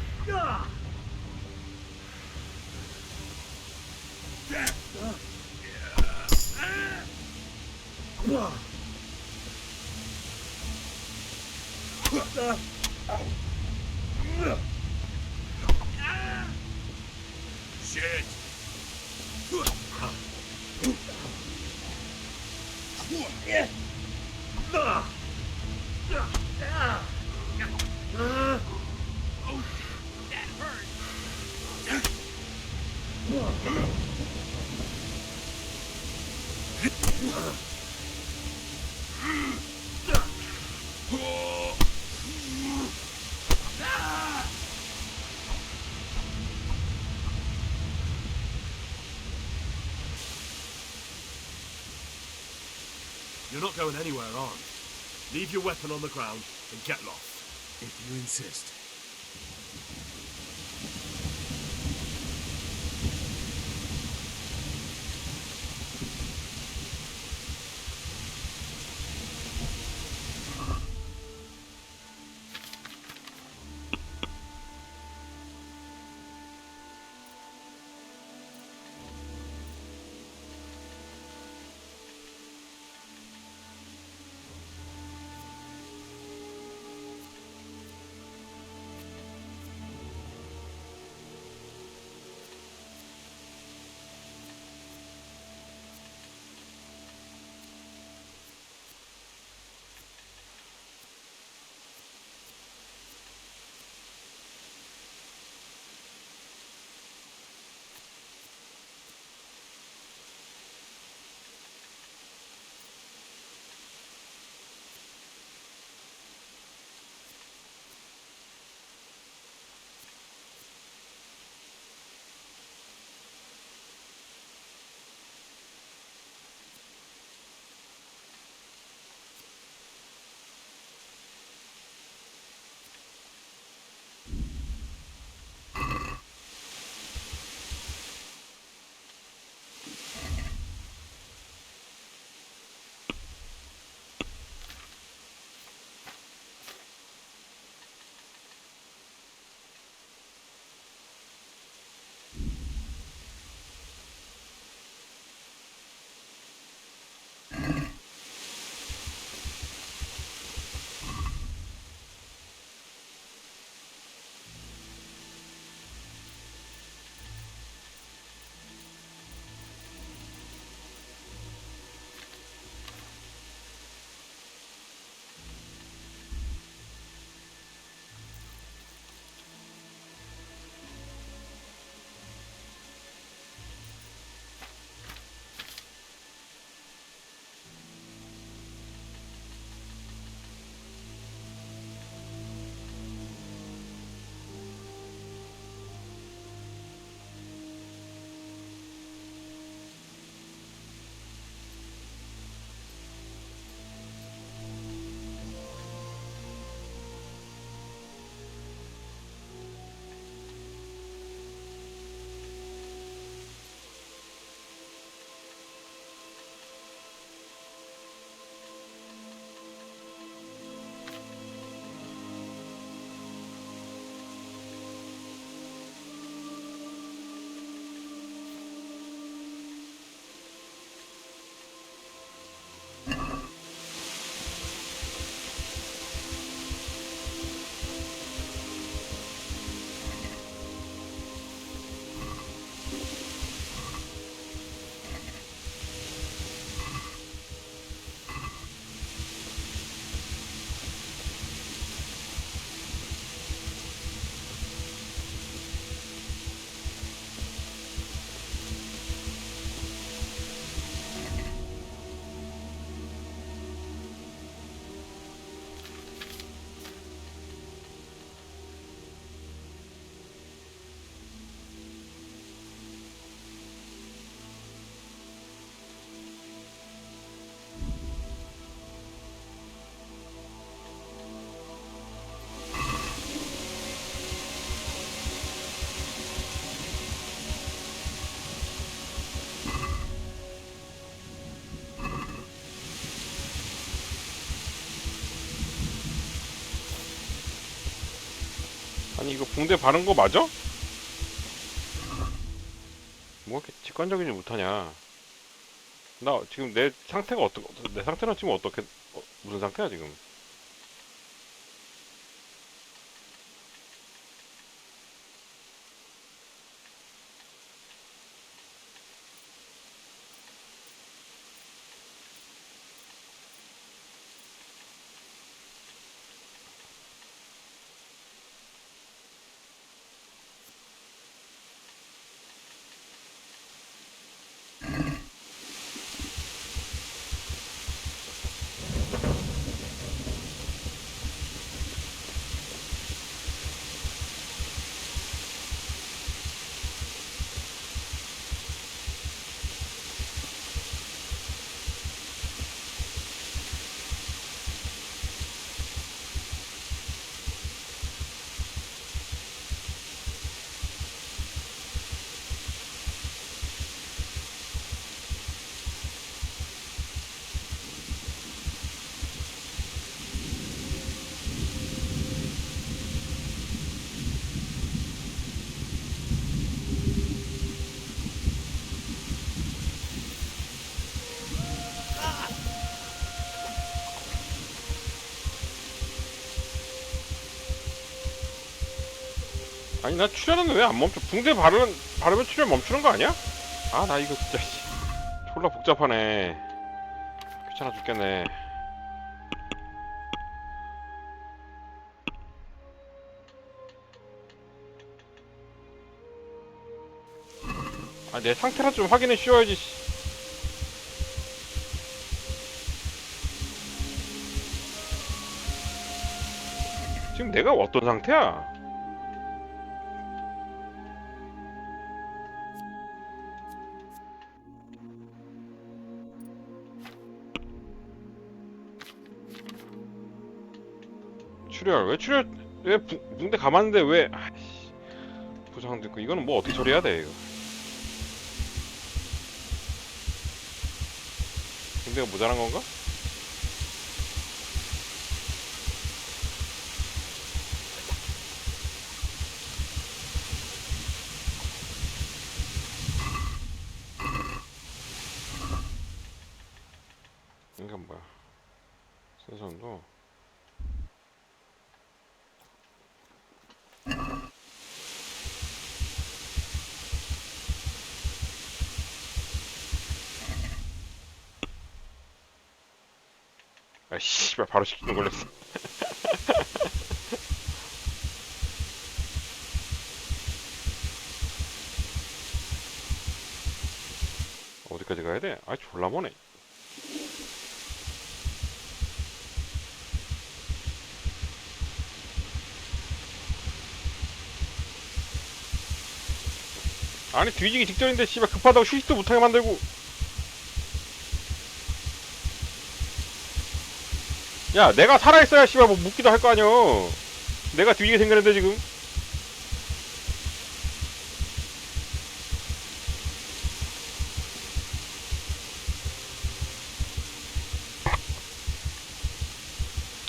Shit. Oh, that hurt. You're not going anywhere, are you? Leave your weapon on the ground and get lost. If you insist. 이거 붕대 바른 거 맞아? 뭐 이렇게 직관적이지 못하냐? 나 지금 내 상태가 내 상태는 지금 어떻게 무슨 상태야 지금? 아니 나 출혈은 왜 안 멈춰? 붕대 바르면 출혈 멈추는 거 아니야? 아 나 이거 진짜 졸라 복잡하네. 귀찮아 죽겠네. 아 내 상태라 좀 확인해 쉬어야지. 지금 내가 어떤 상태야? 왜 붕대 감았는데 왜 아이씨 부상도 있고 이거는 뭐 어떻게 처리해야 돼 이거. 붕대가 모자란 건가? 이건 뭐야 선선도 아 씨발 바로 시키는 걸렸어. 어디까지 가야 돼? 아 졸라 머네. 아니 뒤지기 직전인데 씨발 급하다고 휴식도 못하게 만들고. 야 내가 살아있어야 씨발 뭐 묻기도 할 거 아니여. 내가 뒤지게 생겼는데 지금.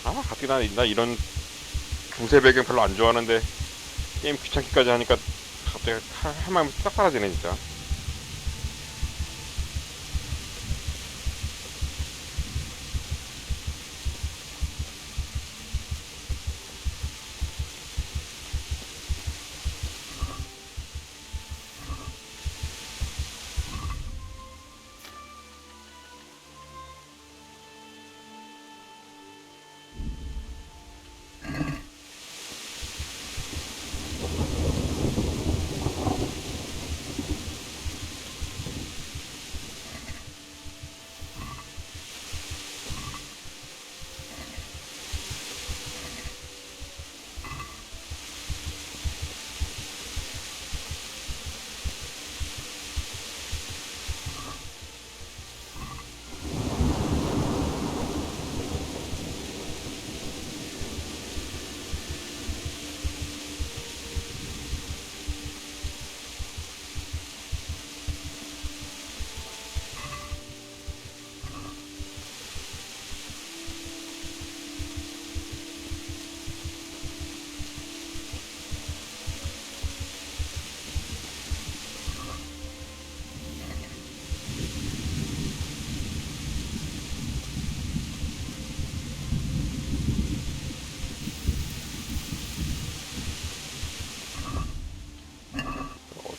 아 갑자기 나 이런 중세 배경 별로 안 좋아하는데 게임 귀찮기까지 하니까 갑자기 할 마음이 싹 사라지네 진짜.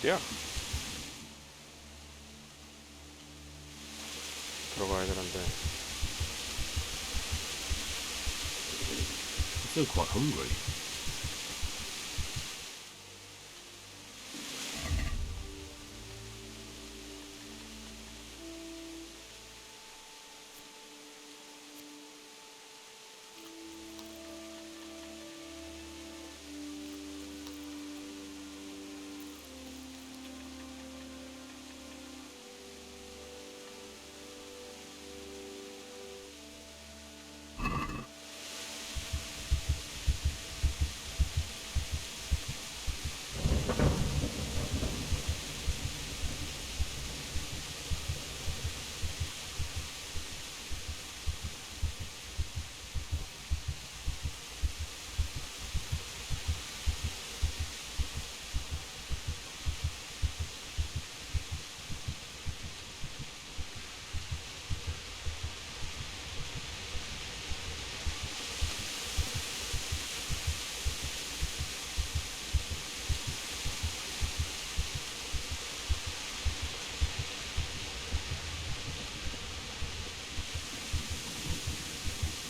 어디야? 들어가야 되는데. I feel quite hungry.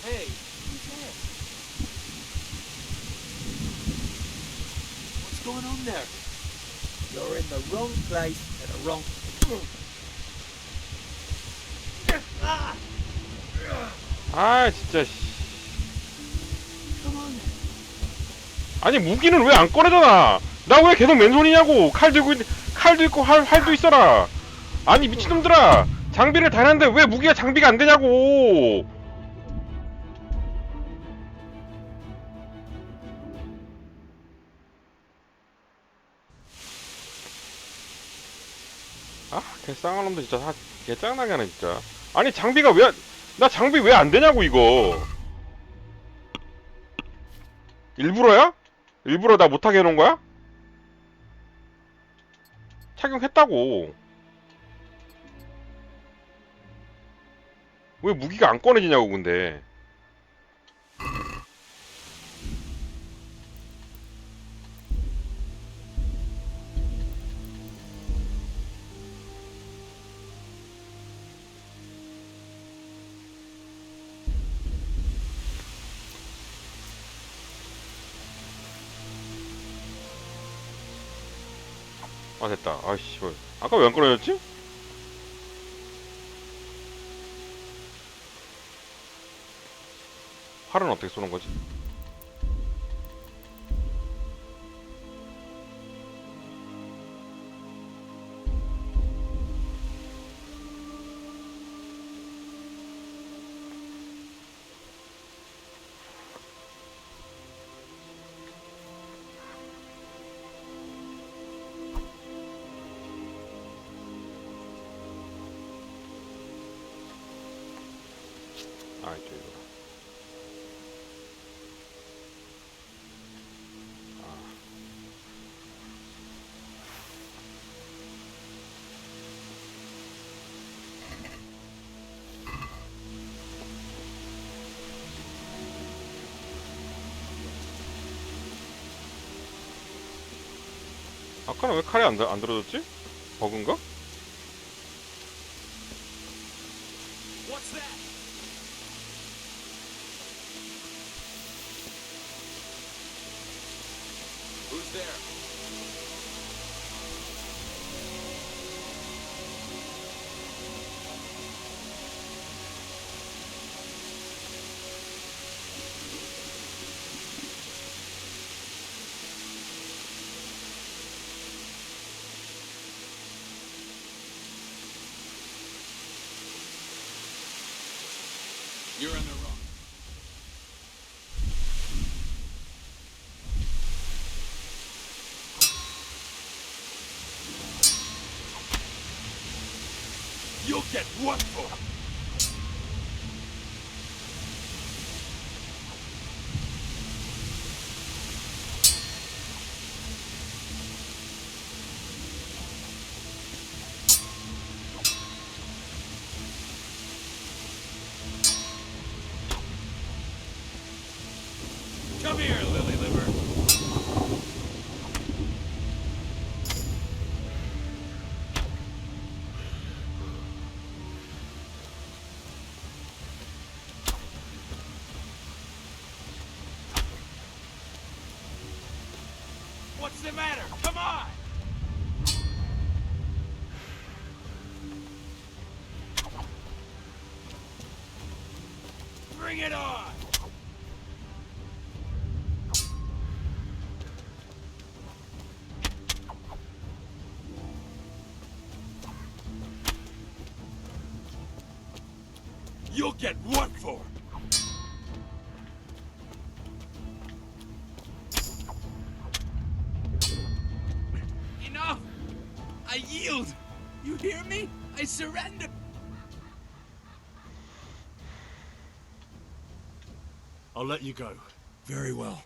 Hey, who's there? What's going on there? You're in the wrong place at the wrong... 아 진짜. Come on. 아니 무기는 왜 안 꺼내잖아. 나 왜 계속 맨손이냐고. 칼도 있고 활도 있어라. 아니 미친놈들아. 장비를 다 했는데 왜 무기가 장비가 안 되냐고. 아, 개쌍한 놈들 진짜 개짱나게 하네 진짜. 아니 장비가 나 장비 왜 안 되냐고 이거. 일부러야? 일부러 나 못하게 해놓은 거야? 착용했다고. 왜 무기가 안 꺼내지냐고 근데. 아 됐다. 아이씨 아까 왜 안 꺼내졌지? 활은 어떻게 쏘는 거지? 아 이쪽이구나. 아까는 왜 칼이 안 들어졌지? 버그인가? What's that? Who's there? You're in the wrong. You'll get what for? Come here, lily liver. What's the matter? Come on! Bring it on! You'll get what for? Enough! I yield! You hear me? I surrender! I'll let you go. Very well.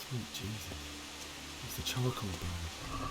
Sweet Jesus. It's the charcoal burn.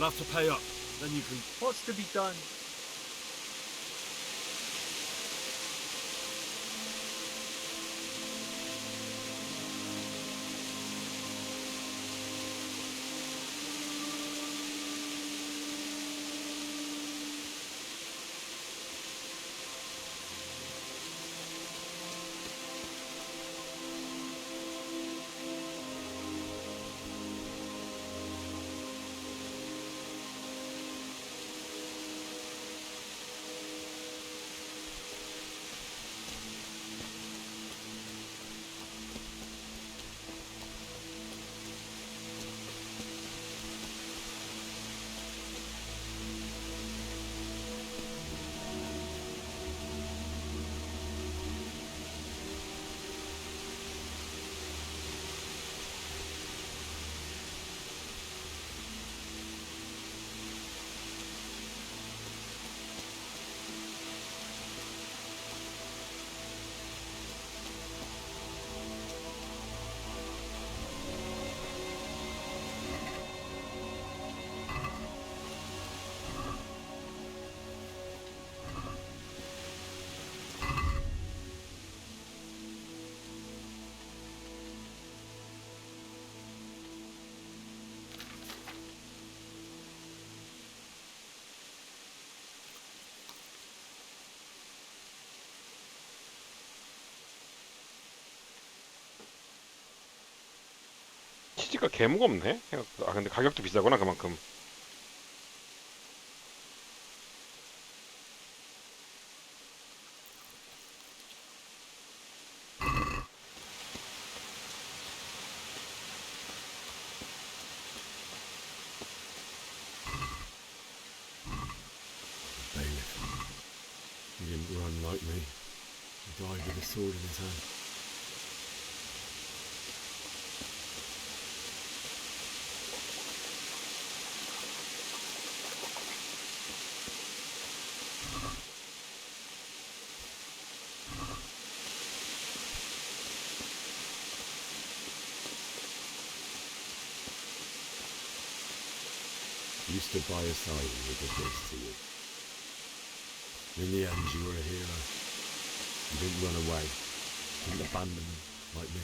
You'll have to pay up. Then you can... What's to be done? 치즈가 개 무겁네. 생각보다. 아 근데 가격도 비싸구나 그만큼. Bailiff, he didn't run like me. He died with a sword in his hand. You stood by his side when he did this to you. In the end, you were a hero. You didn't run away. You didn't abandon him like me.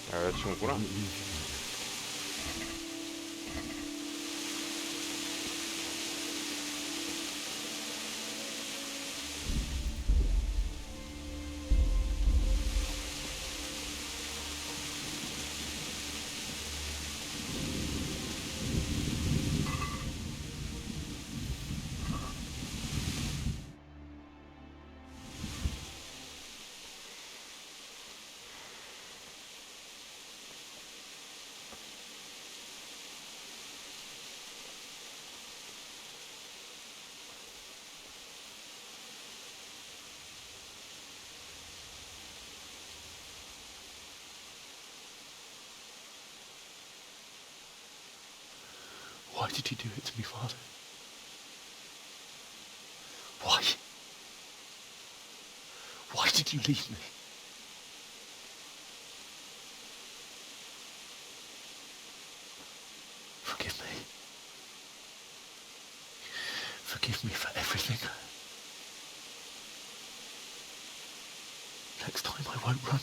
아, 여자친구구나. Why did you do it to me, Father? Why? Why did you leave me? forgive me for everything. Next time I won't run.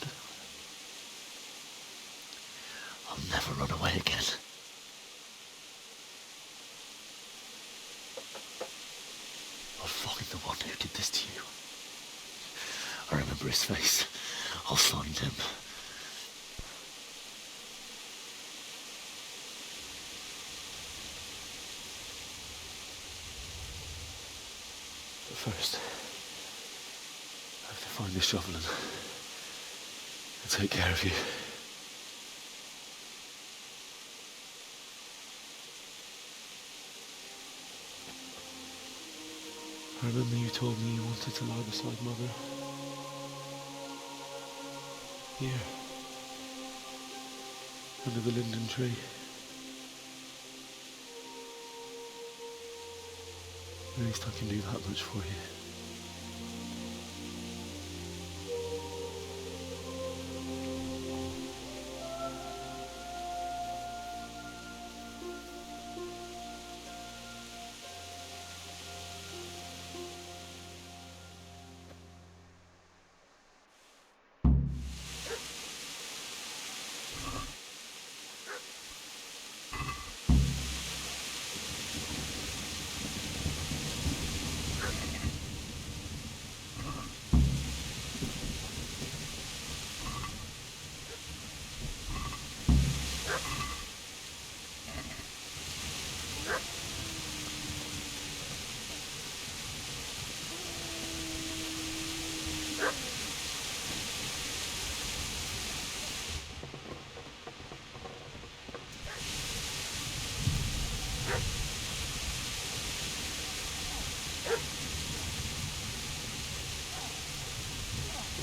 I'll never run away again. I'll find the one who did this to you. I remember his face. I'll find him. But first, I have to find the shovel and take care of you. I remember you told me you wanted to lie beside Mother. Here. Under the linden tree. At least I can do that much for you.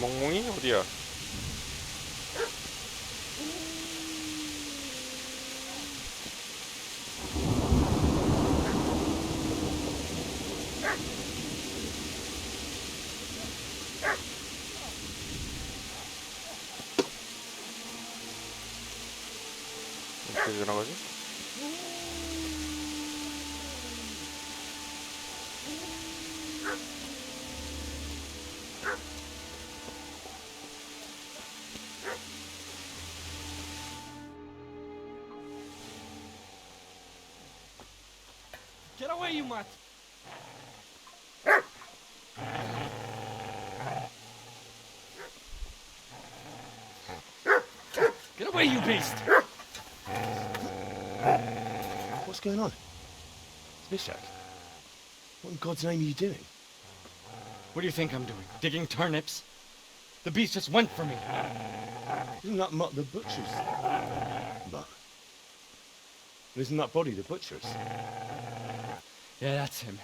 멍멍이 어디야? 어떻게 지나가지? Get away, you mutt! Get away, you beast! What's going on? Mishak, what in God's name are you doing? What do you think I'm doing? Digging turnips? The beast just went for me. Isn't that Mutt the butcher's? Mutt? Isn't that body the butcher's? Yeah, that's him.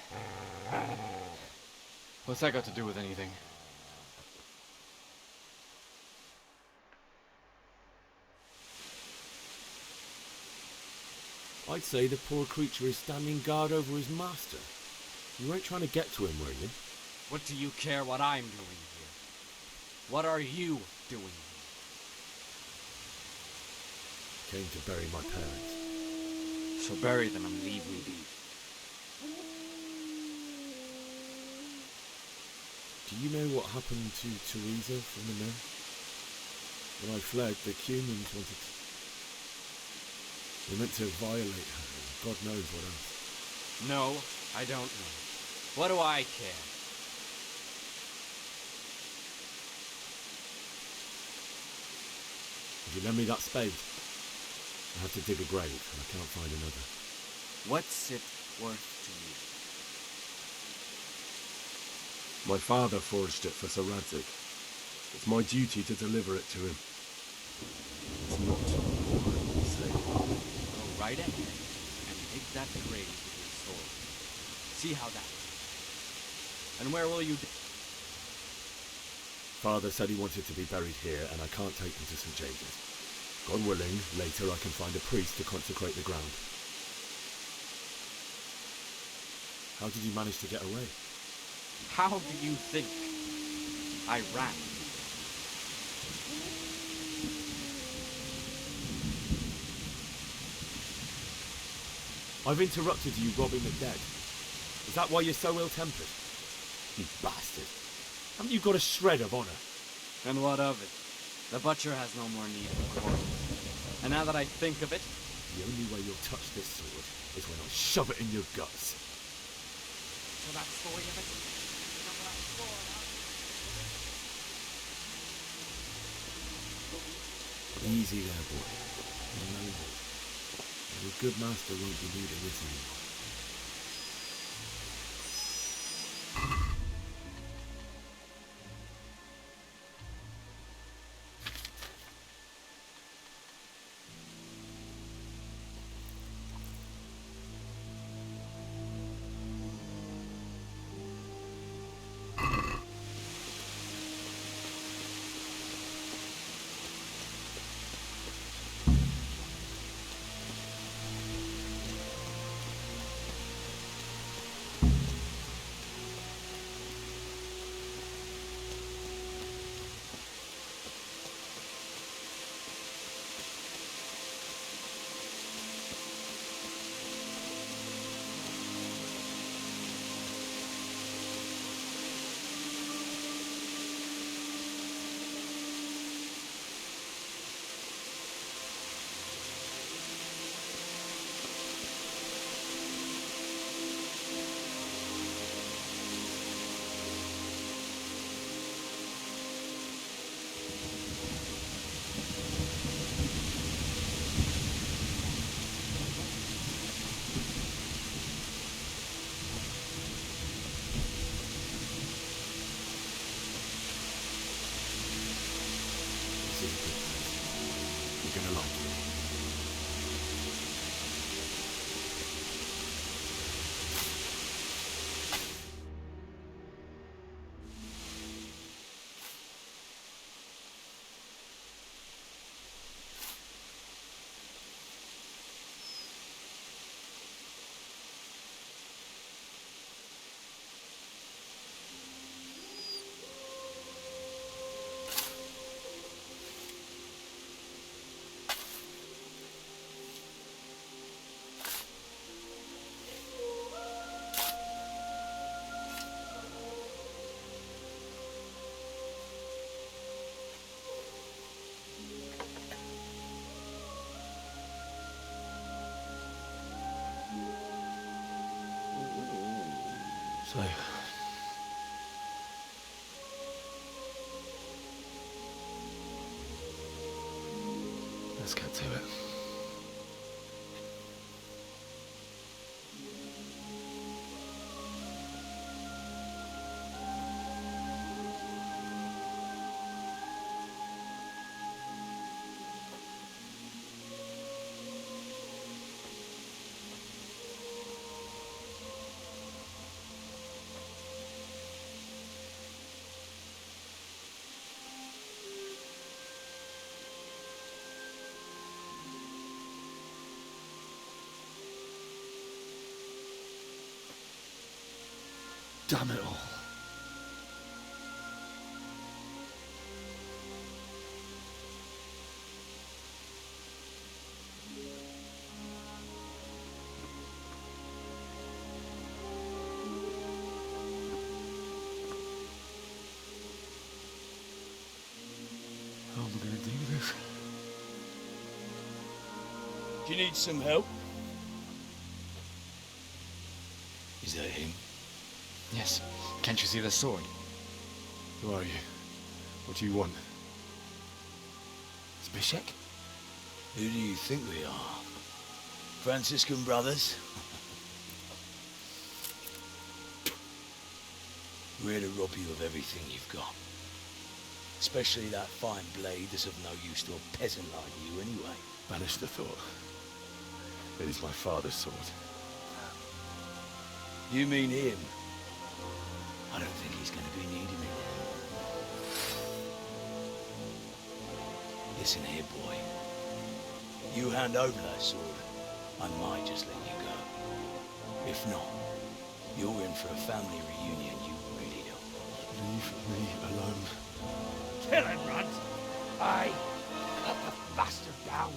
What's that got to do with anything? I'd say the poor creature is standing guard over his master. You weren't trying to get to him, were you? What do you care what I'm doing here? What are you doing here? Came to bury my parents. So bury them and leave me be. Do you know what happened to Teresa from the men? When I fled, the Cumans wanted to... They meant to violate her, and God knows what else. No, I don't know. What do I care? If you lend me that spade, I have to dig a grave, and I can't find another. What's it worth to you? My father forged it for Sir Radzig. It's my duty to deliver it to him. It's not war, say. Go right ahead and dig that grave with your sword. See how that goes. And where will you dig? Father said he wanted to be buried here, and I can't take him to St. James's. God willing, later I can find a priest to consecrate the ground. How did you manage to get away? How do you think I ran? I've interrupted you robbing the dead. Is that why you're so ill-tempered? You bastard. Haven't you got a shred of honour? And what of it? The butcher has no more need of quarrel. And now that I think of it, The only way you'll touch this sword is when I shove it in your guts. so that's the way of it. Easy there, boy. You're noble. Your good master won't be needing this anymore. You're gonna like it. So, let's get to it. Damn it all. How am I going to do this? Do you need some help? Is that him? Yes. Can't you see the sword? Who are you? What do you want? Zbyszek? Who do you think we are? Franciscan brothers? We're here to rob you of everything you've got. Especially that fine blade that's of no use to a peasant like you anyway. Banish the thought. It is my father's sword. You mean him? I don't think he's going to be needing it. Listen here, boy. You hand over that sword, I might just let you go. If not, you're in for a family reunion you really don't. Leave me alone. Kill him, Runt! Aye! Cut the bastard down!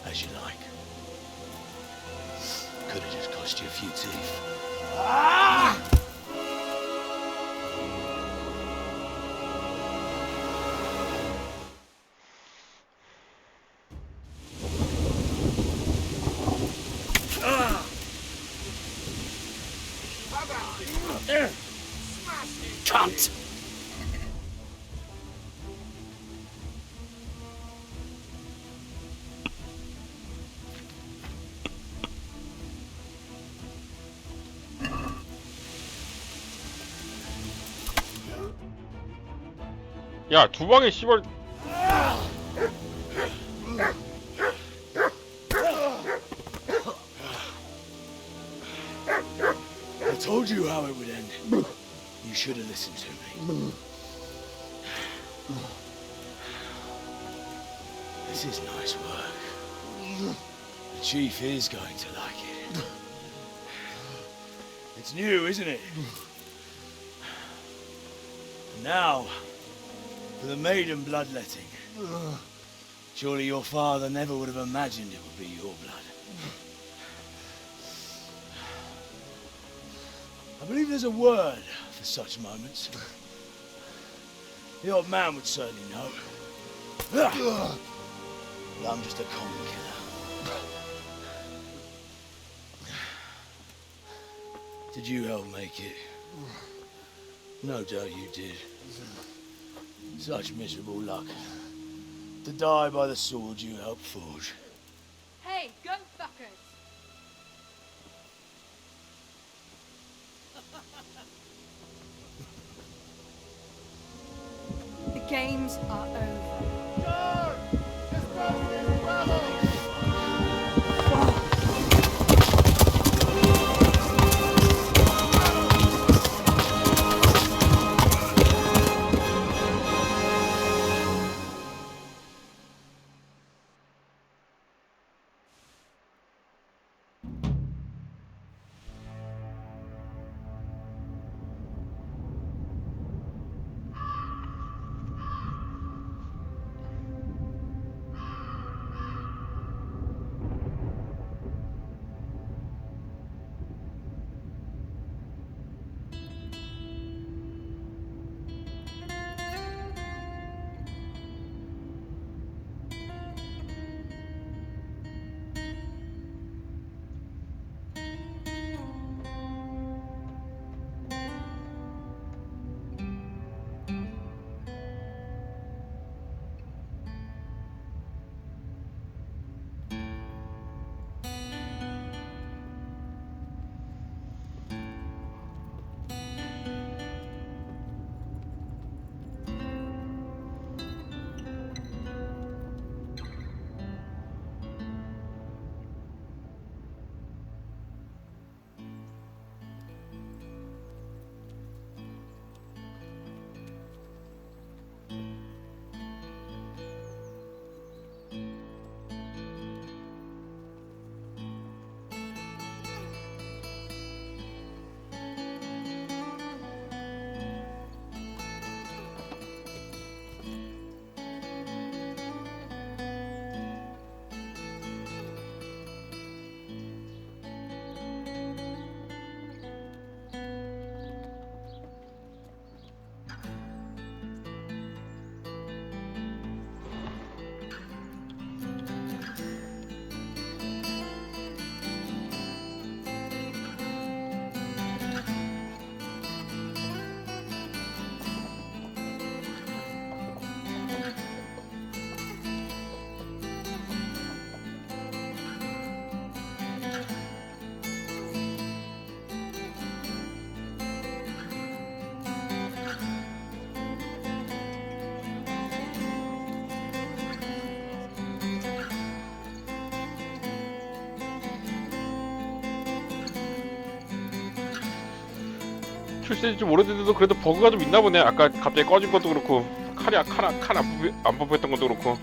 As you like. Could have just cost you a few teeth. Cunt! 야, 두 방에 씨발. I told you how it would end. You should have listened to me. This is nice work. The chief is going to like it. It's new, isn't it? Now, for the maiden bloodletting. Surely your father never would have imagined it would be your blood. I believe there's a word for such moments. The old man would certainly know. But I'm just a common killer. Did you help make it? No doubt you did. Such miserable luck. To die by the sword you helped forge. Hey, gunfuckers! The games are over. 출시된 지 좀 오래됐는데도 그래도 버그가 좀 있나 보네. 아까 갑자기 꺼진 것도 그렇고 칼 안 뽑혔던 것도 그렇고.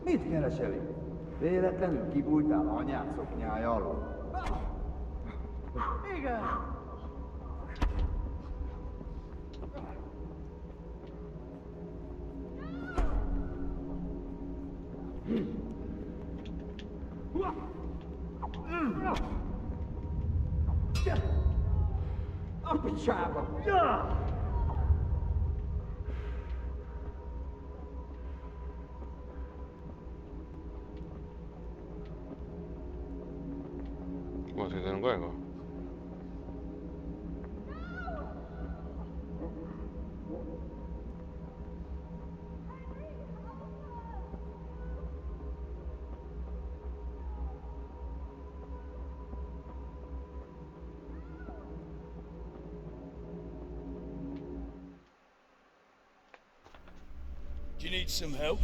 Mit kereseli? Véletlenül kibújtál anyád szoknyája alól? Igen. A picsába! 뭐 어떻게 되는 거야 이거? Do you need some help?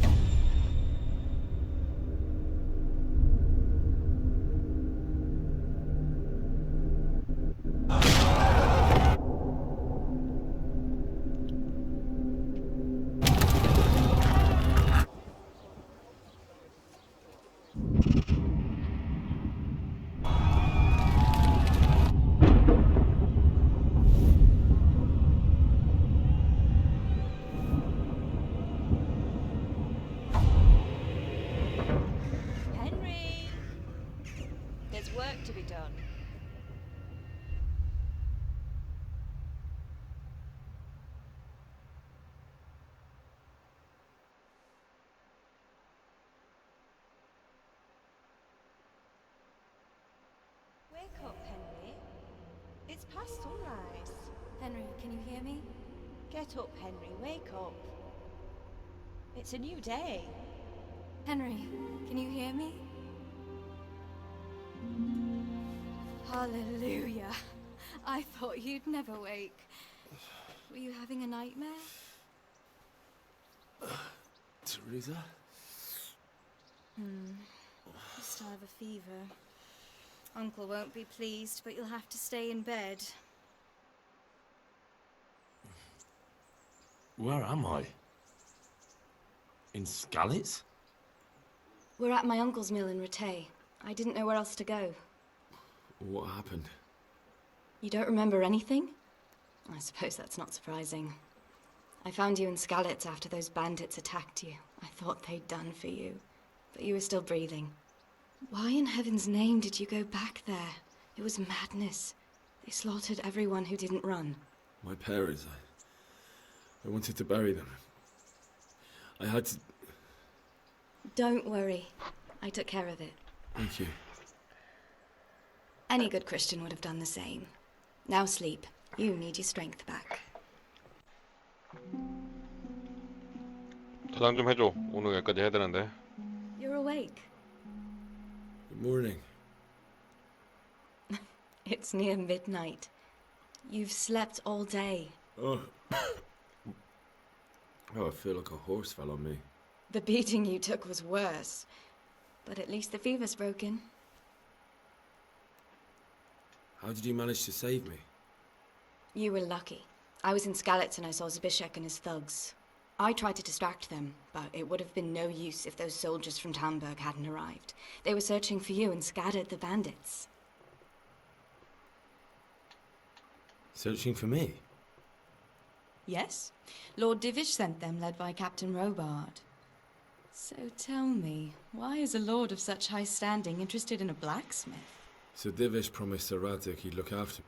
Henry! There's work to be done. Wake up, Henry. It's past sunrise. Henry, can you hear me? Get up, Henry. Wake up. It's a new day. Henry, can you hear me? Hallelujah. I thought you'd never wake. Were you having a nightmare? Teresa? You still have a fever. Uncle won't be pleased, but you'll have to stay in bed. Where am I? In Skalitz? We're at my uncle's mill in Rattay. I didn't know where else to go. What happened? You don't remember anything? I suppose that's not surprising. I found you in Skalitz after those bandits attacked you. I thought they'd done for you, but you were still breathing. Why in heaven's name did you go back there? It was madness. They slaughtered everyone who didn't run. My parents, I wanted to bury them. I had to... Don't worry. I took care of it. Thank you. Any good Christian would have done the same. Now sleep. You need your strength back. 저장 좀 해줘. 오늘 여기까지 해야 되는데. You're awake. Good morning. It's near midnight. You've slept all day. Oh. Oh, I feel like a horse fell on me. The beating you took was worse. But at least the fever's broken. How did you manage to save me? You were lucky. I was in Skalitz and I saw Zbyszek and his thugs. I tried to distract them, but it would have been no use if those soldiers from Tamburg hadn't arrived. They were searching for you and scattered the bandits. Searching for me? Yes. Lord Divish sent them, led by Captain Robard. So tell me, why is a lord of such high standing interested in a blacksmith? So Divish promised Sir Radek he'd look after me.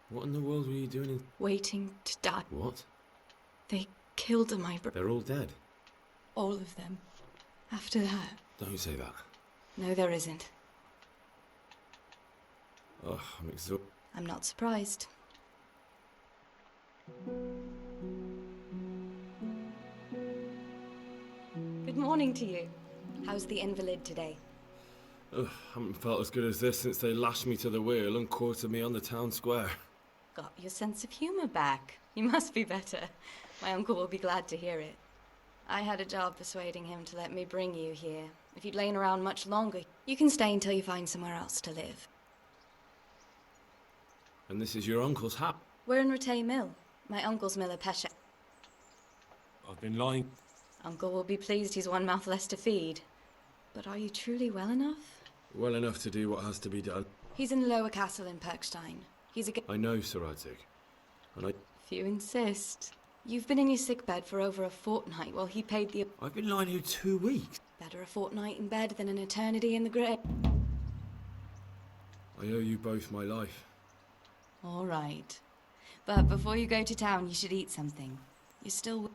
What in the world were you doing in... Waiting to die. What? They killed my brother. They're all dead. All of them. After that. Don't say that. No, there isn't. Oh, I'm exhausted. I'm not surprised. Good morning to you. How's the invalid today? Ugh, haven't felt as good as this since they lashed me to the wheel and quartered me on the town square. Got your sense of humor back. You must be better. My uncle will be glad to hear it. I had a job persuading him to let me bring you here. If you'd lain around much longer, you can stay until you find somewhere else to live. And this is your uncle's hat? We're in Rattay Mill. My uncle's mill at Pesha. I've been lying. Uncle will be pleased he's one mouth less to feed. But are you truly well enough? Well enough to do what has to be done. He's in the lower castle in Perkstein. He's a I know, Sir Isaac. And If you insist. You've been in your sickbed for over a fortnight while he paid the... I've been lying here 2 weeks. Better a fortnight in bed than an eternity in the grave. I owe you both my life. All right. But before you go to town, you should eat something. You're still...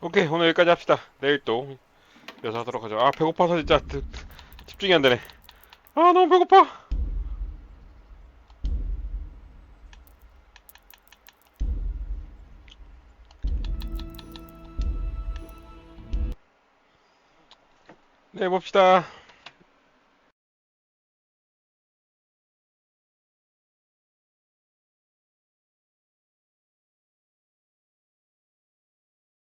오케이, 오늘 여기까지 합시다. 내일 또 이어서 하도록 하죠. 아, 배고파서 진짜 집중이 안 되네. 아, 너무 배고파. 네, 봅시다.